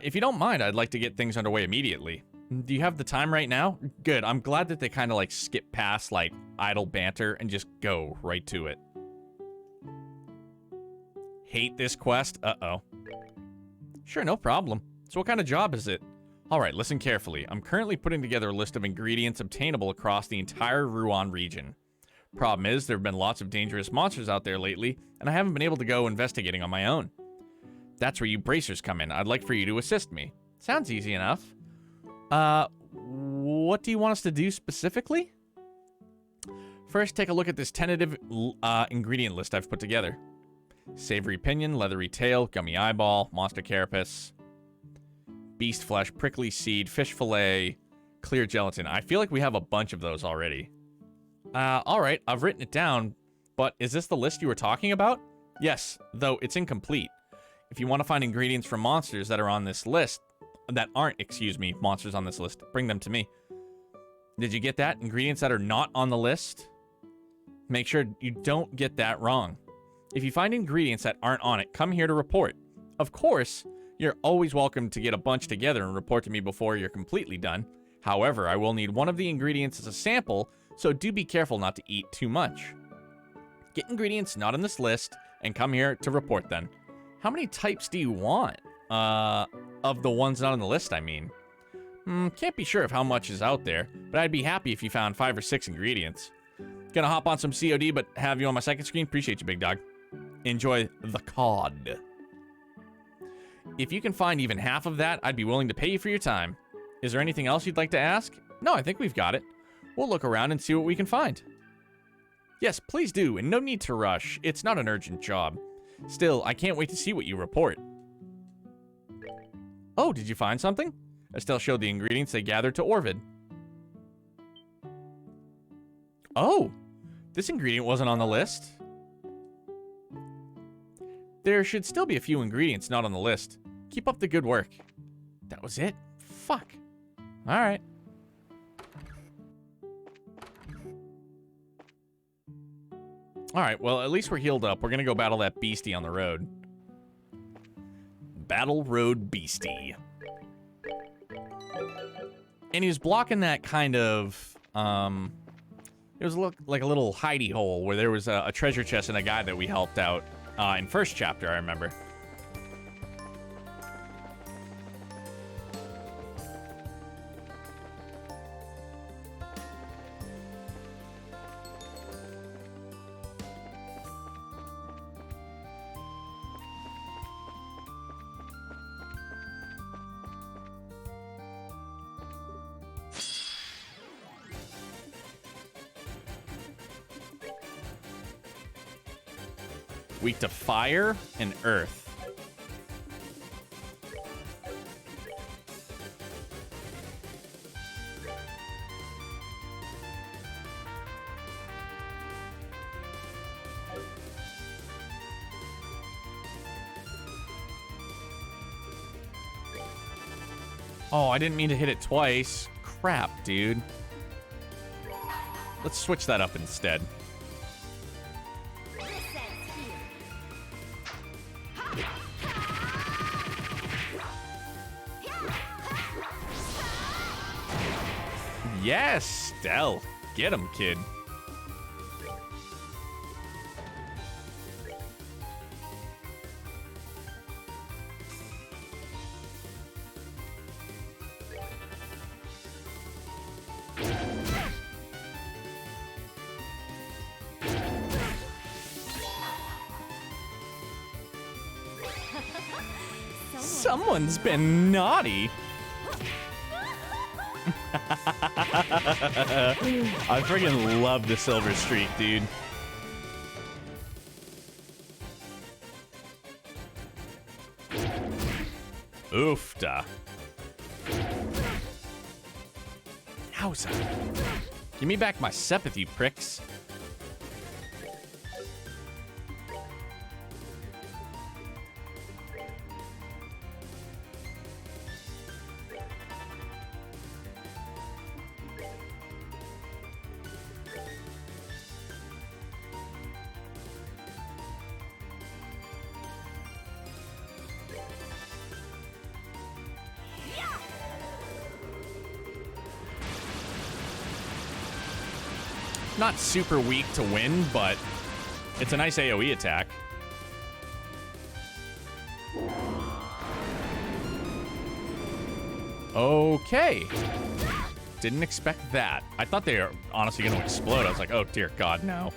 If you don't mind, I'd like to get things underway immediately. Do you have the time right now? Good, I'm glad that they kind of like skip past like idle banter and just go right to it. Hate this quest? Uh-oh. Sure, no problem. So what kind of job is it? Alright, listen carefully. I'm currently putting together a list of ingredients obtainable across the entire Ruan region. Problem is, there have been lots of dangerous monsters out there lately, and I haven't been able to go investigating on my own. That's where you bracers come in. I'd like for you to assist me. Sounds easy enough. What do you want us to do specifically? First, take a look at this tentative ingredient list I've put together. Savory pinion, leathery tail, gummy eyeball, monster carapace, beast flesh, prickly seed, fish fillet, clear gelatin. I feel like we have a bunch of those already. Alright, I've written it down, but is this the list you were talking about? Yes, though it's incomplete. If you want to find ingredients for monsters that are on this list, monsters on this list, bring them to me. Did you get that? Ingredients that are not on the list? Make sure you don't get that wrong. If you find ingredients that aren't on it, come here to report. Of course, you're always welcome to get a bunch together and report to me before you're completely done. However, I will need one of the ingredients as a sample, so do be careful not to eat too much. Get ingredients not on this list, and come here to report then. How many types do you want? Of the ones not on the list, I mean. Can't be sure of how much is out there, but I'd be happy if you found 5 or 6 ingredients. Gonna hop on some COD, but have you on my second screen. Appreciate you, big dog. Enjoy the COD. If you can find even half of that, I'd be willing to pay you for your time. Is there anything else you'd like to ask? No, I think we've got it. We'll look around and see what we can find. Yes, please do, and no need to rush. It's not an urgent job. Still, I can't wait to see what you report. Oh, did you find something? Estelle showed the ingredients they gathered to Orvid. Oh, this ingredient wasn't on the list. There should still be a few ingredients not on the list. Keep up the good work. That was it? Fuck. Alright. Alright, well, at least we're healed up. We're gonna go battle that beastie on the road. Battle Road Beastie. And he was blocking that kind of, it was like a little hidey hole where there was a treasure chest and a guy that we helped out in first chapter, I remember. Weak to fire and earth. Oh, I didn't mean to hit it twice. Crap, dude. Let's switch that up instead. Yes, Stell. Get him, kid. Someone's been naughty. I freaking love the silver streak, dude. Oofta. Howza. Give me back my Sepith, you pricks. Not super weak to win, but it's a nice AoE attack. Okay. Didn't expect that. I thought they were honestly going to explode. I was like, oh dear God, no.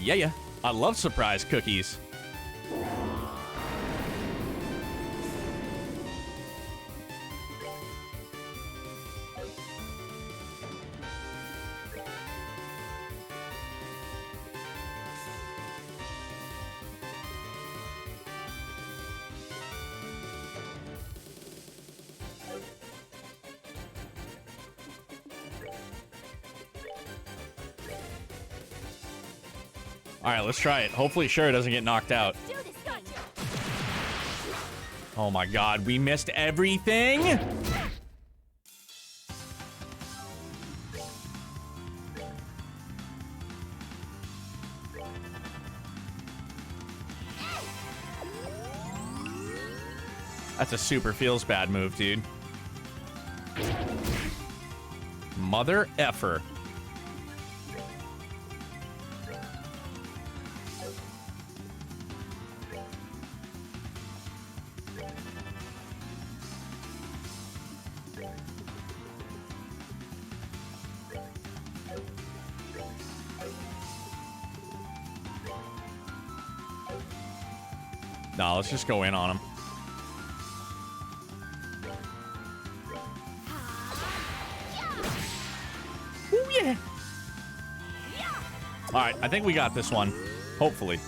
Yeah. I love surprise cookies. All right, let's try it. Hopefully Shura doesn't get knocked out. Oh my God, we missed everything. That's a super feels bad move, dude. Mother effer. Nah, let's just go in on him. Ooh, yeah. All right, I think we got this one. Hopefully.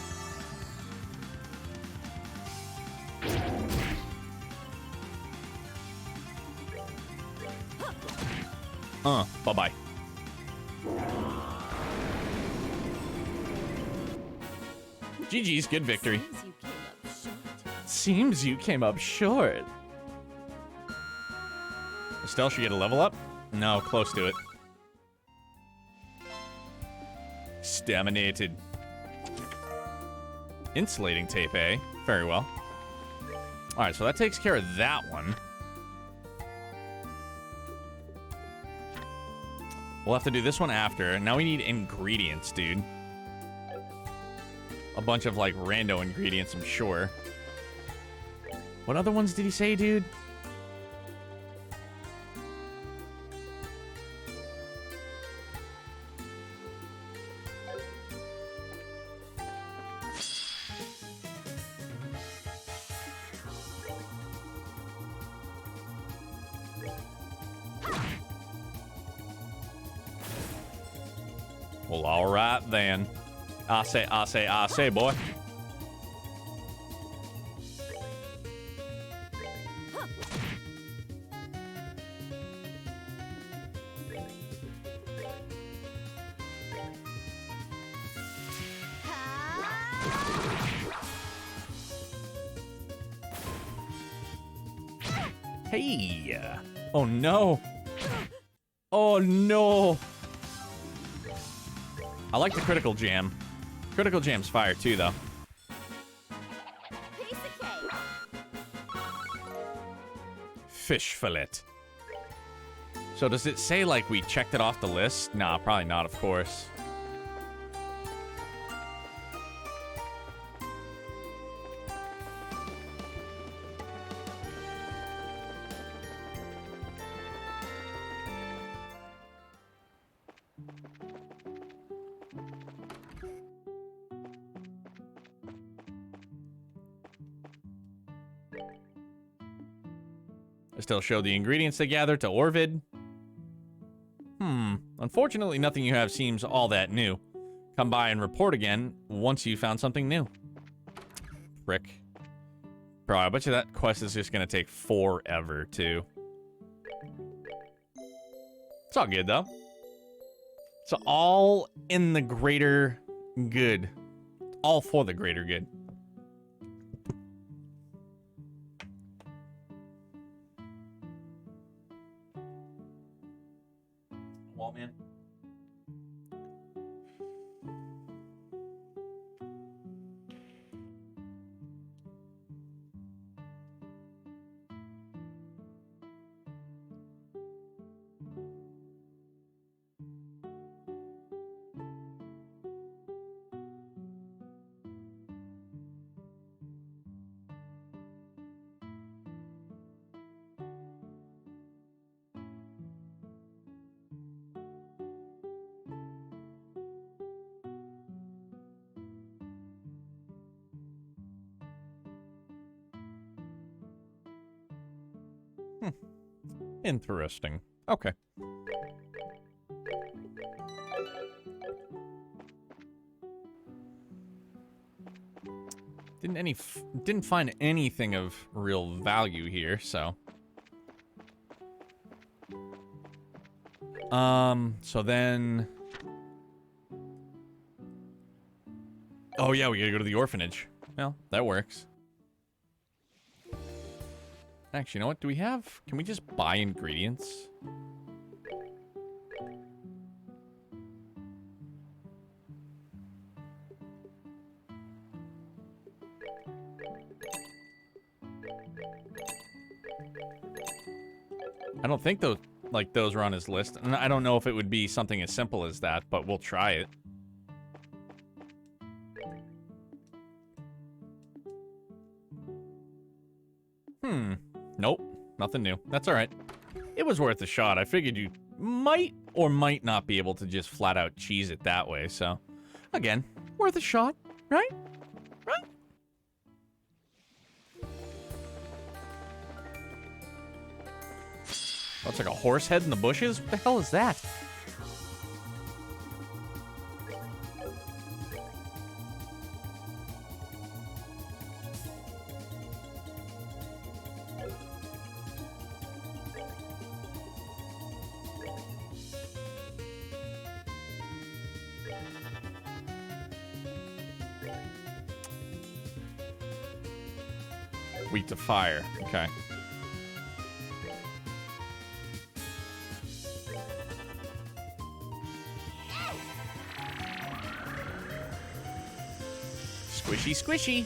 Bye-bye. GG's, good victory. Seems you came up short. Seems you came up short. Estelle should get a level up? No, close to it. Staminated. Insulating tape, eh? Very well. Alright, so that takes care of that one. We'll have to do this one after. Now we need ingredients, dude. A bunch of, like, rando ingredients, I'm sure. What other ones did he say, dude? Well, all right then. I say, boy. Hey. Oh no. Oh no. I like the critical jam. Critical jam's fire too, though. Piece of cake. Fish fillet. So does it say, like, we checked it off the list? Nah, probably not, of course. I still show the ingredients they gathered to Orvid. Unfortunately, nothing you have seems all that new. Come by and report again once you found something new. Frick. Bro, I bet you that quest is just gonna take forever, too. It's all good, though. It's all in the greater good. All for the greater good. Wall man. Interesting. Okay. Didn't find anything of real value here, so. So then. Oh yeah, we gotta go to the orphanage. Well, that works. Actually, you know what? Do we have... Can we just buy ingredients? I don't think those, like, those were on his list. And I don't know if it would be something as simple as that, but we'll try it. Nope. Nothing new. That's all right. It was worth a shot. I figured you might or might not be able to just flat out cheese it that way. So, again, worth a shot, right? Right? Looks like a horse head in the bushes? What the hell is that? Weak to fire. Okay. Squishy, squishy.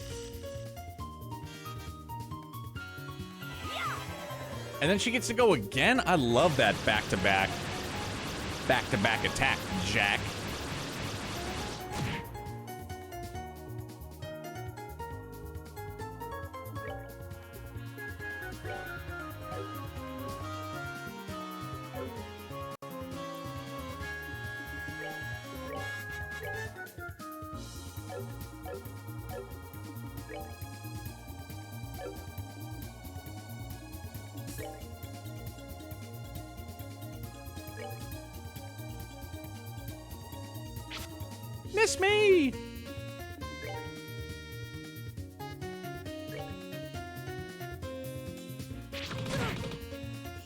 And then she gets to go again? I love that back-to-back attack, Jack. Miss me!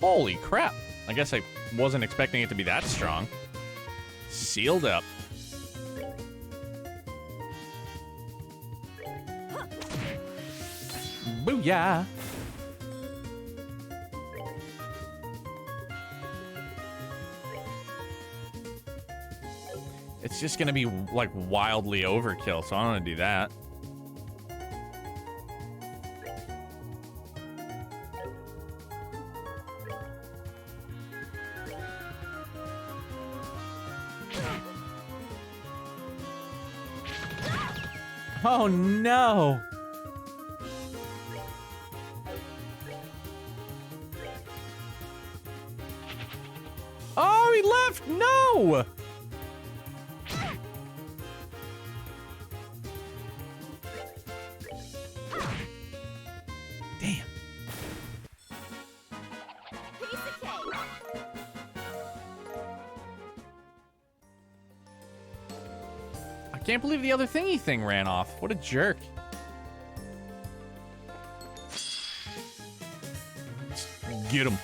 Holy crap. I guess I wasn't expecting it to be that strong. Sealed up. Booyah! It's just gonna be, like, wildly overkill, so I don't want to do that. Oh, no! Oh, he left! No! Damn. Piece of cake. I can't believe the other thingy thing ran off. What a jerk. Get him.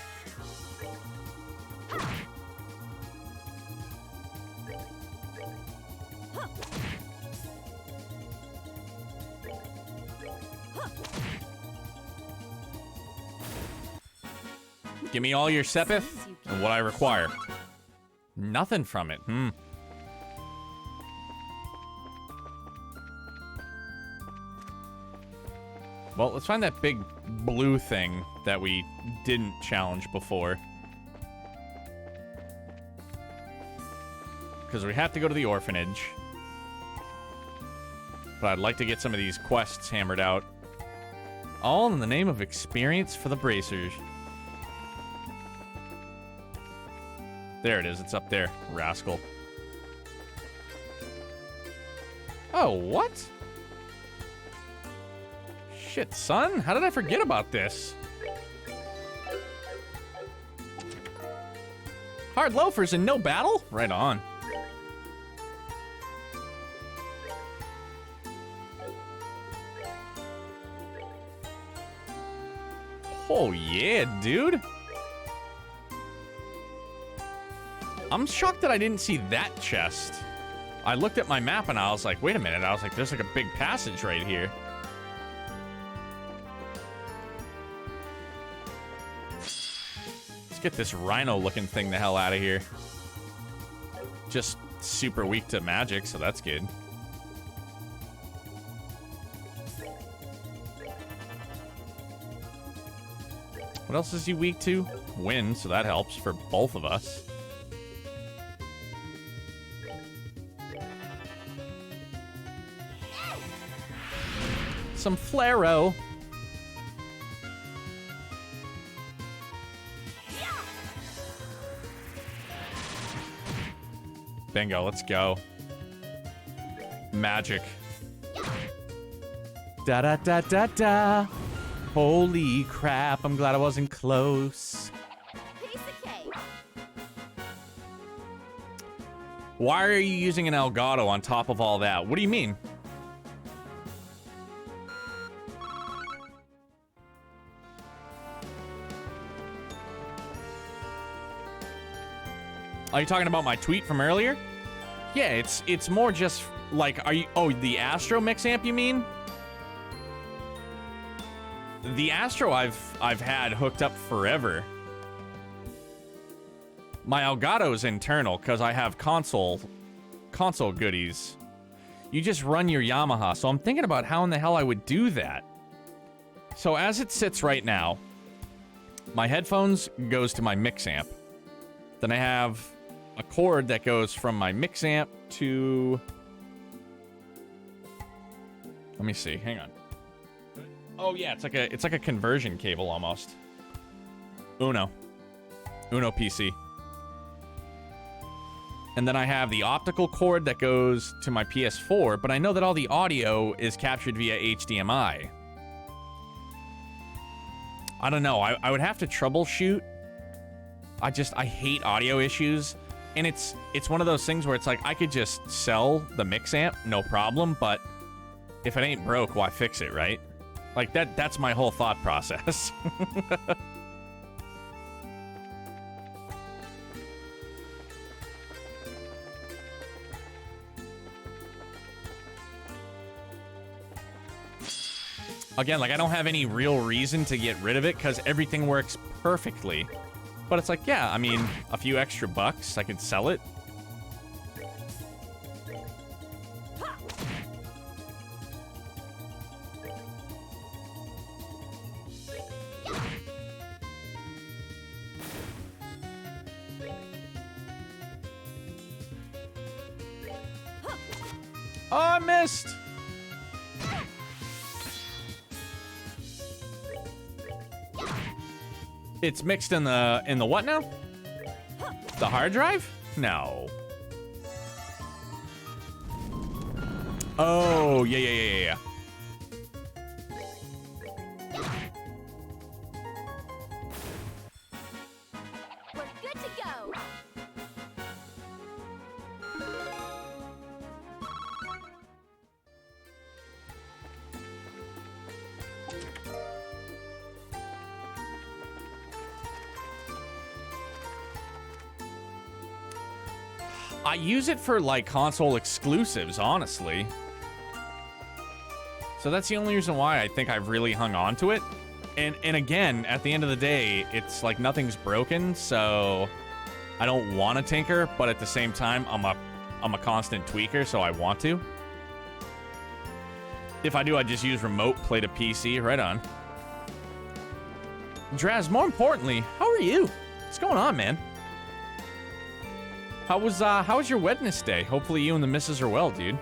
Give me all your Sepith and what I require. Nothing from it. Well, let's find that big blue thing that we didn't challenge before. Because we have to go to the orphanage. But I'd like to get some of these quests hammered out. All in the name of experience for the bracers. There it is. It's up there, rascal. Oh, what? Shit, son. How did I forget about this? Hard loafers and no battle? Right on. Oh, yeah, dude. I'm shocked that I didn't see that chest. I looked at my map and I was like, wait a minute. I was like, there's like a big passage right here. Let's get this rhino-looking thing the hell out of here. Just super weak to magic, so that's good. What else is he weak to? Wind, so that helps for both of us. Some Flaro. Bingo, let's go. Magic. Da da da da da. Holy crap, I'm glad I wasn't close. Piece of cake. Why are you using an Elgato on top of all that? What do you mean? Are you talking about my tweet from earlier? Yeah, it's more just like, are you, oh, the Astro mix amp you mean? The Astro I've had hooked up forever. My Elgato's internal because I have console goodies. You just run your Yamaha, so I'm thinking about how in the hell I would do that. So as it sits right now, my headphones goes to my mix amp. Then I have a cord that goes from my mix amp to... Let me see, hang on. Oh yeah, it's like a conversion cable almost. Uno PC. And then I have the optical cord that goes to my PS4, but I know that all the audio is captured via HDMI. I don't know, I would have to troubleshoot. I hate audio issues. And it's one of those things where it's like, I could just sell the mix amp, no problem, but if it ain't broke, why fix it, right? Like, that's my whole thought process. Again, like, I don't have any real reason to get rid of it because everything works perfectly. But it's like, yeah, I mean, a few extra bucks, I could sell it. Oh, I missed! It's mixed in the what now? The hard drive? No. Oh, yeah. We're good to go. I use it for, like, console exclusives, honestly. So that's the only reason why I think I've really hung on to it. And again, at the end of the day, it's like nothing's broken, so I don't want to tinker, but at the same time, I'm a constant tweaker, so I want to. If I do, I just use remote, play to PC, right on. Draz, more importantly, how are you? What's going on, man? How was your Wednesday? Hopefully you and the missus are well, dude.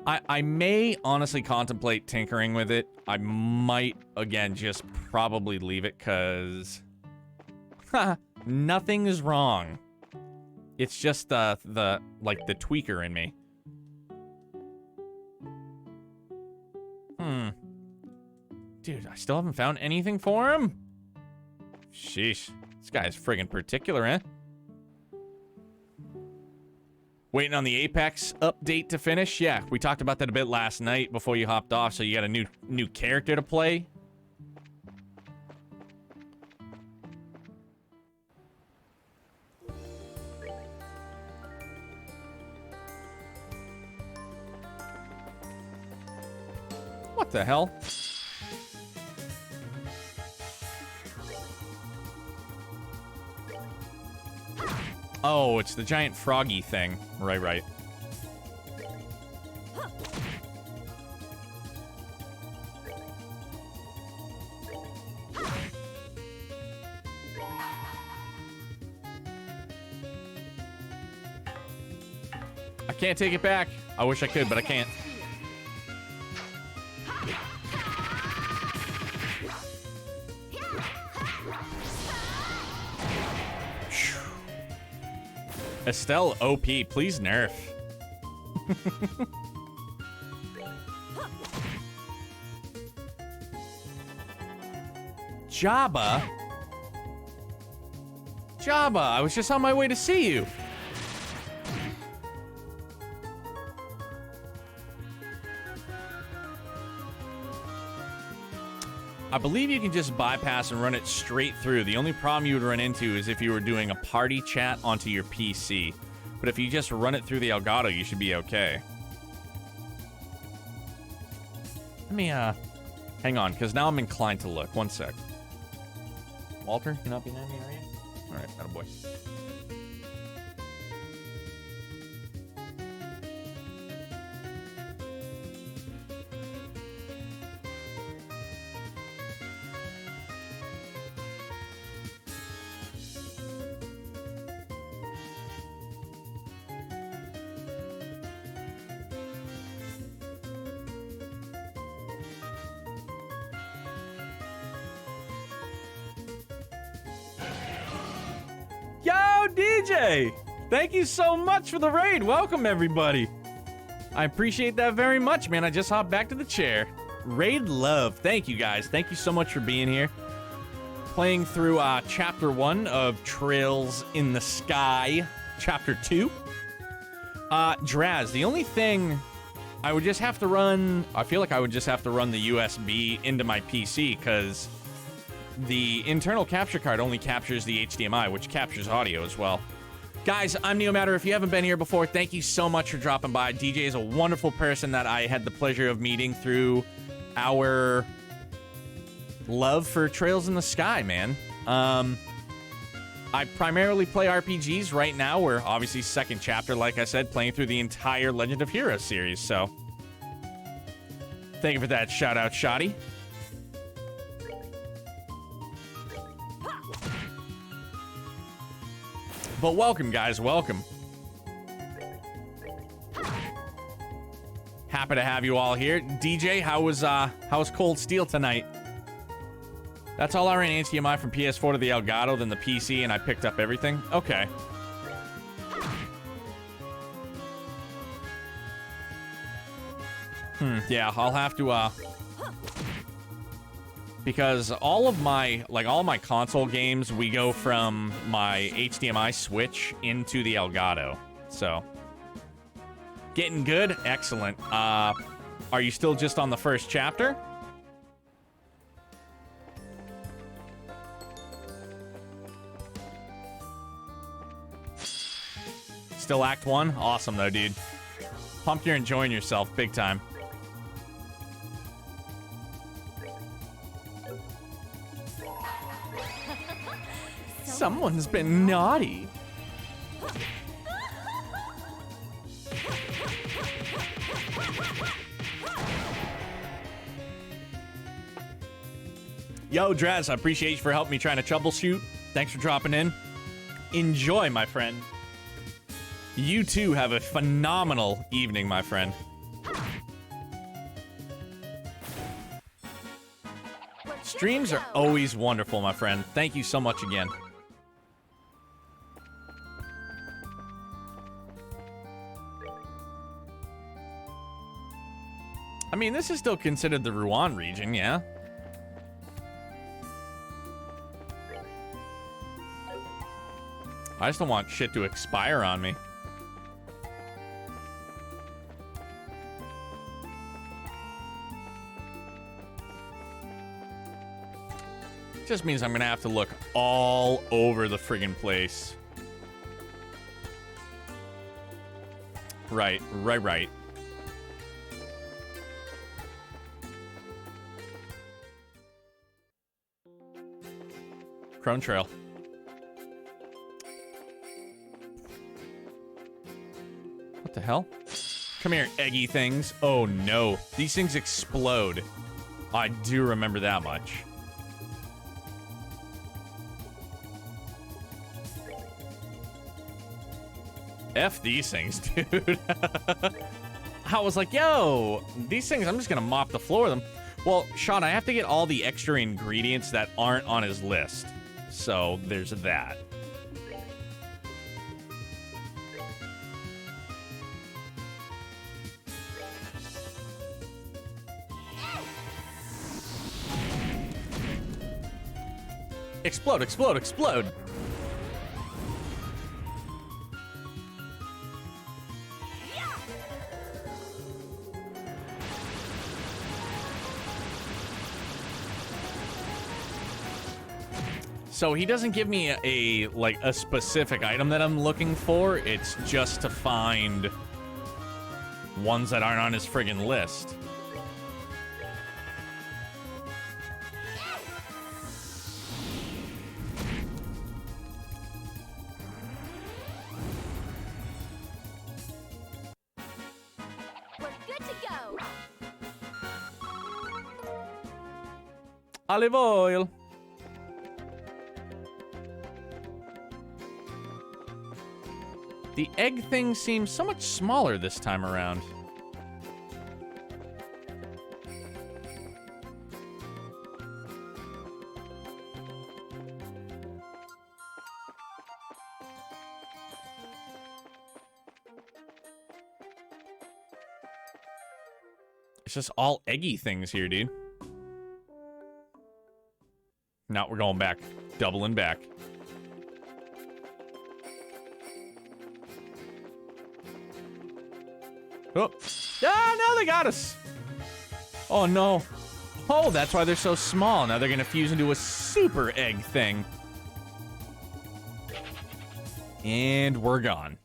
I may honestly contemplate tinkering with it. I might, again, just probably leave it because nothing is wrong. It's just the tweaker in me. Dude, I still haven't found anything for him? Sheesh. This guy's friggin' particular, eh? Waiting on the Apex update to finish? Yeah, we talked about that a bit last night before you hopped off, so you got a new character to play. What the hell? Oh, it's the giant froggy thing. Right. can't take it back. I wish I could, but I can't. Estelle OP, please nerf. Jabba? Jabba, I was just on my way to see you. I believe you can just bypass and run it straight through. The only problem you would run into is if you were doing a party chat onto your PC. But if you just run it through the Elgato, you should be okay. Let me, hang on, because now I'm inclined to look. One sec. Walter, you're not behind me, are you? All right, attaboy. Yo, DJ! Thank you so much for the raid. Welcome, everybody. I appreciate that very much, man. I just hopped back to the chair. Raid love. Thank you, guys. Thank you so much for being here. Playing through Chapter 1 of Trails in the Sky, Chapter 2. Draz, the only thing I would just have to run... I feel like I would just have to run the USB into my PC, because the internal capture card only captures the HDMI, which captures audio as well. Guys, I'm Neomatter. If you haven't been here before, thank you so much for dropping by. DJ is a wonderful person that I had the pleasure of meeting through our love for Trails in the Sky, man. I primarily play RPGs right now. We're obviously second chapter, like I said, playing through the entire Legend of Heroes series, so thank you for that shout-out, Shoddy. But welcome, guys. Welcome. Happy to have you all here. DJ, how was Cold Steel tonight? That's all I ran HDMI from PS4 to the Elgato, then the PC, and I picked up everything. Okay. Yeah, I'll have to, because all my console games, we go from my HDMI switch into the Elgato. So, getting good? Excellent. Are you still just on the first chapter? Still Act 1? Awesome, though, dude. Pumped you're enjoying yourself big time. Someone's been naughty. Yo, Draz, I appreciate you for helping me trying to troubleshoot. Thanks for dropping in. Enjoy, my friend. You too have a phenomenal evening, my friend. Streams are always wonderful, my friend. Thank you so much again. I mean, this is still considered the Rouen region, yeah? I just don't want shit to expire on me. Just means I'm gonna have to look all over the friggin' place. Right. Crone Trail. What the hell? Come here, eggy things. Oh no. These things explode. I do remember that much. F these things, dude. I was like, yo, these things, I'm just gonna mop the floor with them. Well, Sean, I have to get all the extra ingredients that aren't on his list. So there's that. Explode, explode, explode. So he doesn't give me a specific item that I'm looking for. It's just to find ones that aren't on his friggin' list. We're good to go. Olive oil. The egg thing seems so much smaller this time around. It's just all eggy things here, dude. Now we're going back. Doubling back. Oh. Ah, now they got us. Oh, no. Oh, that's why they're so small. Now they're going to fuse into a super egg thing. And we're gone.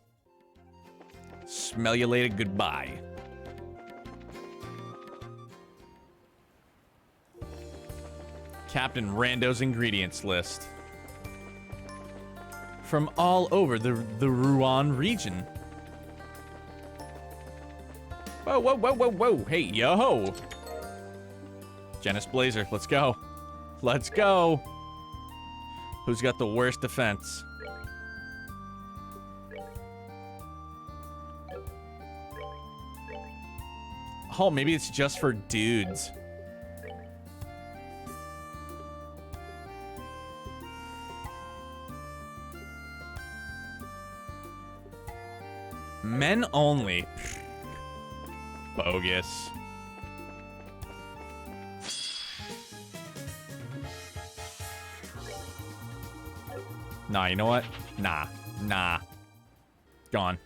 Smell you later. Goodbye. Captain Rando's ingredients list. From all over the Rouen region. Whoa, whoa, whoa, whoa, whoa. Hey, yo. Genis Blazer, let's go. Let's go. Who's got the worst defense? Oh, maybe it's just for dudes. Men only. Bogus. Nah, you know what? Nah. Gone.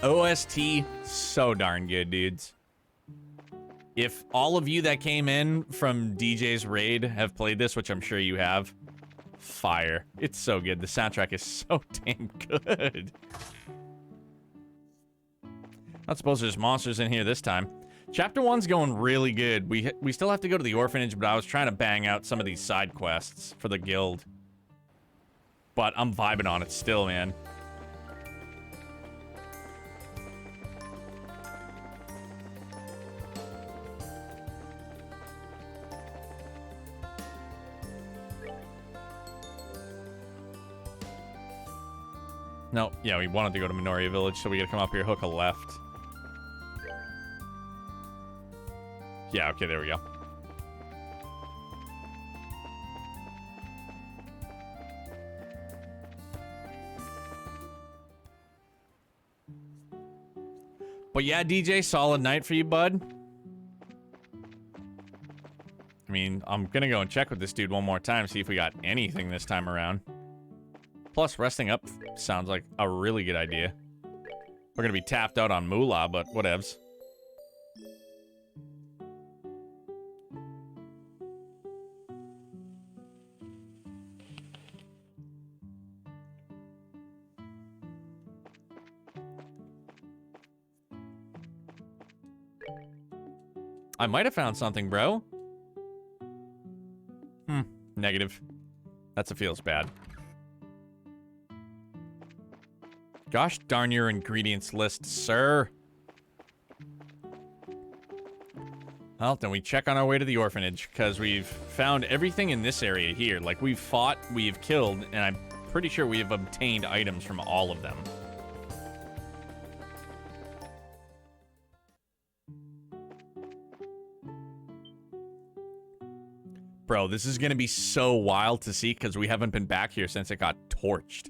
OST, so darn good, dudes. If all of you that came in from DJ's Raid have played this, which I'm sure you have, fire. It's so good. The soundtrack is so damn good. Not suppose there's monsters in here this time. Chapter 1's going really good. We still have to go to the orphanage, but I was trying to bang out some of these side quests for the guild. But I'm vibing on it still, man. No, yeah, we wanted to go to Minoria Village, so we gotta come up here, hook a left. Yeah, okay, there we go. But yeah, DJ, solid night for you, bud. I mean, I'm gonna go and check with this dude one more time, see if we got anything this time around. Plus, resting up sounds like a really good idea. We're gonna be tapped out on Moolah, but whatevs. I might have found something, bro. Negative. That's a feels bad. Gosh darn your ingredients list, sir. Well, then we check on our way to the orphanage, because we've found everything in this area here. Like, we've fought, we've killed, and I'm pretty sure we have obtained items from all of them. Bro, this is gonna be so wild to see, because we haven't been back here since it got torched.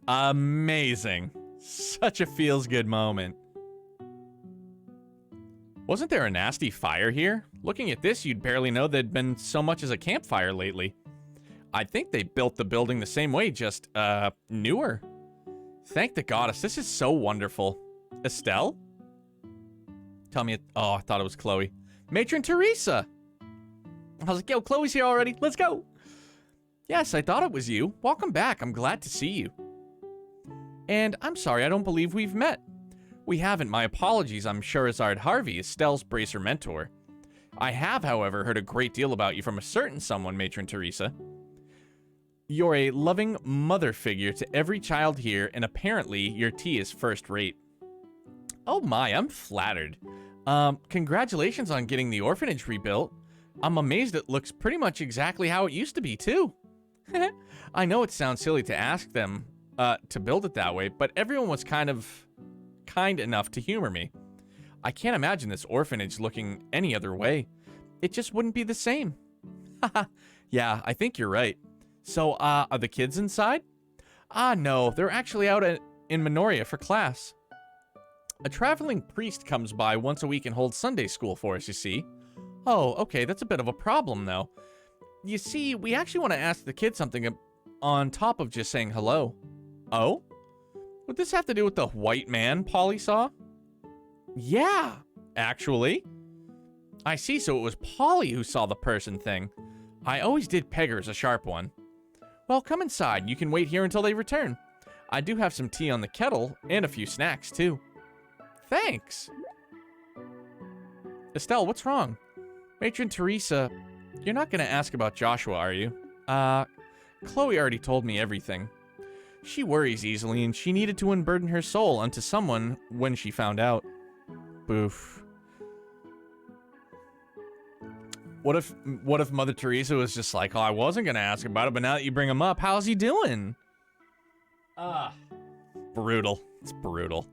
Amazing. Such a feels-good moment. Wasn't there a nasty fire here? Looking at this, you'd barely know there'd been so much as a campfire lately. I think they built the building the same way, just, newer. Thank the goddess, this is so wonderful. Estelle? Tell me oh, I thought it was Chloe. Matron Teresa! I was like, yo, Chloe's here already, let's go! Yes, I thought it was you. Welcome back, I'm glad to see you. And I'm sorry, I don't believe we've met. We haven't, my apologies, I'm Sherazard Harvey, Estelle's bracer mentor. I have, however, heard a great deal about you from a certain someone, Matron Teresa. You're a loving mother figure to every child here, and apparently your tea is first rate. Oh my, I'm flattered. Congratulations on getting the orphanage rebuilt. I'm amazed it looks pretty much exactly how it used to be, too. I know it sounds silly to ask them to build it that way, but everyone was kind enough to humor me. I can't imagine this orphanage looking any other way. It just wouldn't be the same. Haha, yeah, I think you're right. So, are the kids inside? No, they're actually out in Minoria for class. A traveling priest comes by once a week and holds Sunday school for us, you see. Oh, okay, that's a bit of a problem, though. You see, we actually want to ask the kids something on top of just saying hello. Oh? Would this have to do with the white man Polly saw? Yeah, actually. I see, so it was Polly who saw the person thing. I always did peg her as a sharp one. Well, come inside. You can wait here until they return. I do have some tea on the kettle and a few snacks, too. Thanks. Estelle, what's wrong? Matron Teresa, you're not going to ask about Joshua, are you? Chloe already told me everything. She worries easily, and she needed to unburden her soul unto someone when she found out. Boof. What if Mother Teresa was just like, oh, I wasn't going to ask about it, but now that you bring him up, how's he doing? Brutal. It's brutal.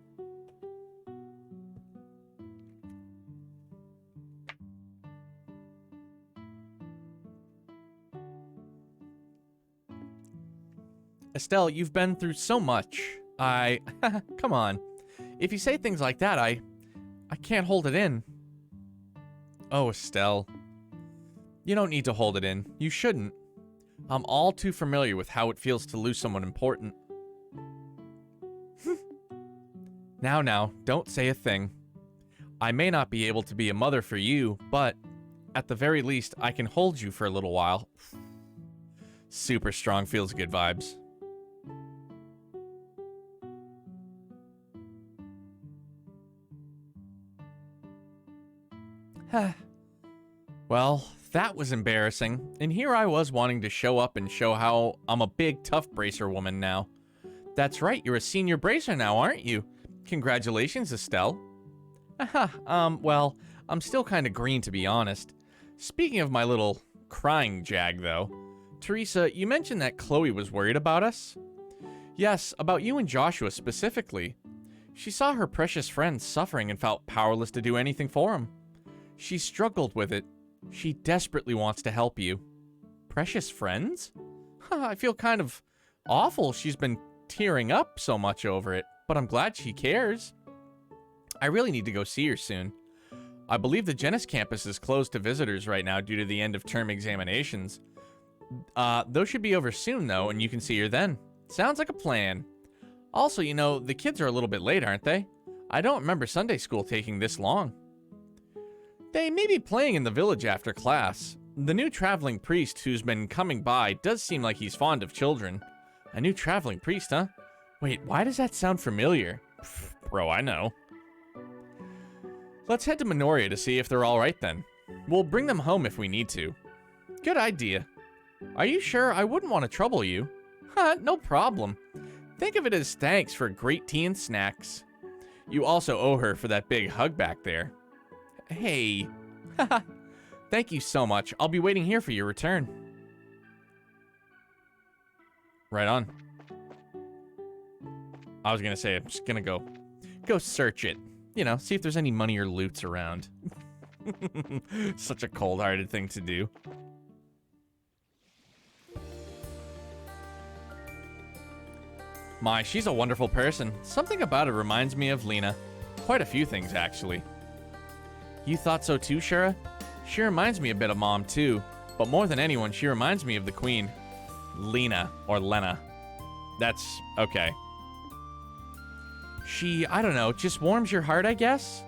Estelle, you've been through so much. Come on. If you say things like that, I can't hold it in. Oh, Estelle. You don't need to hold it in. You shouldn't. I'm all too familiar with how it feels to lose someone important. Now, don't say a thing. I may not be able to be a mother for you, but at the very least, I can hold you for a little while. Super strong, feels good vibes. Well, that was embarrassing, and here I was wanting to show up and show how I'm a big, tough bracer woman now. That's right, you're a senior bracer now, aren't you? Congratulations, Estelle. Well, I'm still kinda green to be honest. Speaking of my little crying jag, though, Teresa, you mentioned that Chloe was worried about us? Yes, about you and Joshua specifically. She saw her precious friend suffering and felt powerless to do anything for him. She struggled with it. She desperately wants to help you. Precious friends? I feel kind of awful she's been tearing up so much over it, but I'm glad she cares. I really need to go see her soon. I believe the Genis campus is closed to visitors right now due to the end of term examinations. Those should be over soon, though, and you can see her then. Sounds like a plan. Also, you know, the kids are a little bit late, aren't they? I don't remember Sunday school taking this long. They may be playing in the village after class. The new traveling priest who's been coming by does seem like he's fond of children. A new traveling priest, huh? Wait, why does that sound familiar? Bro, I know. Let's head to Minoria to see if they're alright then. We'll bring them home if we need to. Good idea. Are you sure? I wouldn't want to trouble you. No problem. Think of it as thanks for great tea and snacks. You also owe her for that big hug back there. Hey. Thank you so much. I'll be waiting here for your return. Right on. I was gonna say, I'm just gonna go search it. You know, see if there's any money or loots around. Such a cold-hearted thing to do. My, she's a wonderful person. Something about her reminds me of Lena. Quite a few things, actually. You thought so too, Shura? She reminds me a bit of Mom, too. But more than anyone, she reminds me of the Queen. Lena, or Lena. That's okay. She, I don't know, just warms your heart, I guess?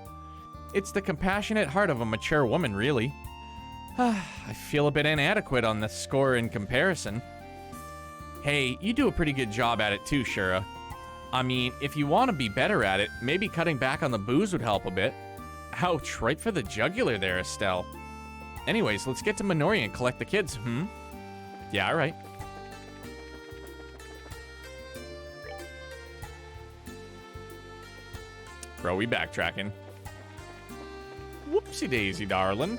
It's the compassionate heart of a mature woman, really. I feel a bit inadequate on this score in comparison. Hey, you do a pretty good job at it too, Shura. I mean, if you want to be better at it, maybe cutting back on the booze would help a bit. Ouch, right for the jugular there, Estelle. Anyways, let's get to Minoria and collect the kids, Yeah, alright. Bro, we backtracking. Whoopsie daisy, darling.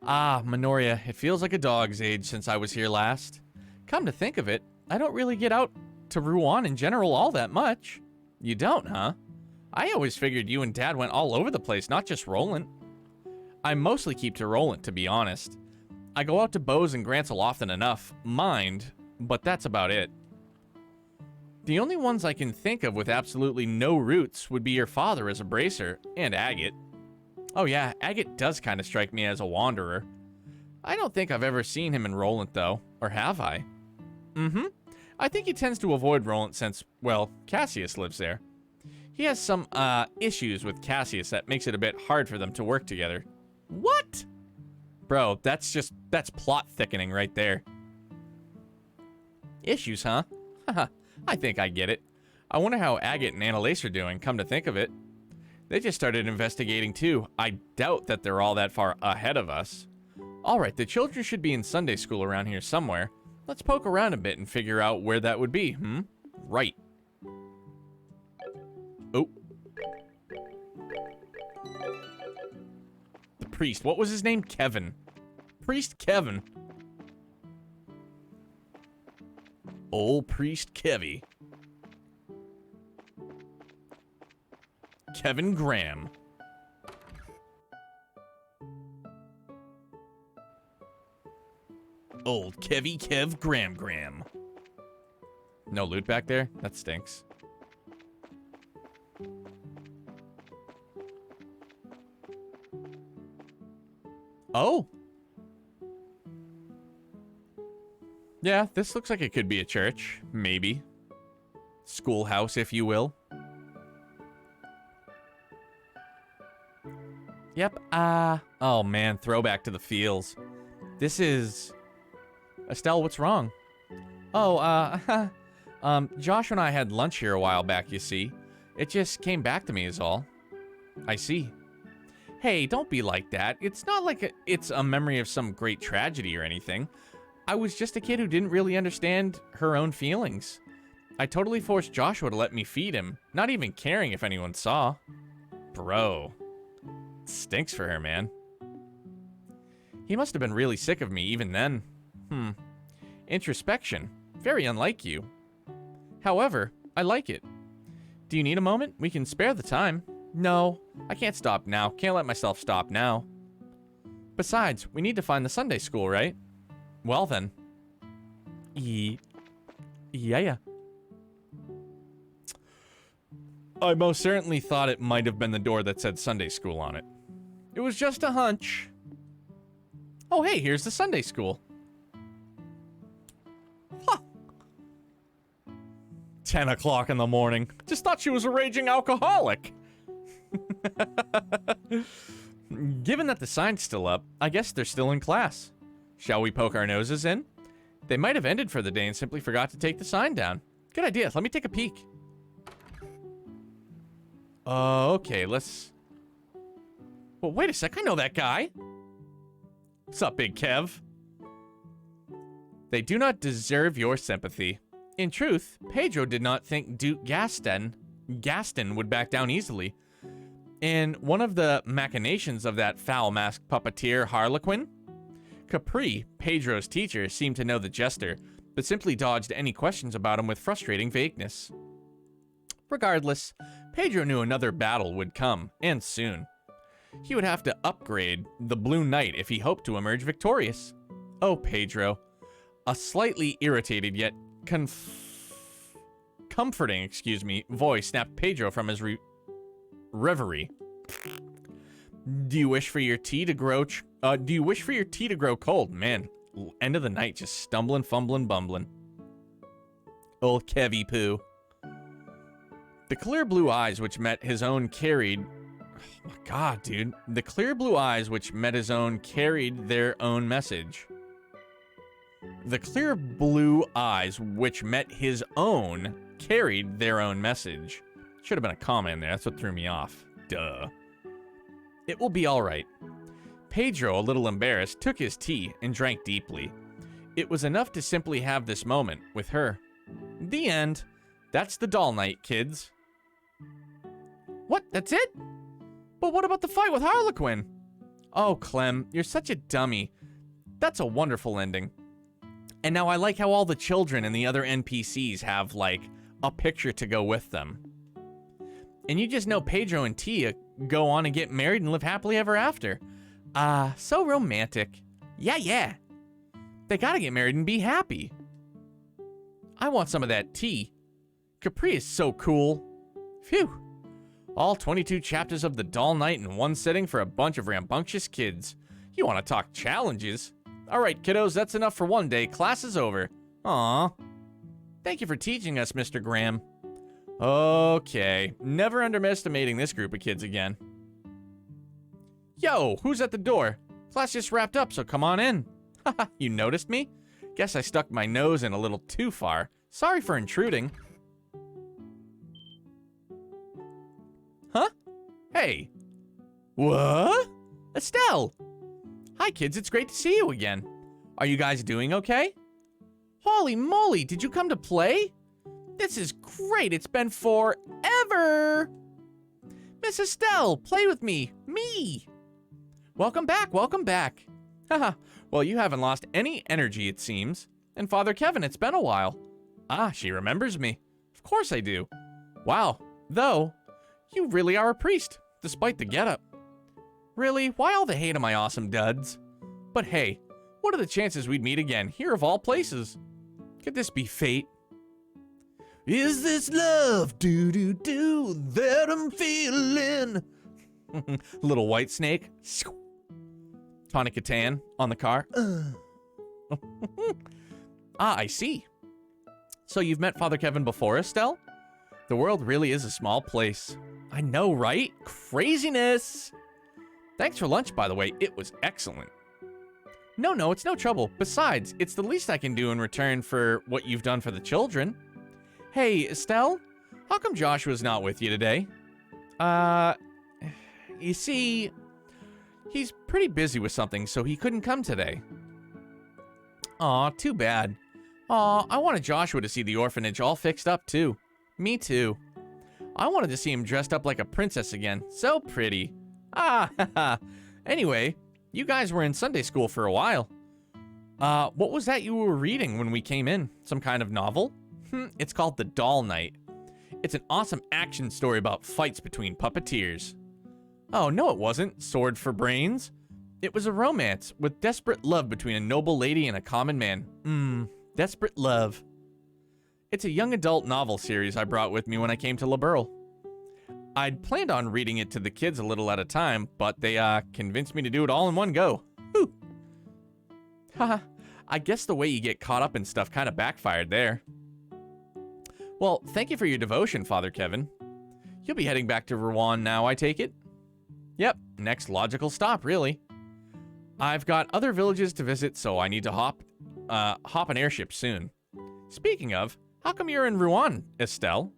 Ah, Minoria, it feels like a dog's age since I was here last. Come to think of it, I don't really get out to Rouen in general all that much. You don't, huh? I always figured you and Dad went all over the place, not just Roland. I mostly keep to Roland, to be honest. I go out to Bose and Grantsel often enough, mind, but that's about it. The only ones I can think of with absolutely no roots would be your father as a bracer, and Agate. Oh yeah, Agate does kind of strike me as a wanderer. I don't think I've ever seen him in Roland, though. Or have I? I think he tends to avoid Roland since, well, Cassius lives there. He has some, issues with Cassius that makes it a bit hard for them to work together. What? Bro, that's plot thickening right there. Issues, huh? Haha, I think I get it. I wonder how Agate and Annalise are doing, come to think of it. They just started investigating too. I doubt that they're all that far ahead of us. Alright, the children should be in Sunday school around here somewhere. Let's poke around a bit and figure out where that would be, Right. Oh. The priest, what was his name? Kevin. Priest Kevin. Old Priest Kevy. Kevin Graham. Old Kevy Kev Graham. No loot back there? That stinks. Oh. Yeah, this looks like it could be a church. Maybe. Schoolhouse, if you will. Yep, oh man, throwback to the feels. This is... Estelle, what's wrong? Oh, Josh and I had lunch here a while back, you see. It just came back to me is all. I see. Hey, don't be like that. It's not like it's a memory of some great tragedy or anything. I was just a kid who didn't really understand her own feelings. I totally forced Joshua to let me feed him, not even caring if anyone saw. Bro. Stinks for her, man. He must have been really sick of me even then. Introspection. Very unlike you. However, I like it. Do you need a moment? We can spare the time. No, I can't stop now. Can't let myself stop now. Besides, we need to find the Sunday school, right? Well then. Yeah. I most certainly thought it might have been the door that said Sunday school on it. It was just a hunch. Oh, hey, here's the Sunday school. Huh. 10 o'clock in the morning. Just thought she was a raging alcoholic. Given that the sign's still up, I guess they're still in class. Shall we poke our noses in? They might have ended for the day and simply forgot to take the sign down. Good idea. Let me take a peek. Okay, let's... Well, wait a sec. I know that guy. What's up, Big Kev? They do not deserve your sympathy. In truth, Pedro did not think Duke Gaston would back down easily. In one of the machinations of that foul-masked puppeteer Harlequin, Capri, Pedro's teacher, seemed to know the jester, but simply dodged any questions about him with frustrating vagueness. Regardless, Pedro knew another battle would come, and soon. He would have to upgrade the Blue Knight if he hoped to emerge victorious. Oh, Pedro. A slightly irritated yet comforting, voice snapped Pedro from his reverie. Do you wish for your tea to grow cold? Man, end of the night, just stumbling, fumbling, bumbling. Old Kevy Poo. The clear blue eyes which met his own carried... Oh my god, dude. The clear blue eyes which met his own carried their own message. The clear blue eyes which met his own carried their own message. Should have been a comma in there. That's what threw me off. Duh. It will be all right. Pedro, a little embarrassed, took his tea and drank deeply. It was enough to simply have this moment with her. The end. That's the doll night, kids. What? That's it? But what about the fight with Harlequin? Oh, Clem, you're such a dummy. That's a wonderful ending. And now I like how all the children and the other NPCs have, like, a picture to go with them. And you just know Pedro and Tia go on and get married and live happily ever after. So romantic. Yeah. They gotta get married and be happy. I want some of that tea. Capri is so cool. Phew. All 22 chapters of the Doll Night in one sitting for a bunch of rambunctious kids. You want to talk challenges? All right, kiddos, that's enough for one day. Class is over. Aw. Thank you for teaching us, Mr. Graham. Okay, never underestimating this group of kids again. Yo, who's at the door? Class just wrapped up, so come on in. Haha, you noticed me? Guess I stuck my nose in a little too far. Sorry for intruding. Huh? Hey. What? Estelle! Hi, kids, it's great to see you again. Are you guys doing okay? Holy moly, did you come to play? This is great, it's been forever! Miss Estelle, play with me. Me! Welcome back. Haha, well, you haven't lost any energy, it seems. And Father Kevin, it's been a while. Ah, she remembers me. Of course I do. Wow, though, you really are a priest, despite the getup. Really, why all the hate on my awesome duds? But hey, what are the chances we'd meet again, here of all places? Could this be fate? Is this love, do-do-do, that I'm feeling? Little white snake. Tonic Catan on the car. Ah, I see. So you've met Father Kevin before, Estelle? The world really is a small place. I know, right? Craziness! Thanks for lunch, by the way. It was excellent. No, it's no trouble. Besides, it's the least I can do in return for what you've done for the children. Hey, Estelle? How come Joshua's not with you today? You see, he's pretty busy with something, so he couldn't come today. Aw, too bad. Aw, I wanted Joshua to see the orphanage all fixed up, too. Me too. I wanted to see him dressed up like a princess again. So pretty. Ah, haha. Anyway, you guys were in Sunday school for a while. What was that you were reading when we came in? Some kind of novel? It's called The Doll Night. It's an awesome action story about fights between puppeteers. Oh, no it wasn't. Sword for brains. It was a romance with desperate love between a noble lady and a common man. Desperate love. It's a young adult novel series I brought with me when I came to Liberl. I'd planned on reading it to the kids a little at a time, but they, convinced me to do it all in one go. Whew. Haha, I guess the way you get caught up in stuff kind of backfired there. Well, thank you for your devotion, Father Kevin. You'll be heading back to Rouen now, I take it? Yep, next logical stop, really. I've got other villages to visit, so I need to hop hop an airship soon. Speaking of, how come you're in Rouen, Estelle?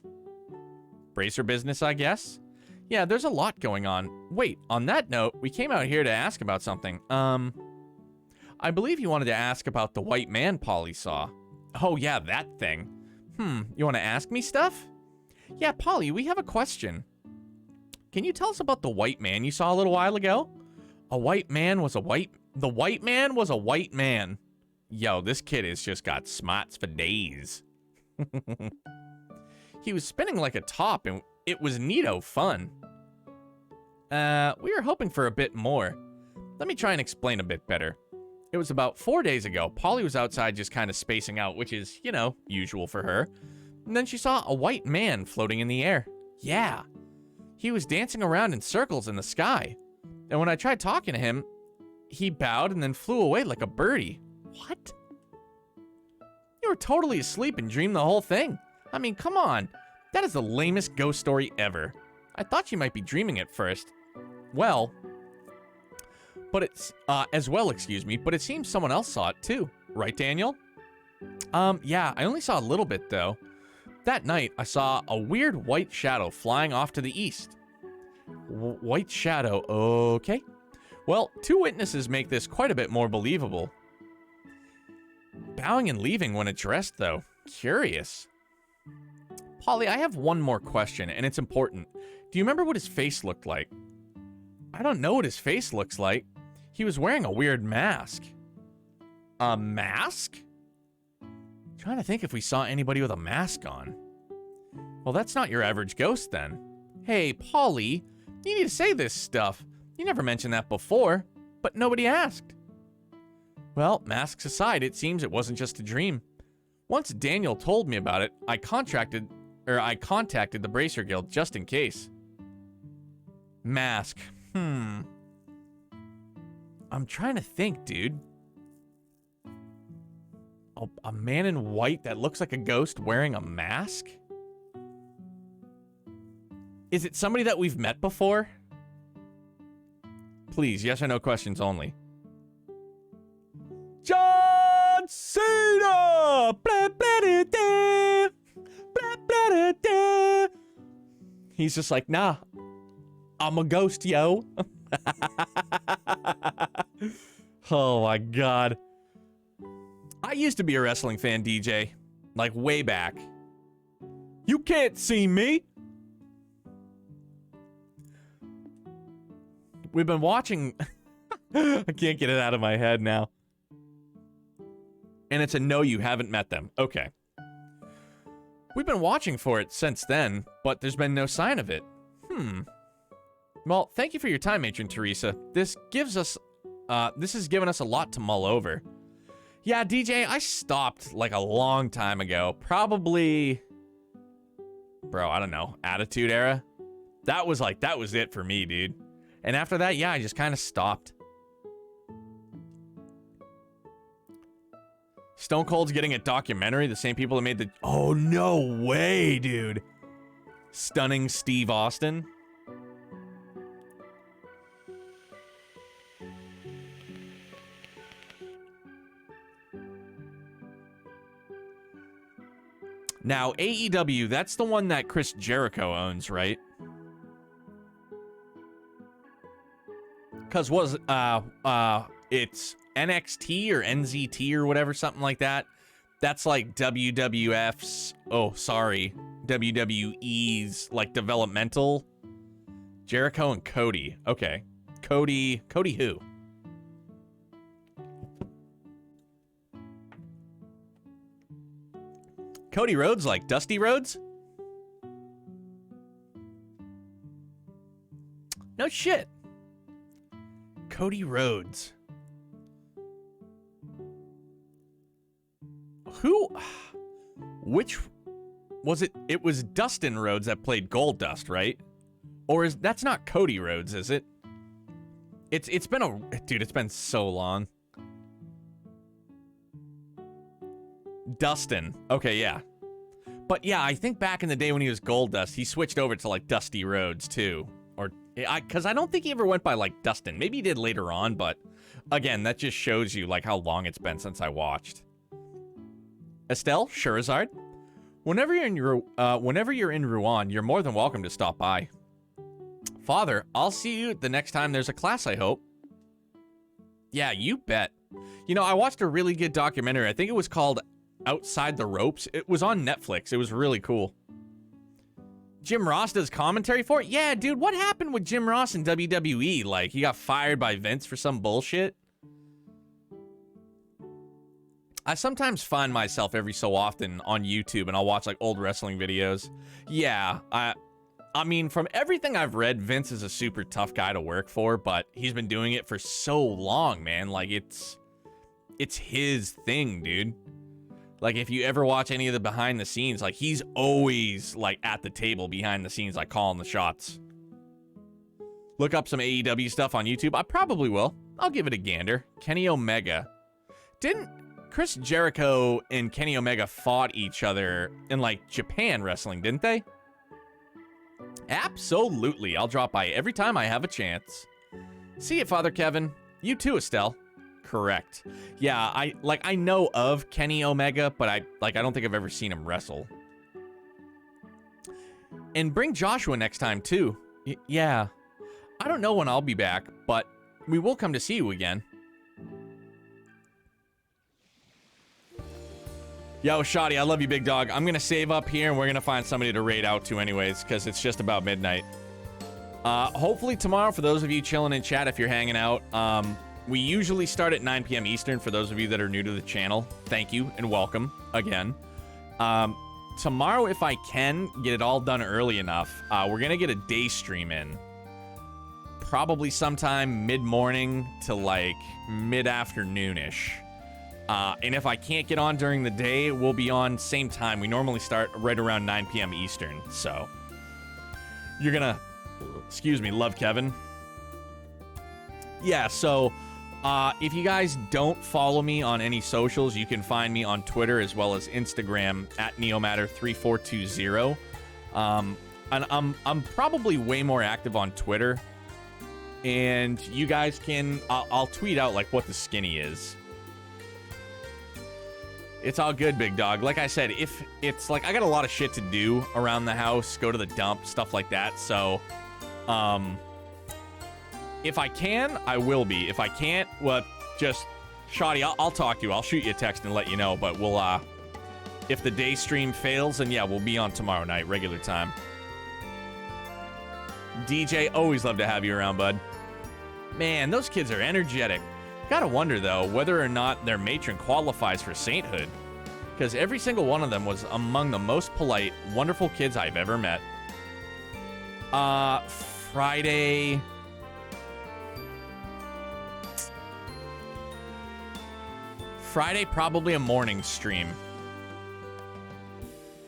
Bracer business, I guess? Yeah, there's a lot going on. Wait, on that note, we came out here to ask about something. I believe you wanted to ask about the white man Polly saw. Oh yeah, that thing. You want to ask me stuff? Yeah, Polly, we have a question. Can you tell us about the white man you saw a little while ago? The white man was a white man. Yo, this kid has just got smarts for days. He was spinning like a top, and it was neato fun. We were hoping for a bit more. Let me try and explain a bit better. It was about 4 days ago. Polly was outside just kind of spacing out, which is, you know, usual for her. And then she saw a white man floating in the air. Yeah. He was dancing around in circles in the sky. And when I tried talking to him, he bowed and then flew away like a birdie. What? You were totally asleep and dreamed the whole thing. I mean, come on. That is the lamest ghost story ever. I thought you might be dreaming at first. Well, but it's, excuse me, but it seems someone else saw it too. Right, Daniel? Yeah, I only saw a little bit though. That night, I saw a weird white shadow flying off to the east. White shadow, okay. Well, 2 witnesses make this quite a bit more believable. Bowing and leaving when addressed, though. Curious. Polly, I have one more question, and it's important. Do you remember what his face looked like? I don't know what his face looks like. He was wearing a weird mask. A mask? Trying to think if we saw anybody with a mask on. Well, that's not your average ghost, then. Hey, Polly, you need to say this stuff. You never mentioned that before, but nobody asked. Well, masks aside, it seems it wasn't just a dream. Once Daniel told me about it, I contacted the Bracer Guild just in case. Mask. I'm trying to think, dude. A man in white that looks like a ghost wearing a mask? Is it somebody that we've met before? Please, yes or no questions only. John Cena! Blah, blah, da, da. Blah, blah, da, da. He's just like, nah, I'm a ghost, yo. Oh my god. I used to be a wrestling fan, DJ. Like, way back. You can't see me! We've been watching... I can't get it out of my head now. And it's a no, you haven't met them. Okay. We've been watching for it since then, but there's been no sign of it. Well, thank you for your time, Matron Teresa. This has given us a lot to mull over. Yeah, DJ, I stopped like a long time ago. Probably... Bro, I don't know. Attitude Era? That was it for me, dude. And after that, yeah, I just kind of stopped. Stone Cold's getting a documentary. The same people that made the... Oh, no way, dude. Stunning Steve Austin. Now, AEW, that's the one that Chris Jericho owns, right? Because it's NXT or NZT or whatever, something like that. That's like WWF's, WWE's, like, developmental. Jericho and Cody. Okay. Cody who? Cody Rhodes, like Dusty Rhodes? No shit. Cody Rhodes. Who? Which was it? It was Dustin Rhodes that played Goldust, right? Or that's not Cody Rhodes, is it? It's been so long. Dustin. Okay, yeah. But yeah, I think back in the day when he was Goldust, he switched over to like Dusty Rhodes too. Or because I don't think he ever went by like Dustin. Maybe he did later on, but again, that just shows you like how long it's been since I watched. Estelle, Shurazard. Whenever you're in Rouen, you're more than welcome to stop by. Father, I'll see you the next time there's a class, I hope. Yeah, you bet. You know, I watched a really good documentary. I think it was called Outside the Ropes. It was on Netflix. It was really cool. Jim Ross does commentary for it? Yeah, dude, what happened with Jim Ross in WWE? Like, he got fired by Vince for some bullshit? I sometimes find myself every so often on YouTube and I'll watch like old wrestling videos. Yeah, I mean, from everything I've read, Vince is a super tough guy to work for, but he's been doing it for so long, man. Like, it's his thing, dude. Like, if you ever watch any of the behind the scenes, like, he's always, like, at the table behind the scenes, like, calling the shots. Look up some AEW stuff on YouTube. I probably will. I'll give it a gander. Kenny Omega. Didn't Chris Jericho and Kenny Omega fought each other in, like, Japan wrestling, didn't they? Absolutely. I'll drop by every time I have a chance. See you, Father Kevin. You too, Estelle. Correct. Yeah, I know of Kenny Omega, but I don't think I've ever seen him wrestle. And bring Joshua next time too. Yeah. I don't know when I'll be back, but we will come to see you again. Yo, Shoddy, I love you, big dog. I'm gonna save up here and we're gonna find somebody to raid out to anyways, because it's just about midnight. Hopefully tomorrow, for those of you chilling in chat, if you're hanging out, we usually start at 9 p.m. Eastern for those of you that are new to the channel. Thank you and welcome again. Tomorrow, if I can get it all done early enough, we're going to get a day stream in. Probably sometime mid-morning to like mid-afternoon-ish. And if I can't get on during the day, we'll be on same time. We normally start right around 9 p.m. Eastern. So you're going to, excuse me, love Kevin. Yeah, so if you guys don't follow me on any socials, you can find me on Twitter as well as Instagram at Neomatter3420. And I'm probably way more active on Twitter. And you guys can, I'll tweet out like what the skinny is. It's all good, big dog. Like I said, if it's like I got a lot of shit to do around the house, go to the dump, stuff like that. So, if I can, I will be. If I can't, well, just, Shoddy, I'll talk to you. I'll shoot you a text and let you know. But we'll, if the day stream fails, then yeah, we'll be on tomorrow night, regular time. DJ, always love to have you around, bud. Man, those kids are energetic. Gotta wonder, though, whether or not their matron qualifies for sainthood. Because every single one of them was among the most polite, wonderful kids I've ever met. Friday probably a morning stream.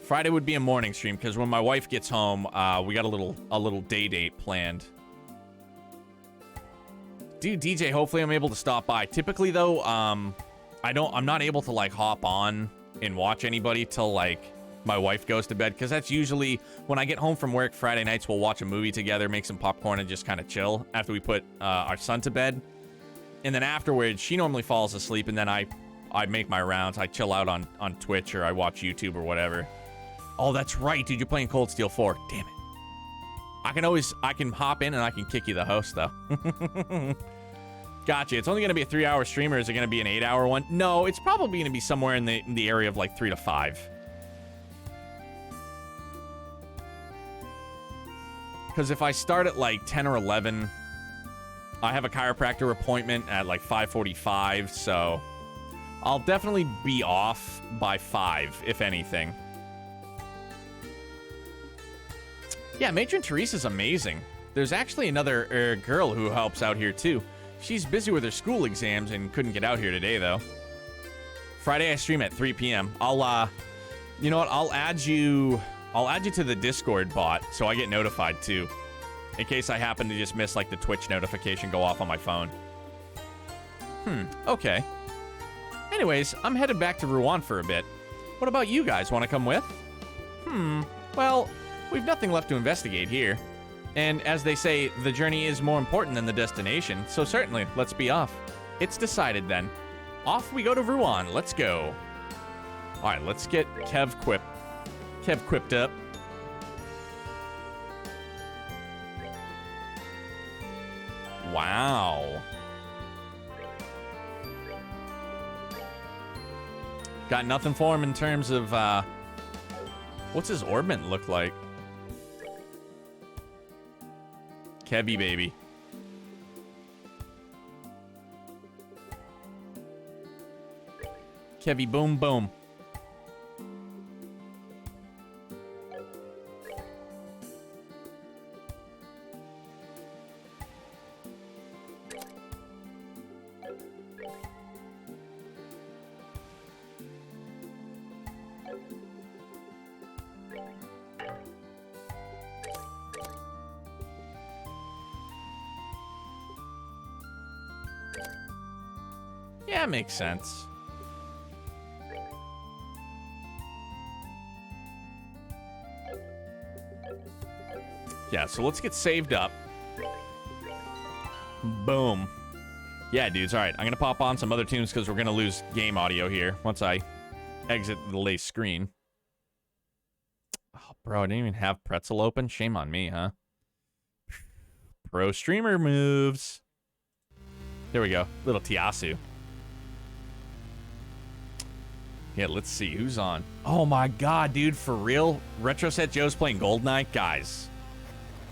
Friday would be a morning stream because when my wife gets home, we got a little day date planned. Dude, DJ, hopefully I'm able to stop by. Typically though, I'm not able to like hop on and watch anybody till like my wife goes to bed, because that's usually when I get home from work Friday nights. We'll watch a movie together, make some popcorn, and just kind of chill after we put our son to bed. And then afterwards, she normally falls asleep, and then I make my rounds. I chill out on Twitch, or I watch YouTube or whatever. Oh, that's right, dude. You're playing Cold Steel 4. Damn it. I can hop in and I can kick you the host, though. Gotcha. It's only going to be a 3-hour stream, or is it going to be an 8-hour one? No, it's probably going to be somewhere in the area of like 3 to 5. Because if I start at like 10 or 11, I have a chiropractor appointment at like 5:45, so I'll definitely be off by 5, if anything. Yeah, Matron Teresa's amazing. There's actually another girl who helps out here too. She's busy with her school exams and couldn't get out here today though. Friday I stream at 3 p.m. You know what? I'll add you to the Discord bot so I get notified too, in case I happen to just miss like the Twitch notification go off on my phone. Okay. Anyways, I'm headed back to Rouen for a bit. What about you guys? Want to come with? Well, we've nothing left to investigate here. And as they say, the journey is more important than the destination, so certainly, let's be off. It's decided then. Off we go to Rouen. Let's go. All right, let's get Kev quipped up. Wow. Got nothing for him in terms of, what's his orbment look like? Kevy, baby. Kevy, boom, boom. Yeah, makes sense. Yeah, so let's get saved up. Boom. Yeah, dudes. All right, I'm going to pop on some other tunes because we're going to lose game audio here once I exit the lace screen. Oh, bro, I didn't even have Pretzel open. Shame on me, huh? Pro streamer moves. There we go. Little Tiasu. Yeah, let's see. Who's on? Oh, my God, dude. For real? Retro Set Joe's playing GoldenEye? Guys,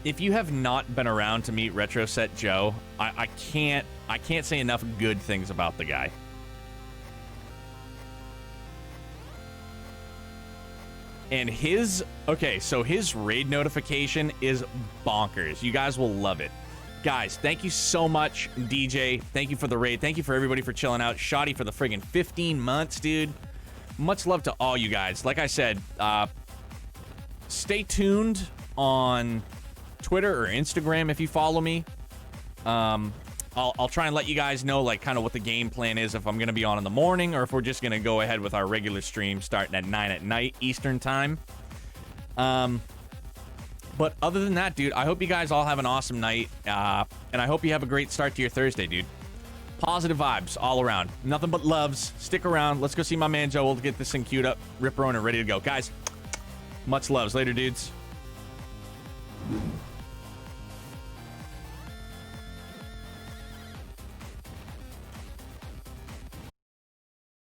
if you have not been around to meet Retro Set Joe, I can't say enough good things about the guy. And his raid notification is bonkers. You guys will love it. Guys, thank you so much, DJ. Thank you for the raid. Thank you for everybody for chilling out. Shoddy for the friggin' 15 months, dude. Much love to all you guys. Like I said, stay tuned on Twitter or Instagram if you follow me. I'll try and let you guys know like kind of what the game plan is, if I'm going to be on in the morning or if we're just going to go ahead with our regular stream starting at 9 at night Eastern time. But other than that, dude, I hope you guys all have an awesome night. And I hope you have a great start to your Thursday, dude. Positive vibes all around. Nothing but loves. Stick around. Let's go see my man Joe. We'll get this thing queued up, rip-roaring, and ready to go. Guys, much loves. Later, dudes.